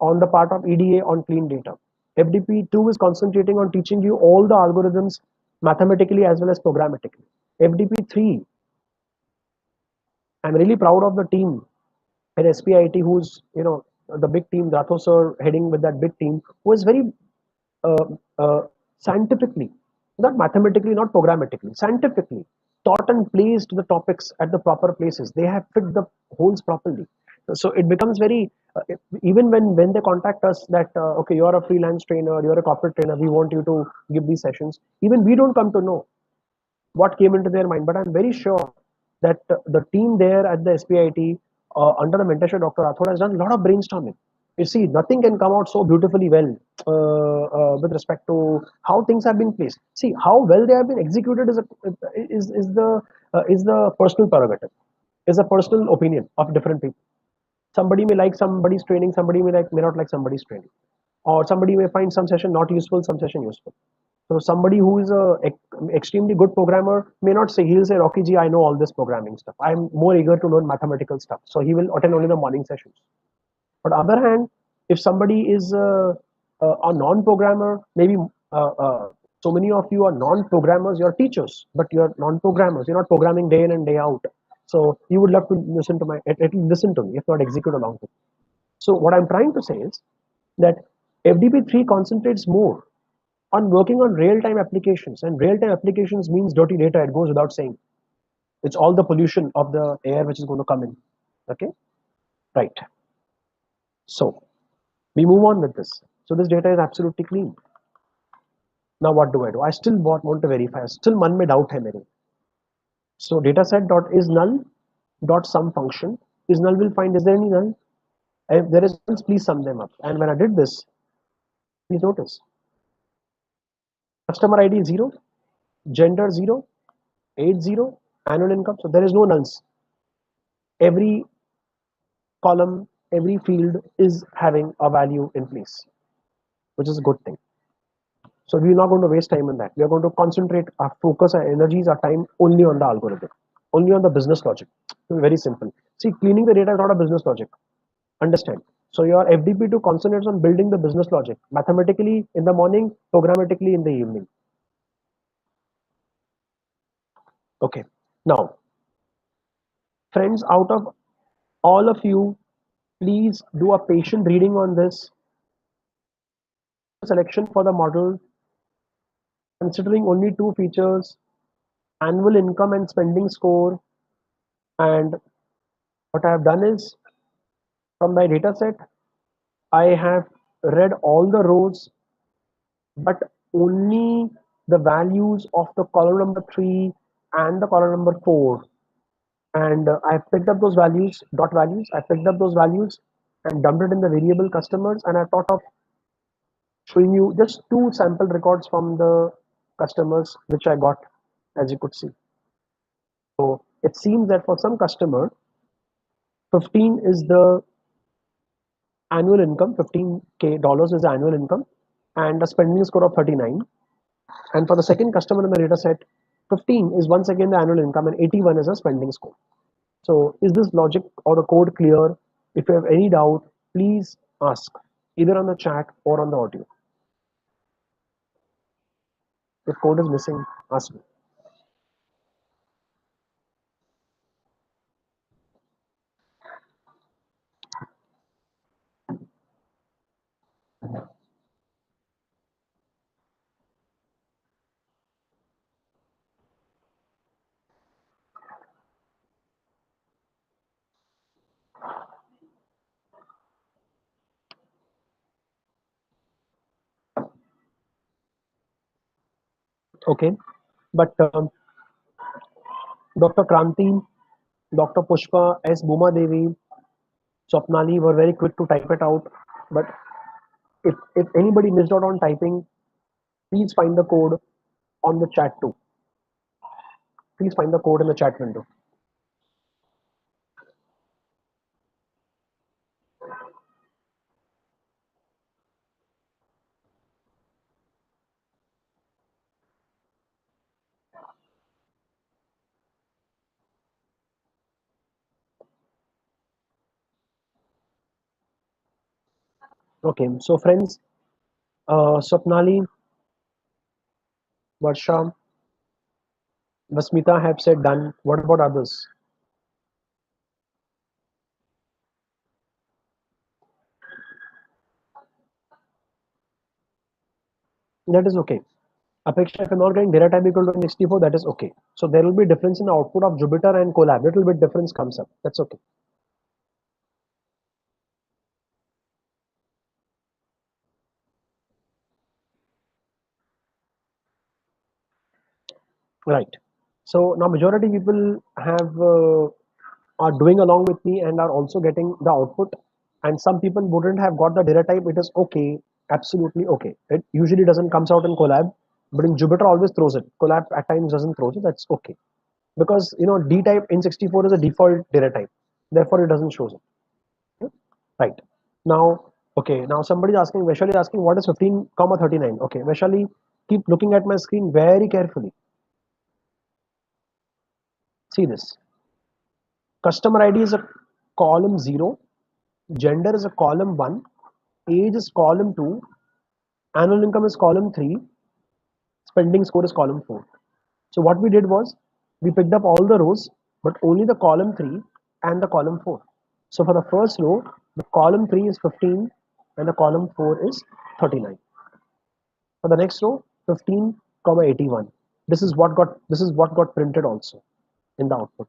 on the part of EDA on clean data. FDP2 is concentrating on teaching you all the algorithms mathematically as well as programmatically. FDP3, I'm really proud of the team at S.P.I.T, who's the big team, Ratho sir heading with that big team, who is very scientifically, not mathematically, not programmatically, scientifically taught and placed the topics at the proper places. They have fit the holes properly. So it becomes very, even when they contact us that, okay, you're a freelance trainer, you're a corporate trainer, we want you to give these sessions. Even we don't come to know what came into their mind, but I'm very sure that the team there at the S.P.I.T under the mentorship of Dr. Rathod has done a lot of brainstorming. You see, nothing can come out so beautifully well with respect to how things have been placed. See, how well they have been executed is the personal prerogative, is a personal opinion of different people. Somebody may like somebody's training, somebody may not like somebody's training, or somebody may find some session not useful, some session useful. So somebody who is a extremely good programmer may not say, he'll say, Rocky ji, I know all this programming stuff. I'm more eager to learn mathematical stuff. So he will attend only the morning sessions. But on the other hand, if somebody is a non-programmer, maybe so many of you are non-programmers, you're teachers, but you're non-programmers. You're not programming day in and day out. So you would love to listen to listen to me, if not execute along with me. So what I'm trying to say is that FDP3 concentrates more on working on real-time applications, and real-time applications means dirty data. It goes without saying. It's all the pollution of the air which is going to come in. Okay, right. So we move on with this. So this data is absolutely clean. Now what do? I still want to verify. Still मन में doubt है मेरे. So dataset dot is null dot sum function is null will find, is there any null? If there is nulls, please sum them up. And when I did this, please notice customer ID 0, gender 0, age 0, annual income. So there is no nulls. Every column, every field is having a value in place, which is a good thing. So we're not going to waste time on that. We are going to concentrate our focus, our energies, our time only on the algorithm, only on the business logic. So very simple. See, cleaning the data is not a business logic. Understand? So your FDP2 concentrates on building the business logic mathematically in the morning, programmatically in the evening. Okay. Now, friends, out of all of you, please do a patient reading on this. Selection for the model, considering only two features, annual income and spending score. And what I have done is, from my data set, I have read all the rows, but only the values of the column number 3 and the column number 4. And I picked up those values, dot values. I picked up those values and dumped it in the variable customers. And I thought of showing you just two sample records from the customers, which I got, as you could see. So it seems that for some customer, 15 is the annual income, $15K is the annual income, and a spending score of 39. And for the second customer in the data set, 15 is once again the annual income and 81 is a spending score. So is this logic or the code clear? If you have any doubt, please ask either on the chat or on the audio. If code is missing, ask me. Okay, but Dr. Kranti, Dr. Pushpa, S. Bhuma Devi, Swapnali were very quick to type it out. But if anybody missed out on typing, please find the code on the chat too. Please find the code in the chat window. Okay, so friends, Swapnali, Varsha, Vasmita have said done. What about others? That is okay. Apeksha, if you're not getting data type equal to 64, that is okay. So there will be difference in the output of Jupyter and Colab. Little bit difference comes up. That's okay. Right. So now majority people have are doing along with me and are also getting the output. And some people wouldn't have got the data type. It is okay. Absolutely okay. It usually doesn't comes out in Colab, but in Jupyter always throws it. Colab at times doesn't throw it. That's okay. Because D type in 64 is a default data type. Therefore, it doesn't show it. Right. Now, okay. Now somebody is asking, Vaishali is asking, what is 15, 39? Okay, Vaishali, keep looking at my screen very carefully. See this. Customer ID is a column 0, gender is a column 1, age is column 2, annual income is column 3, spending score is column 4. So what we did was we picked up all the rows, but only the column 3 and the column 4. So for the first row, the column 3 is 15 and the column 4 is 39. For the next row, 15, 81. This is what got printed also in the output.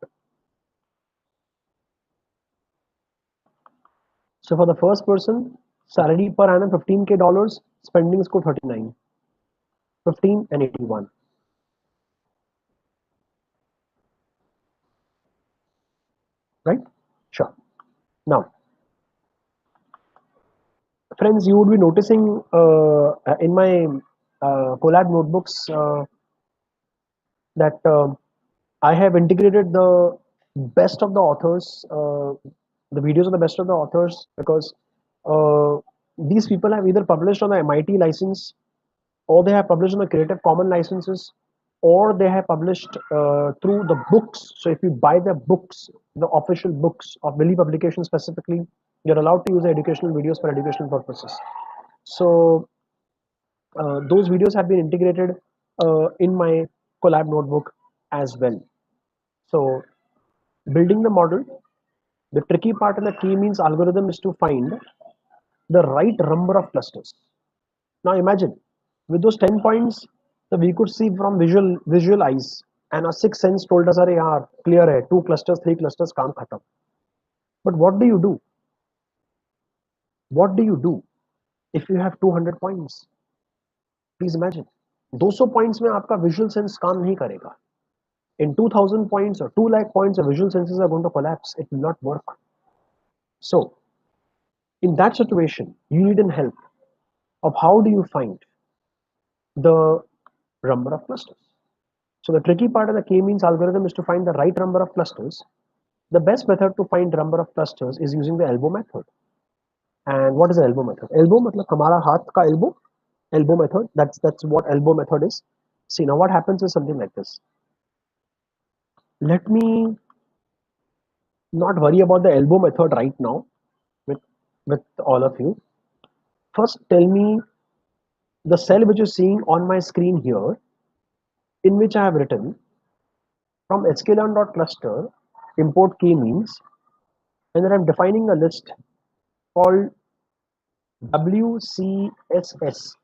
So for the first person, salary per annum $15K, spending score 39, 15 and 81. Right? Sure. Now, friends, you would be noticing in my collab notebooks that I have integrated the best of the authors, the videos of the best of the authors, because these people have either published on the MIT license, or they have published on the Creative Commons licenses, or they have published through the books. So if you buy the books, the official books of Billy Publication specifically, you're allowed to use the educational videos for educational purposes. So those videos have been integrated in my collab notebook as well. So building the model, the tricky part in the k-means algorithm is to find the right number of clusters. Now imagine with those 10 points, we could see from visual eyes, and our sixth sense told us, "Arey yaar, clear hai, 2 clusters, 3 clusters, kaam khatam." But what do you do? What do you do if you have 200 points? Please imagine. 200 points में आपका visual sense काम नहीं करेगा. In 2000 points or 2 lakh points, the visual senses are going to collapse. It will not work. So, in that situation, you need an help of how do you find the number of clusters. So the tricky part of the k-means algorithm is to find the right number of clusters. The best method to find number of clusters is using the elbow method. And what is the elbow method? Elbow matlab hamara haath ka elbow. Elbow method. That's what elbow method is. See, now what happens is something like this. Let me not worry about the elbow method right now with all of you. First, tell me the cell which is seeing on my screen here, in which I have written from sklearn.cluster import k-means, and then I'm defining a list called WCSS,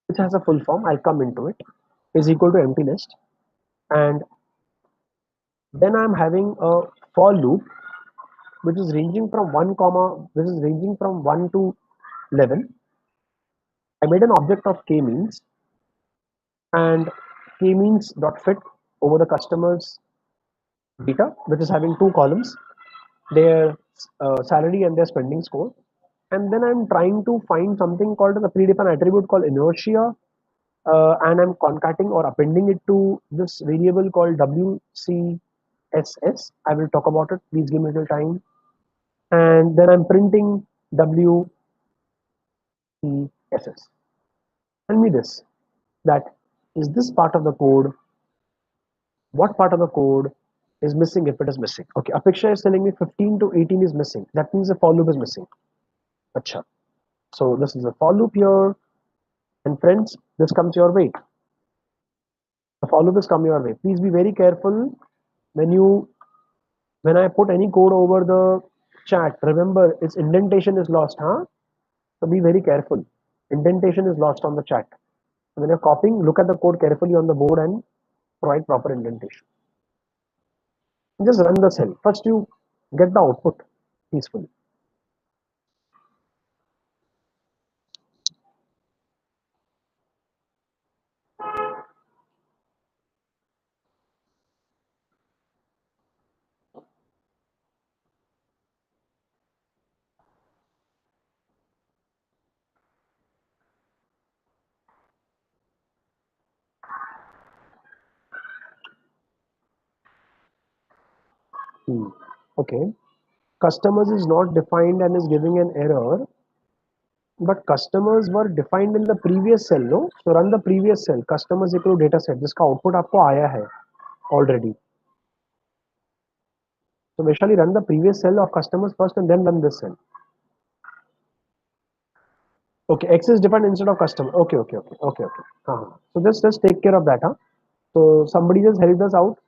which has a full form, I'll come into it, is equal to empty list. And then I'm having a for loop which is ranging from 1 to 11. I made an object of k-means, and k-means dot fit over the customer's data, which is having 2 columns, their salary and their spending score. And then I'm trying to find something called a predefined attribute called inertia, and I'm concatenating or appending it to this variable called WCSS. I will talk about it. Please give me a little time. And then I'm printing WCSS. Tell me this, that is this part of the code, what part of the code is missing if it is missing? Okay, a picture is telling me 15 to 18 is missing. That means the for loop is missing. Achha. So this is a for loop here. And friends, this comes your way. The for loop is come your way. Please be very careful when I put any code over the chat. Remember, its indentation is lost, huh? So be very careful. Indentation is lost on the chat. So when you're copying, look at the code carefully on the board and provide proper indentation. Just run the cell. First, you get the output peacefully. Okay. Customers is not defined and is giving an error. But customers were defined in the previous cell, no? So run the previous cell. Customers equal data set. जिसका output आपको आया है already. So Vaishali, run the previous cell of customers first and then run this cell. Okay, X is defined instead of customer. Okay. So just take care of that, huh? So somebody just helped us out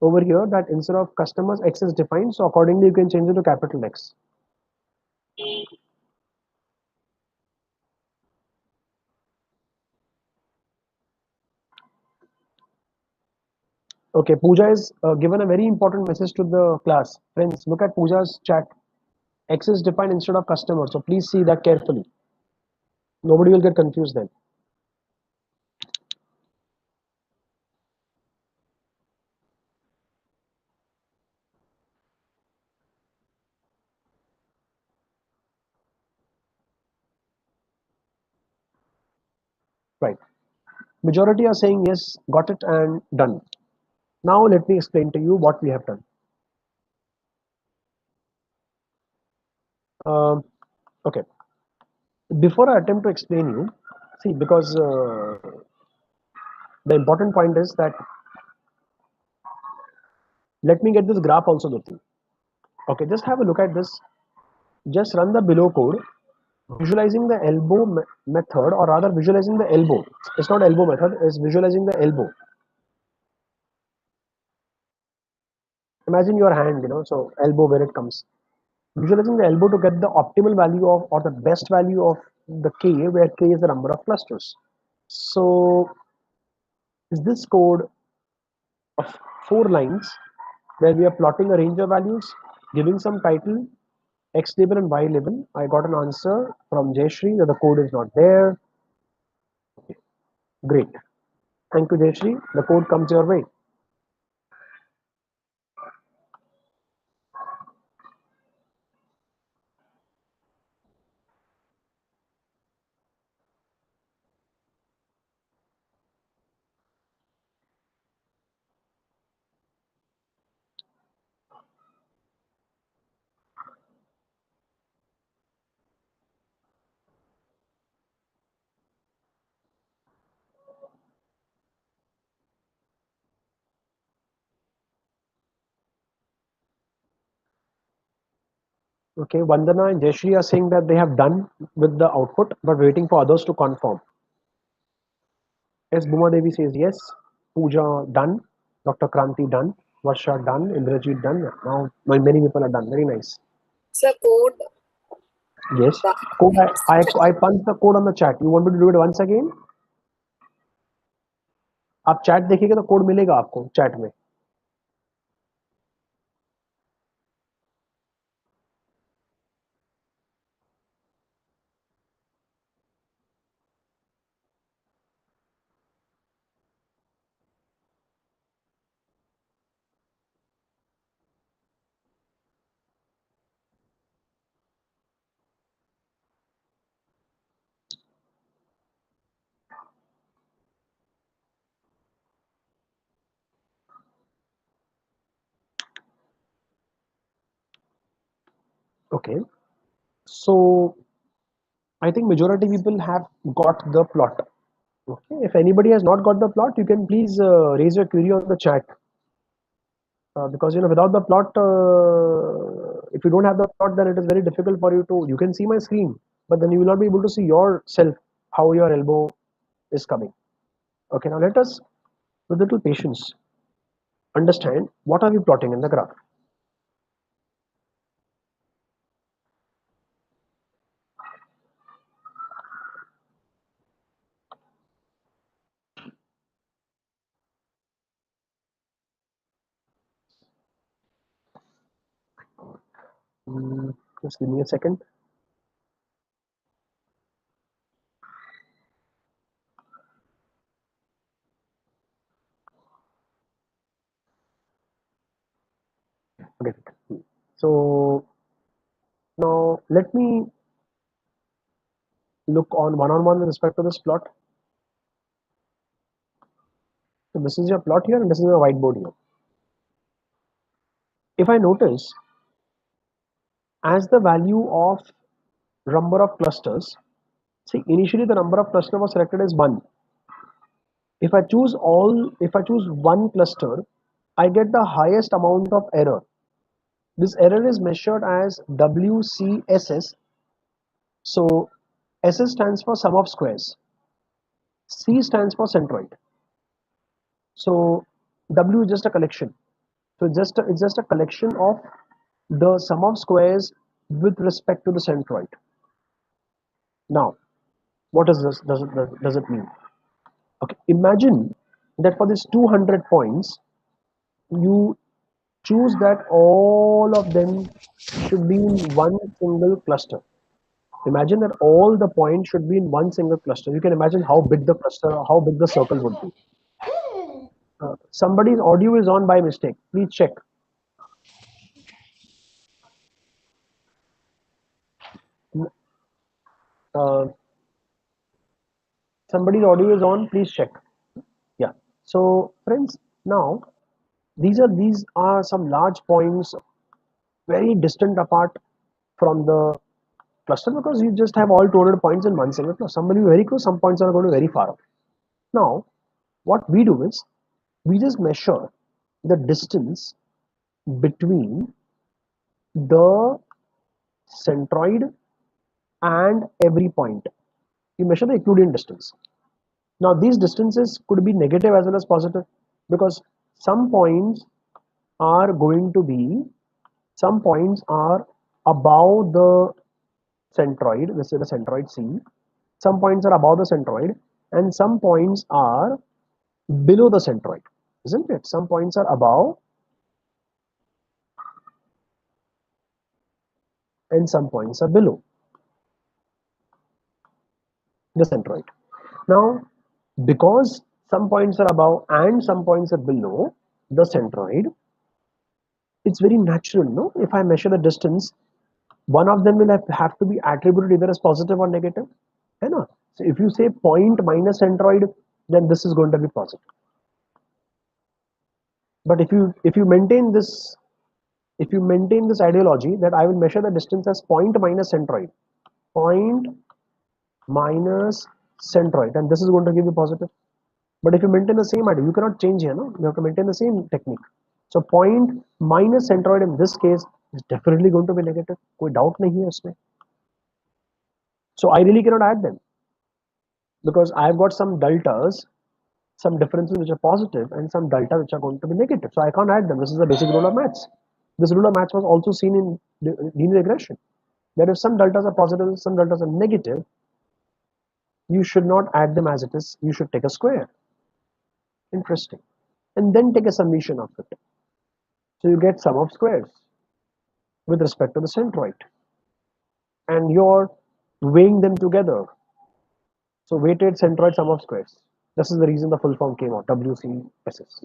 over here that instead of customers, X is defined. So accordingly, you can change it to capital X. Okay, Pooja is given a very important message to the class. Friends, look at Pooja's chat. X is defined instead of customer. So please see that carefully. Nobody will get confused then. Right. Majority are saying yes, got it and done. Now let me explain to you what we have done. Okay. Before I attempt to explain you, see, because the important point is that let me get this graph also with you. Okay, just have a look at this. Just run the below code, visualizing the elbow method, or rather visualizing the elbow. It's not elbow method, it's visualizing the elbow. Imagine your hand, so elbow where it comes. Visualizing the elbow to get the optimal value of, or the best value of the k, where k is the number of clusters. So is this code of 4 lines where we are plotting a range of values, giving some title, X label and Y label. I got an answer from Jayashree that the code is not there. Great. Thank you, Jayashree. The code comes your way. Okay, Vandana and Jayashree are saying that they have done with the output, but waiting for others to confirm. Yes, Bhuma Devi says yes. Pooja done. Dr. Kranti done. Varsha done. Indrajit done. Now many people are done. Very nice.
Sir, code.
Yes. Code. I punched the code on the chat. You want me to do it once again? आप chat देखिएगा तो code मिलेगा आपको chat में. Okay. So I think majority people have got the plot. Okay. If anybody has not got the plot, you can please raise your query on the chat. Because without the plot, if you don't have the plot, then it is very difficult for you to. You can see my screen, but then you will not be able to see yourself how your elbow is coming. Okay. Now let us, with little patience, understand what are we plotting in the graph. Just give me a second. Okay. So now let me look on one-on-one with respect to this plot. So this is your plot here and this is your whiteboard here. If I notice, as the value of number of clusters, See, initially the number of cluster was selected as 1. If I choose one cluster, I get the highest amount of error. This error is measured as WCSS. So SS stands for sum of squares. C stands for centroid. So W is just a collection. So it's just a collection of the sum of squares with respect to the centroid. Now, what does it mean? Okay, imagine that for these 200 points, you choose that all of them should be in one single cluster. Imagine that all the points should be in one single cluster. You can imagine how big the cluster, how big the circle would be. Somebody's audio is on by mistake. Please check. Uh, somebody's audio is on. Please check. Yeah. So, friends, now these are some large points, very distant apart from the cluster, because you just have all 200 points in one single cluster. Some will be very close. Some points are going to be very far off. Now, what we do is we just measure the distance between the centroid and every point. You measure the Euclidean distance. Now these distances could be negative as well as positive, because some points are above the centroid. This is the centroid C. Some points are above the centroid and some points are below the centroid, isn't it? Some points are above and some points are below the centroid. Now, because some points are above and some points are below the centroid, it's very natural, no? If I measure the distance, one of them will have to be attributed either as positive or negative. Hai na? So if you say point minus centroid, then this is going to be positive. But if you maintain this ideology that I will measure the distance as point minus centroid, and this is going to give you positive. But if you maintain the same idea, you cannot change here, no? You have to maintain the same technique. So point minus centroid in this case is definitely going to be negative. कोई doubt नहीं है इसमें. So I really cannot add them, because I've got some deltas, some differences which are positive and some delta which are going to be negative. So I can't add them. This is the basic rule of maths. This rule of maths was also seen in linear regression. That if some deltas are positive, some deltas are negative, you should not add them as it is. You should take a square. Interesting. And then take a summation of it. So you get sum of squares with respect to the centroid. And you're weighing them together. So weighted centroid sum of squares. This is the reason the full form came out, WCSS.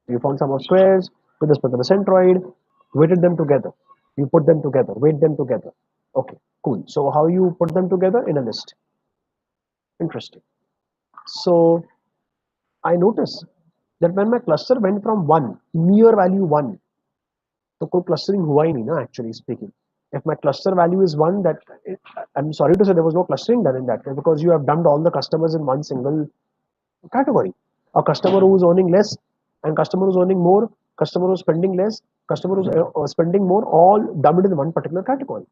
You found sum of squares with respect to the centroid, weighted them together. You put them together, weight them together. Okay, cool. So how you put them together? In a list. Interesting. So I noticed that when my cluster went from 1, near value 1, तो कोई clustering हुआ ही नहीं ना, actually speaking. If my cluster value is 1, I'm sorry to say there was no clustering done in that case, because you have dumped all the customers in one single category. A customer who is earning less and customer who's earning more, customer who's spending less, customer who's spending more, all dumped in one particular category.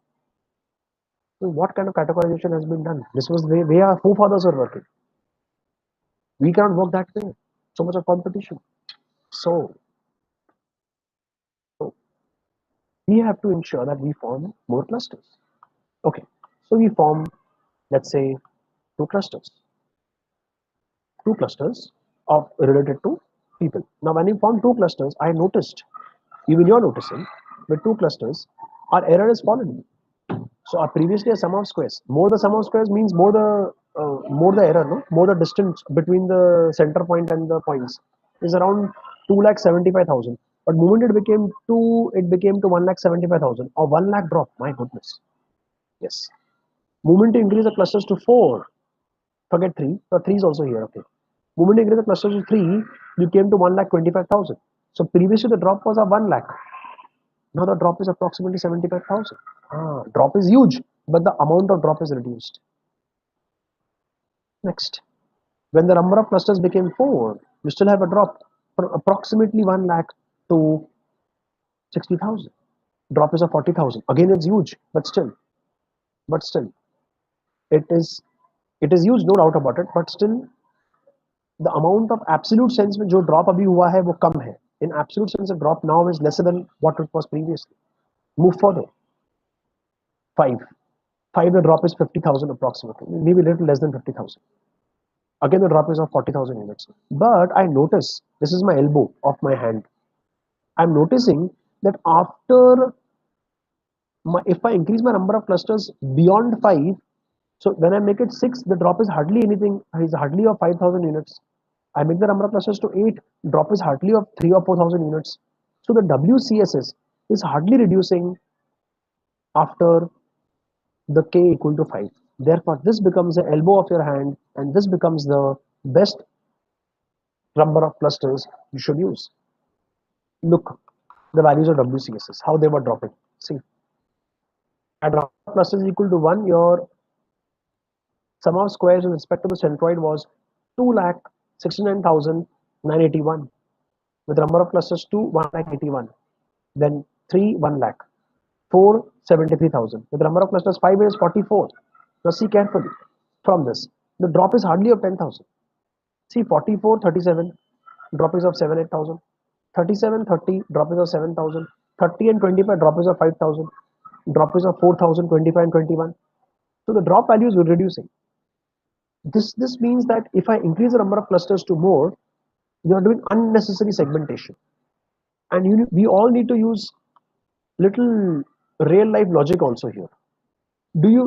So what kind of categorization has been done? This was the way our forefathers were working. We can't work that way. So much of competition. So we have to ensure that we form more clusters. Okay, so we form, let's say, two clusters of related to people. Now, when you form two clusters, I noticed, even you're noticing, with two clusters, our error is fallen. So our previously a sum of squares. More the sum of squares means more the error, no? More the distance between the center point and the points is around 2,75,000. But moment it became to 1,75,000 or 1 lakh drop. My goodness. Yes. Moment to increase the clusters to 4. Forget 3. So 3 is also here. Okay. Moment to increase the clusters to 3, you came to 1,25,000. So previously the drop was of 1 lakh. Now the drop is approximately 75,000. Drop is huge, but the amount of drop is reduced. Next, when the number of clusters became 4, you still have a drop from approximately 1 lakh to 60,000. Drop is of 40,000. Again, it's huge, but still, it is huge, no doubt about it. But still, the amount of absolute sense में जो drop अभी हुआ है वो कम है. In absolute sense, the drop now is lesser than what it was previously. Move further. 5. 5, the drop is 50,000 approximately, maybe a little less than 50,000. Again, the drop is of 40,000 units. But I notice, this is my elbow of my hand. I'm noticing that after if I increase my number of clusters beyond 5, so when I make it 6, the drop is hardly anything, is hardly of 5,000 units. I make the number of clusters to 8, drop is hardly of 3 or 4,000 units. So the WCSS is hardly reducing after the K equal to 5. Therefore, this becomes the elbow of your hand, and this becomes the best number of clusters you should use. Look, the values of WCSS, how they were dropping. See, at number of clusters equal to 1, your sum of squares with respect to the centroid was 2,69,981. With number of clusters 2, 1,81. Then 3, 1 lakh. 4, 73,000. With the number of clusters 5 is 44. Now see carefully from this. The drop is hardly of 10,000. See 44, 37, drop is of 7, 8,000. 37, 30, drop is of 7,000. 30 and 25, drop is of 5,000. Drop is of 4,000, 25 and 21. So the drop values were reducing. This means that if I increase the number of clusters to more, you are doing unnecessary segmentation. And we all need to use little real life logic also here.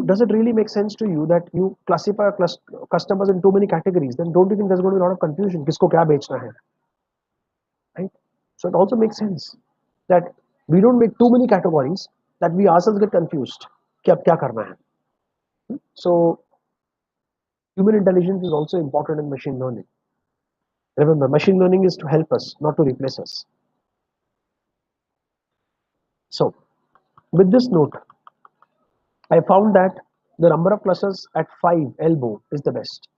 Does it really make sense to you that you classify customers in too many categories? Then don't you think there's going to be a lot of confusion? Kisko kya bechna hai? Right? So it also makes sense that we don't make too many categories that we ourselves get confused. कि अब क्या करना है? So human intelligence is also important in machine learning. Remember, machine learning is to help us, not to replace us. So with this note, I found that the number of clusters at 5 elbow is the best.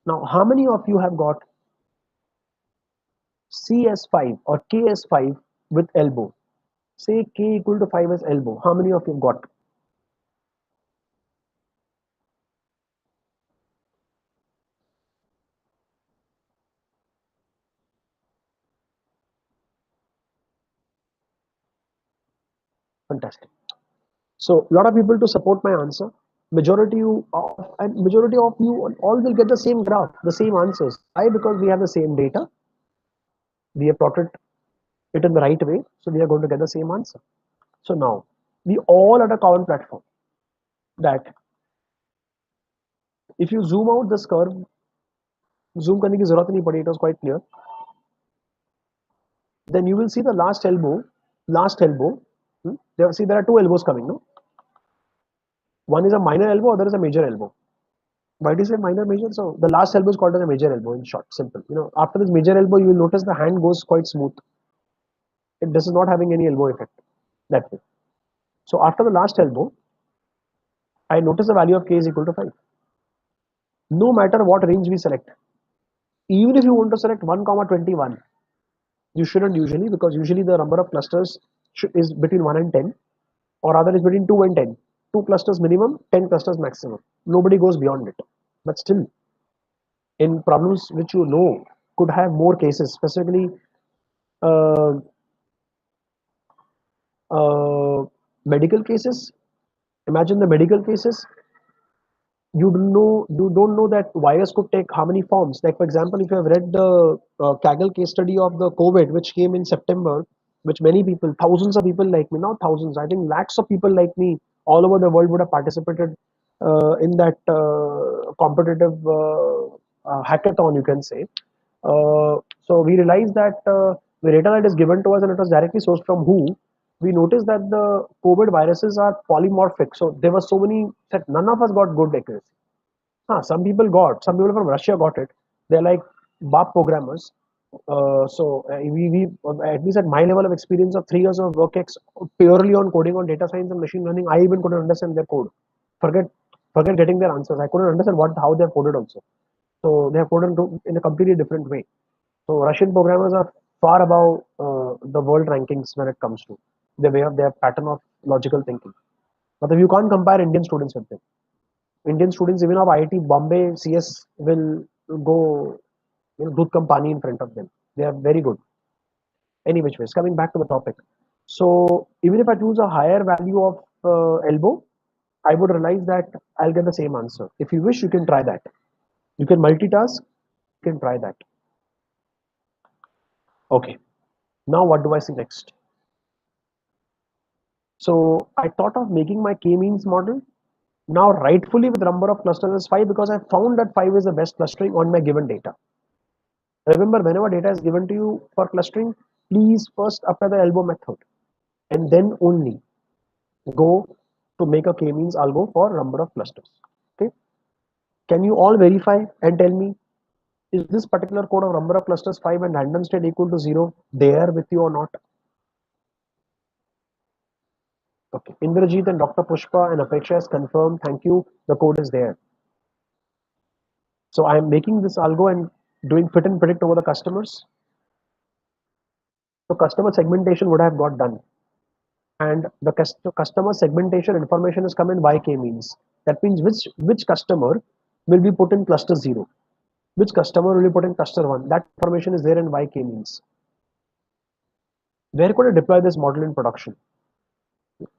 Now, how many of you have got CS5 or KS5 with elbow? Say K equal to 5 as elbow. How many of you have got? Fantastic. So a lot of people to support my answer. Majority of you all will get the same graph, the same answers. Why? Because we have the same data. We have plotted it in the right way, so we are going to get the same answer. So now we all at a common platform that if you zoom out this curve, zoom करने की जरूरत नहीं पड़ी, it was quite clear. Then you will see the last elbow. There are two elbows coming, no? One is a minor elbow, other is a major elbow. Why do you say minor, major? So the last elbow is called as a major elbow, in short, simple. After this major elbow, you will notice the hand goes quite smooth. This is not having any elbow effect that way. So after the last elbow, I notice the value of K is equal to 5. No matter what range we select, even if you want to select 1,21, you shouldn't usually, because usually the number of clusters is between 1 and 10, or rather is between 2 and 10. 2 clusters minimum, 10 clusters maximum. Nobody goes beyond it. But still, in problems which could have more cases, specifically medical cases. Imagine the medical cases. You don't know that virus could take how many forms. Like for example, if you have read the Kaggle case study of the COVID, which came in September, which many people, thousands of people like me, not thousands, I think lakhs of people like me all over the world would have participated in that competitive hackathon, you can say. So we realized that the data that is given to us, and it was directly sourced from WHO, we noticed that the COVID viruses are polymorphic. So there were so many that none of us got good accuracy. Some people from Russia got it. They're like BAP programmers. We at least at my level of experience of 3 years of work purely on coding on data science and machine learning, I even couldn't understand their code. Forget getting their answers. I couldn't understand how they're coded also. So they have coded in a completely different way. So Russian programmers are far above the world rankings when it comes to the way of their pattern of logical thinking. But if you can't compare Indian students with them, Indian students even of IIT Bombay CS will go Dudh Company in front of them. They are very good. Any which ways, coming back to the topic. So even if I choose a higher value of elbow, I would realize that I'll get the same answer. If you wish, you can try that. You can multitask, you can try that. Okay, now what do I see next? So I thought of making my k-means model. Now rightfully with number of clusters is 5 because I found that 5 is the best clustering on my given data. Remember, whenever data is given to you for clustering, please first apply the elbow method and then only go to make a k-means algo for number of clusters. Okay. Can you all verify and tell me, is this particular code of number of clusters 5 and random state equal to 0 there with you or not? Okay. Indrajit and Dr. Pushpa and Apeksha has confirmed. Thank you. The code is there. So I am making this algo and doing fit and predict over the customers. So customer segmentation would have got done. And the customer segmentation information is come in YK means. That means which customer will be put in cluster 0, which customer will be put in cluster 1. That information is there in YK means. Where could I deploy this model in production?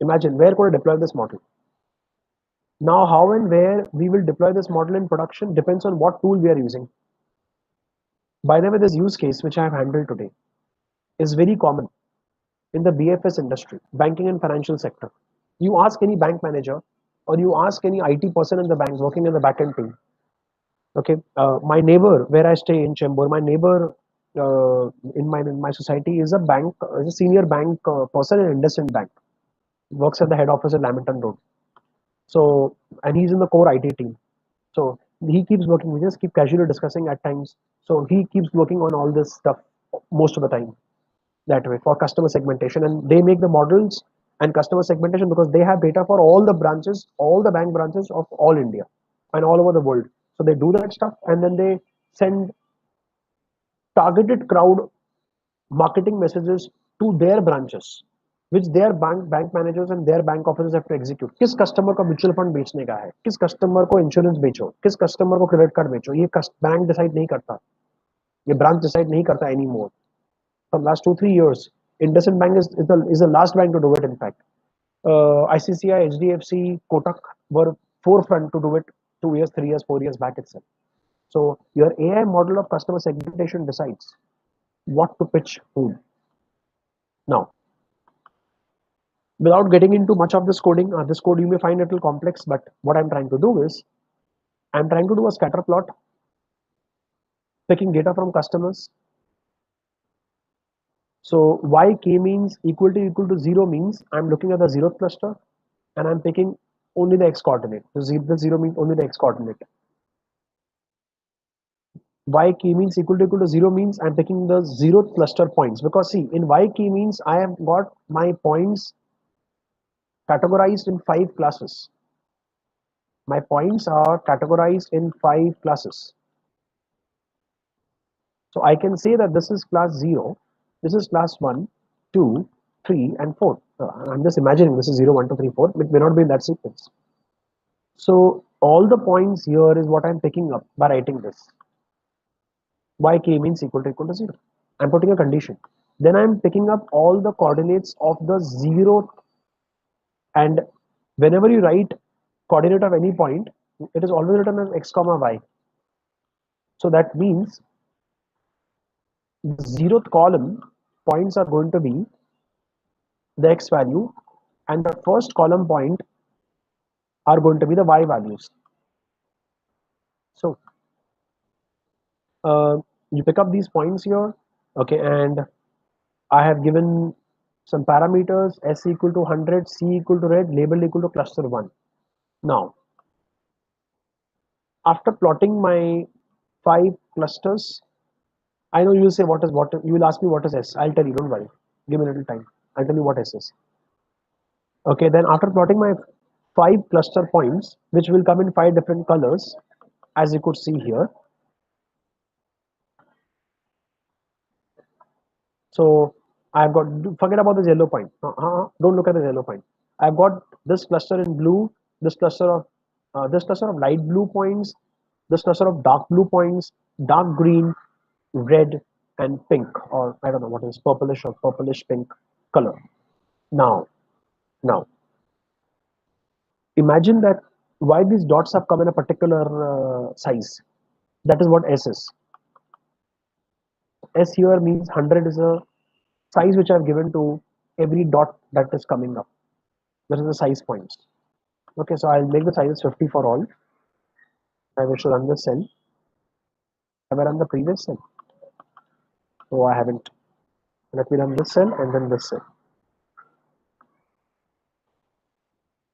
Imagine, where could I deploy this model? Now, how and where we will deploy this model in production depends on what tool we are using. By the way, this use case which I have handled today is very common in the BFS industry, banking and financial sector. You ask any bank manager or you ask any IT person in the bank working in the backend team. Okay, my neighbor where I stay in Chembur, my neighbor in my society is a senior bank person in IndusInd Bank. Works at the head office at Lamington Road. So, and he's in the core IT team. So he keeps working. We just keep casually discussing at times. So he keeps working on all this stuff most of the time that way for customer segmentation, and they make the models and customer segmentation because they have data for all the branches, all the bank branches of all India and all over the world. So they do that stuff and then they send targeted crowd marketing messages to their branches, which their bank managers and their bank officers have to execute. किस customer को mutual fund बेचने का है, किस customer को insurance बेचो, किस customer को credit card बेचो, ये bank decide नहीं करता, ये branch decide नहीं करता anymore. For last 2-3 years, IndusInd Bank is the last bank to do it. In fact, ICCI, HDFC, Kotak were forefront to do it 2 years, 3 years, 4 years back itself. So your AI model of customer segmentation decides what to pitch whom. Now, without getting into much of this coding, this code you may find a little complex, but what I'm trying to do is, I'm trying to do a scatter plot, picking data from customers. So y k means equal to 0 means I'm looking at the 0th cluster and I'm picking only the x coordinate. The 0 means only the x coordinate. Y k means equal to 0 means I'm picking the 0th cluster points, because see, in y k means I have got my points categorized in 5 classes. My points are categorized in 5 classes. So I can say that this is class 0, this is class 1, 2, 3, and 4. I'm just imagining this is 0, 1, 2, 3, 4. It may not be in that sequence. So all the points here is what I'm picking up by writing this. Yk means equal to 0. I'm putting a condition. Then I'm picking up all the coordinates of the 0th, and whenever you write coordinate of any point, it is always written as x comma y. So that means the 0th column points are going to be the x value and the first column point are going to be the y values. So you pick up these points here, okay, and I have given some parameters, s equal to 100, c equal to red, label equal to cluster 1. Now, after plotting my 5 clusters, I know you will say what you will ask me what is s. I'll tell you, don't worry, give me a little time, I'll tell you what s is. Okay, then after plotting my 5 cluster points, which will come in 5 different colors, as you could see here, So I've got, forget about this yellow point. Don't look at the yellow point. I've got this cluster in blue, this cluster of light blue points, this cluster of dark blue points, dark green, red, and pink, or I don't know what is purplish or purplish pink color. Now, imagine that why these dots have come in a particular size. That is what S is. S here means 100 is a size which I've given to every dot that is coming up. This is the size points. Okay, so I'll make the size 50 for all. I wish to run this cell. Have I run the previous cell? No, I haven't. Let me run this cell and then this cell.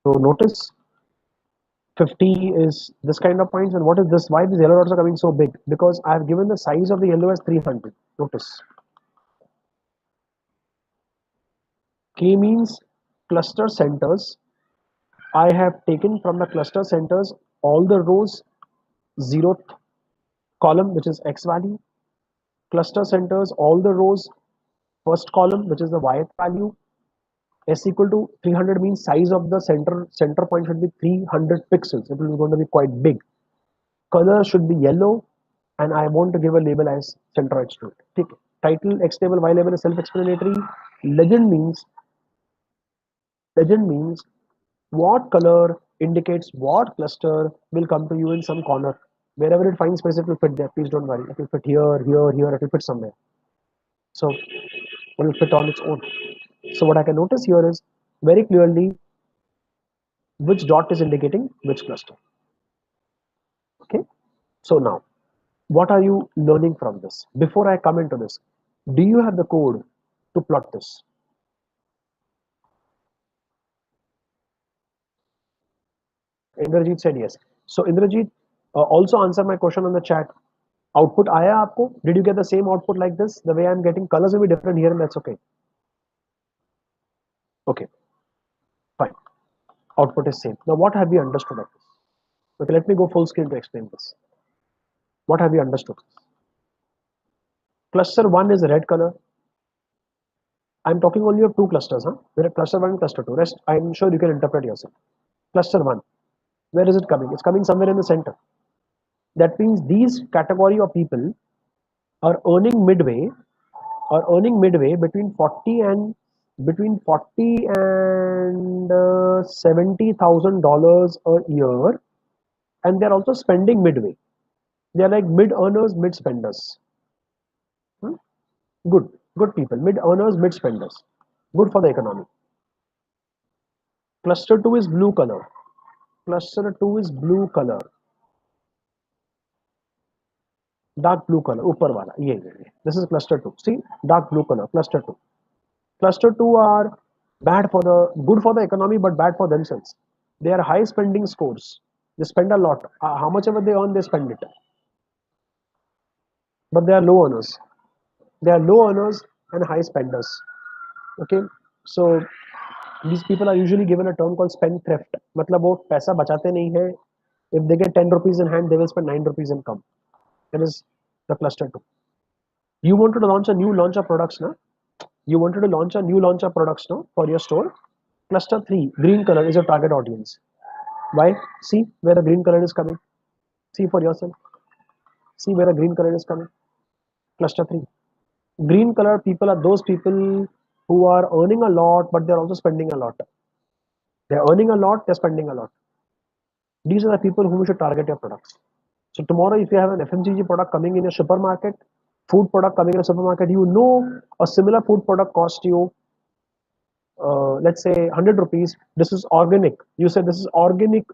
So notice 50 is this kind of points, and what is this? Why these yellow dots are coming so big? Because I have given the size of the yellow as 300. Notice. K means cluster centers. I have taken from the cluster centers all the rows, 0th column, which is X value. Cluster centers, all the rows, first column, which is the Y value. S equal to 300 means size of the center point should be 300 pixels. It is going to be quite big. Color should be yellow, and I want to give a label as centroid to it. Title X label, Y label is self-explanatory. Legend means what color indicates what cluster will come to you in some corner. Wherever it finds space, it will fit there. Please don't worry. It will fit here, here, here. It will fit somewhere. So it will fit on its own. So what I can notice here is very clearly which dot is indicating which cluster. Okay. So now, what are you learning from this? Before I come into this, do you have the code to plot this? Indrajit said yes. So Indrajit, also answer my question on the chat. Output आया आपको? Did you get the same output like this? The way I'm getting colors will be different here, and that's okay. Okay, fine. Output is same. Now what have you understood of this? Okay, let me go full screen to explain this. What have you understood? Cluster 1 is red color. I'm talking only of two clusters, huh? There are cluster 1 and cluster 2. Rest, I'm sure you can interpret yourself. Cluster 1, where is it coming? It's coming somewhere in the center. That means these category of people are earning midway between 40 and $70,000 a year, and they're also spending midway. They're like mid earners, mid spenders. Good people, mid earners, mid spenders. Good for the economy. Cluster 2 is blue color. Cluster 2 is blue color. Dark blue color, upper wala. This is cluster 2. See, dark blue color, cluster 2. Cluster 2 are good for the economy, but bad for themselves. They are high spending scores. They spend a lot. How much ever they earn, they spend it. But they are low earners. They are low earners and high spenders. Okay, so these people are usually given a term called spend thrift. मतलब वो पैसा बचाते नहीं है. If they get 10 rupees in hand, they will spend 9 rupees in come. That is the cluster 2. You wanted to launch a new launch of products, no? You wanted to launch a new launch of products, no, for your store. Cluster 3, green color is your target audience. Why? See where the green color is coming. See for yourself. See where the green color is coming. Cluster 3. Green color people are those people who are earning a lot, but they're also spending a lot. They're earning a lot, they're spending a lot. These are the people whom you should target your products. So tomorrow, if you have an FMCG product coming in a supermarket, food product coming in a supermarket, you know a similar food product cost you, let's say 100 rupees. This is organic. You said this is organic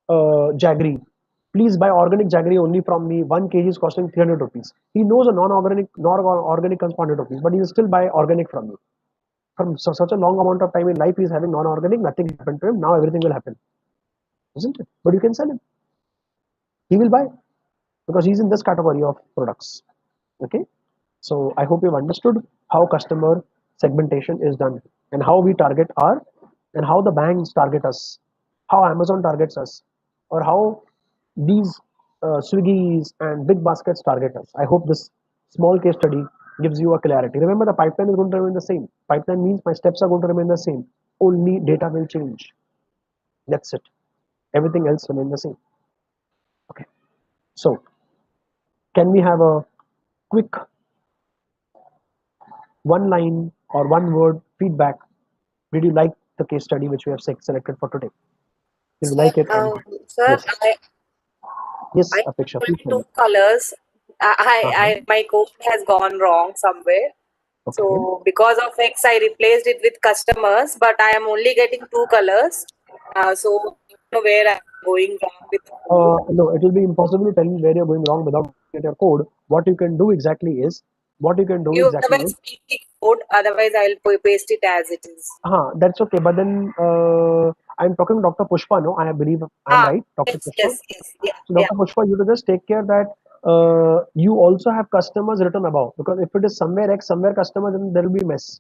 jaggery. Please buy organic jaggery only from me. 1 kg is costing 300 rupees. He knows a non-organic comes 100 rupees, but he will still buy organic from you. From such a long amount of time in life, he is having non-organic, nothing happened to him. Now everything will happen. Isn't it? But you can sell him. He will buy because he's in this category of products. Okay. So I hope you've understood how customer segmentation is done and how we target and how the banks target us, how Amazon targets us, or how these Swiggies and big baskets target us. I hope this small case study gives you a clarity. Remember, the pipeline is going to remain the same. Pipeline means my steps are going to remain the same. Only data will change. That's it. Everything else remain the same. Okay. So, can we have a quick one line or one word feedback? Did you like the case study which we have selected for today? Did you like it?
Sir,
Yes. Yes,
I
Apeksha.
only
Please tell me.
two colors. My code has gone wrong somewhere.
Okay.
So because of X, I replaced it with customers, but I am only getting two colors. So I don't know where I'm going wrong with the code.
No, it will be impossible to tell you where you're going wrong without looking at your code. What you can do exactly is,
You otherwise speak the code, otherwise I'll paste it as it is.
That's okay. But then I'm talking to Dr. Pushpa, no? I believe I'm right, Dr. Pushpa.
Yes, yeah,
So Dr. Pushpa, you have to just take care that you also have customers written above, because if it is somewhere X, somewhere customer, then there will be mess.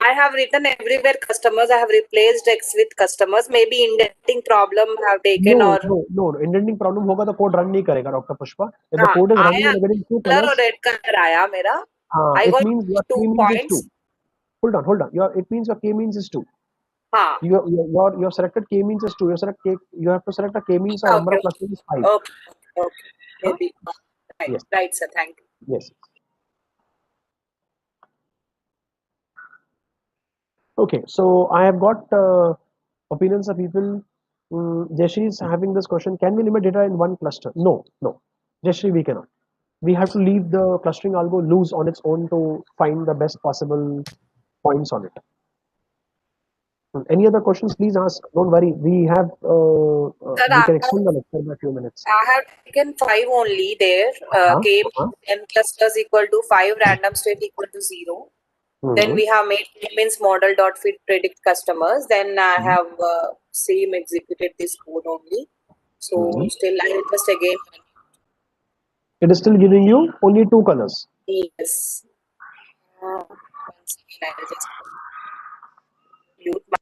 I have written everywhere customers. I have replaced X with customers. Maybe indenting problem have taken
No,
or
indenting problem होगा तो code run नहीं करेगा, Dr. Pushpa. If the code is running and getting two
color
colors,
or red color आया मेरा. I
it
got
means your
two
K means is
points.
2. Hold on. It means your K means is 2.
हाँ.
Your selected K means is 2. You have to select a K means or number of clusters is 5.
Okay. Maybe. Right.
Yes.
Right, sir. Thank you.
Yes. Okay, so I have got opinions of people. Jayashri is having this question: can we limit data in one cluster? No. Jayashri, we cannot. We have to leave the clustering algo loose on its own to find the best possible points on it. Any other questions? Please ask. Don't worry. We have. We can extend the lecture by a few minutes.
I have taken 5 only there. K n clusters equal to 5, random state equal to 0. Then we have made means model dot fit predict customers. Then I have same executed this code only. So still I will just again.
It is still giving you only 2 colors.
Yes. Once again I will just mute my.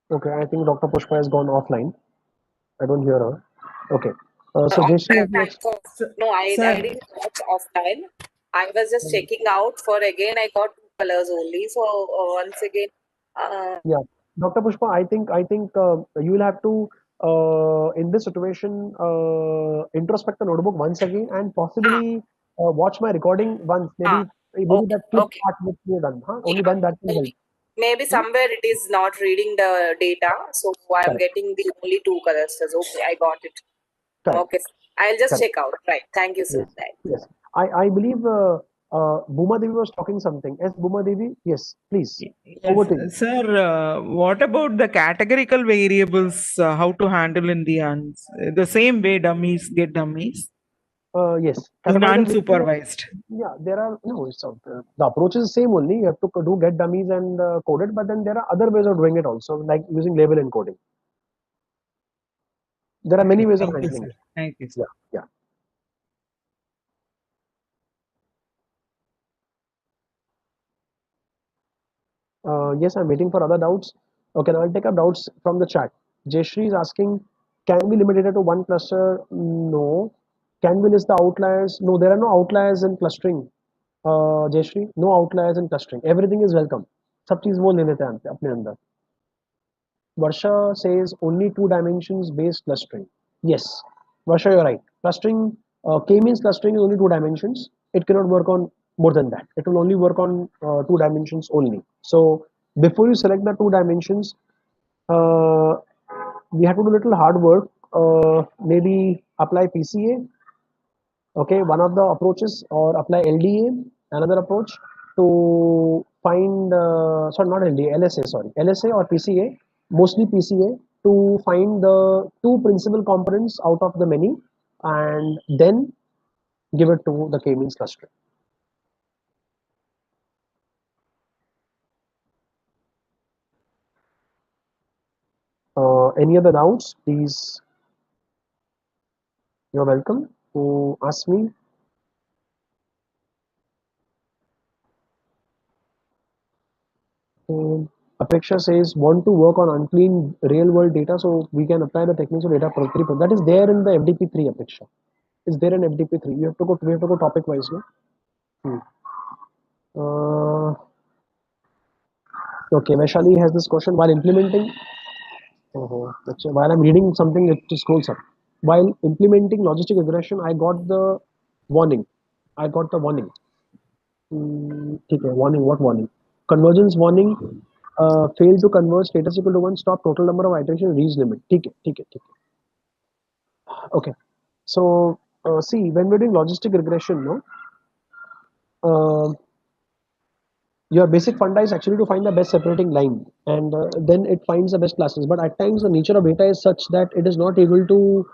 Okay, I think Dr. Pushpa has gone offline. I don't hear her. Okay. So Jayashri has next.
No, I didn't watch offline. I was just checking out for again. I got 2 colors only. So once again.
Yeah, Dr. Pushpa, I think you will have to in this situation introspect the notebook once again and possibly watch my recording once. Maybe that flip part which we have done. Only then that will help.
Maybe somewhere it is not reading the data, so I am getting the only 2 colors. Okay, I got it.
Correct.
Okay, I'll just check out. Right. Thank you, sir.
Yes. I believe Bhuma Devi was talking something. Yes, Bhuma Devi. Yes, please. Over to you.
Sir, what about the categorical variables? How to handle in the the same way dummies get dummies?
Yes.
In unsupervised.
Yeah, there are the approach is the same only. You have to do get dummies and code it, but then there are other ways of doing it also, like using label encoding. There are many ways of handling it.
Thank you, sir.
Yeah. Yes, I'm waiting for other doubts. Okay, now I'll take up doubts from the chat. Jayashri is asking, can we limit it to one cluster? No. Can we list the outliers? No, there are no outliers in clustering. Jayashri, no outliers in clustering. Everything is welcome. सब चीज वो ले लेते हैं अपने अंदर. Varsha says only 2 dimensions based clustering. Yes, Varsha, you're right. Clustering, K-means clustering is only 2 dimensions. It cannot work on more than that. It will only work on 2 dimensions only. So before you select the 2 dimensions, we have to do a little hard work. Maybe apply PCA. Okay, one of the approaches, or apply LDA, another approach to find, sorry, not LDA, LSA, sorry, LSA or PCA, mostly PCA, to find the 2 principal components out of the many and then give it to the K-means cluster. Any other doubts, please? You're welcome to ask me. Apeksha says, want to work on unclean real world data so we can apply the techniques of data pro 3. That is there in the FDP3, Apeksha. It's there in FDP3. We have to go topic wise, no? Okay, Vaishali has this question while implementing. While I'm reading something, it just scrolls up. While implementing logistic regression, I got the warning. Okay, warning. What warning? Convergence warning. Failed to converge status equal to 1. Stop total number of iterations. Reach limit. Okay. Okay. So see, when we're doing logistic regression, no. Your basic funda is actually to find the best separating line, and then it finds the best classes. But at times the nature of data is such that it is not able to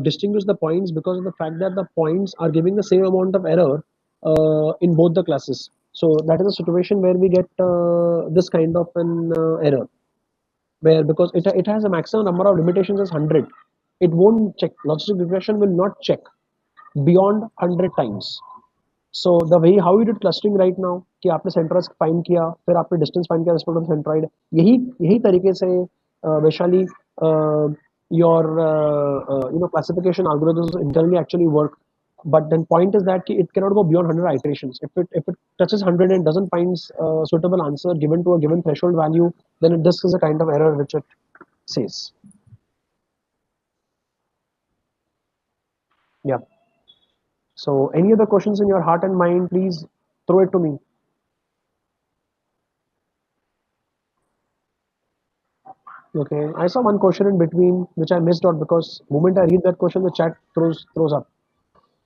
distinguish the points because of the fact that the points are giving the same amount of error in both the classes. So that is a situation where we get this kind of an error, where because it has a maximum number of limitations as 100, it won't check. Logistic regression will not check beyond 100 times. So the way how you did clustering right now कि आपने centroid find किया, फिर आपने distance find किया respect to centroid, यही तरीके से Vaishali your classification algorithms internally actually work. But then point is that it cannot go beyond 100 iterations. If it touches 100 and doesn't find a suitable answer given to a given threshold value, then this is a kind of error which it says. Yeah. So any other questions in your heart and mind, please throw it to me. Okay, I saw one question in between which I missed out because the moment I read that question, the chat throws up.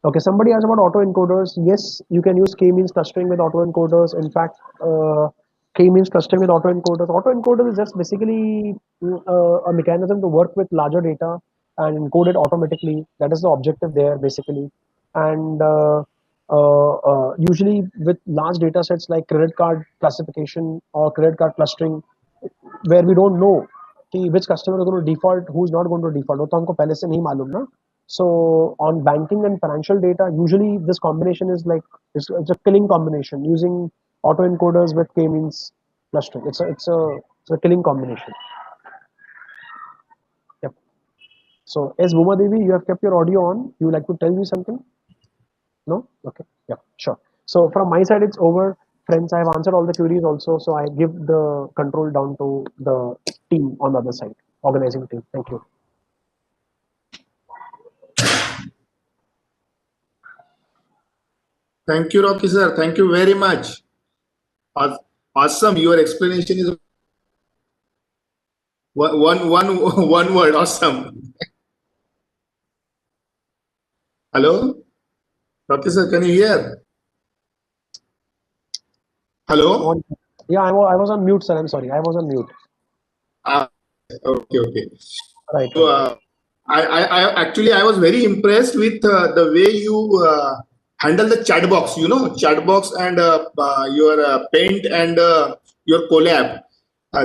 Okay, somebody asked about autoencoders. Yes, you can use k-means clustering with autoencoders. In fact, k-means clustering with autoencoders. Autoencoders is just basically a mechanism to work with larger data and encode it automatically. That is the objective there, basically. And usually with large data sets like credit card classification or credit card clustering, where we don't know which customer is going to default, who's not going to default. वो तो हमको पहले से नहीं मालूम ना. So on banking and financial data, usually this combination is like it's a killing combination using autoencoders with k-means clustering. It's a killing combination. Yep. So as Bhuma Devi, you have kept your audio on. You would like to tell me something? No? Okay. Yeah, sure. So from my side, it's over. Friends, I have answered all the queries also. So I give the control down to the team on the other side, organizing team. Thank you.
Thank you, Rocky sir. Thank you very much. Awesome. Your explanation is one word. Awesome. Hello, Rocky sir. Can you hear? Hello.
Yeah, I was on mute, sir. I'm sorry. I was on mute.
Okay.
Right.
So, I actually I was very impressed with the way you handle the chat box. You know, chat box and your paint and your collab.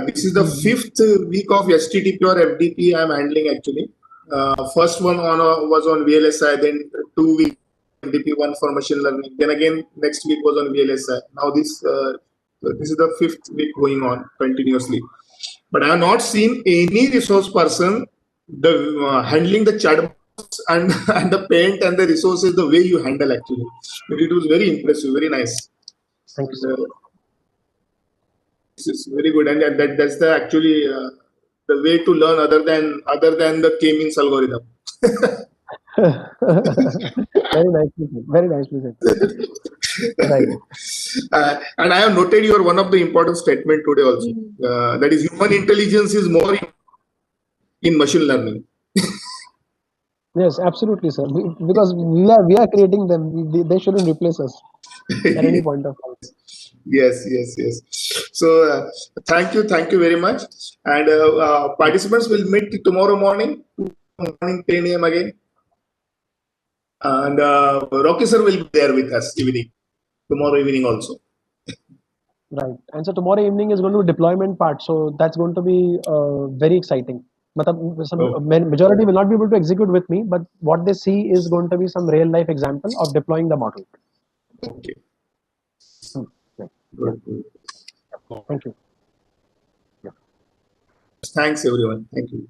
This is the 5th week of STTP or FDP I'm handling actually. First one was on VLSI, then 2 weeks FDP, one for machine learning. Then again next week was on VLSI. Now this is the 5th week going on continuously. But I have not seen any resource person handling the chat box and the paint and the resources the way you handle actually. But it was very impressive, very nice.
Thank you, sir.
This is very good, and that's the actually the way to learn other than the k-means algorithm.
Very nicely said. Right.
And I have noted your one of the important statement today also. That is human intelligence is more in machine learning.
Yes, absolutely, sir. Because we are creating them. They shouldn't replace us at any point of time.
Yes. So thank you very much. And participants will meet tomorrow morning 10 a.m. again. And Rocky sir will be there with us tomorrow evening also.
Right. And so tomorrow evening is going to be deployment part. So that's going to be very exciting. But majority will not be able to execute with me, but what they see is going to be some real life example of deploying the model.
Okay.
Right. Yeah. Thank you.
Thanks everyone. Thank you.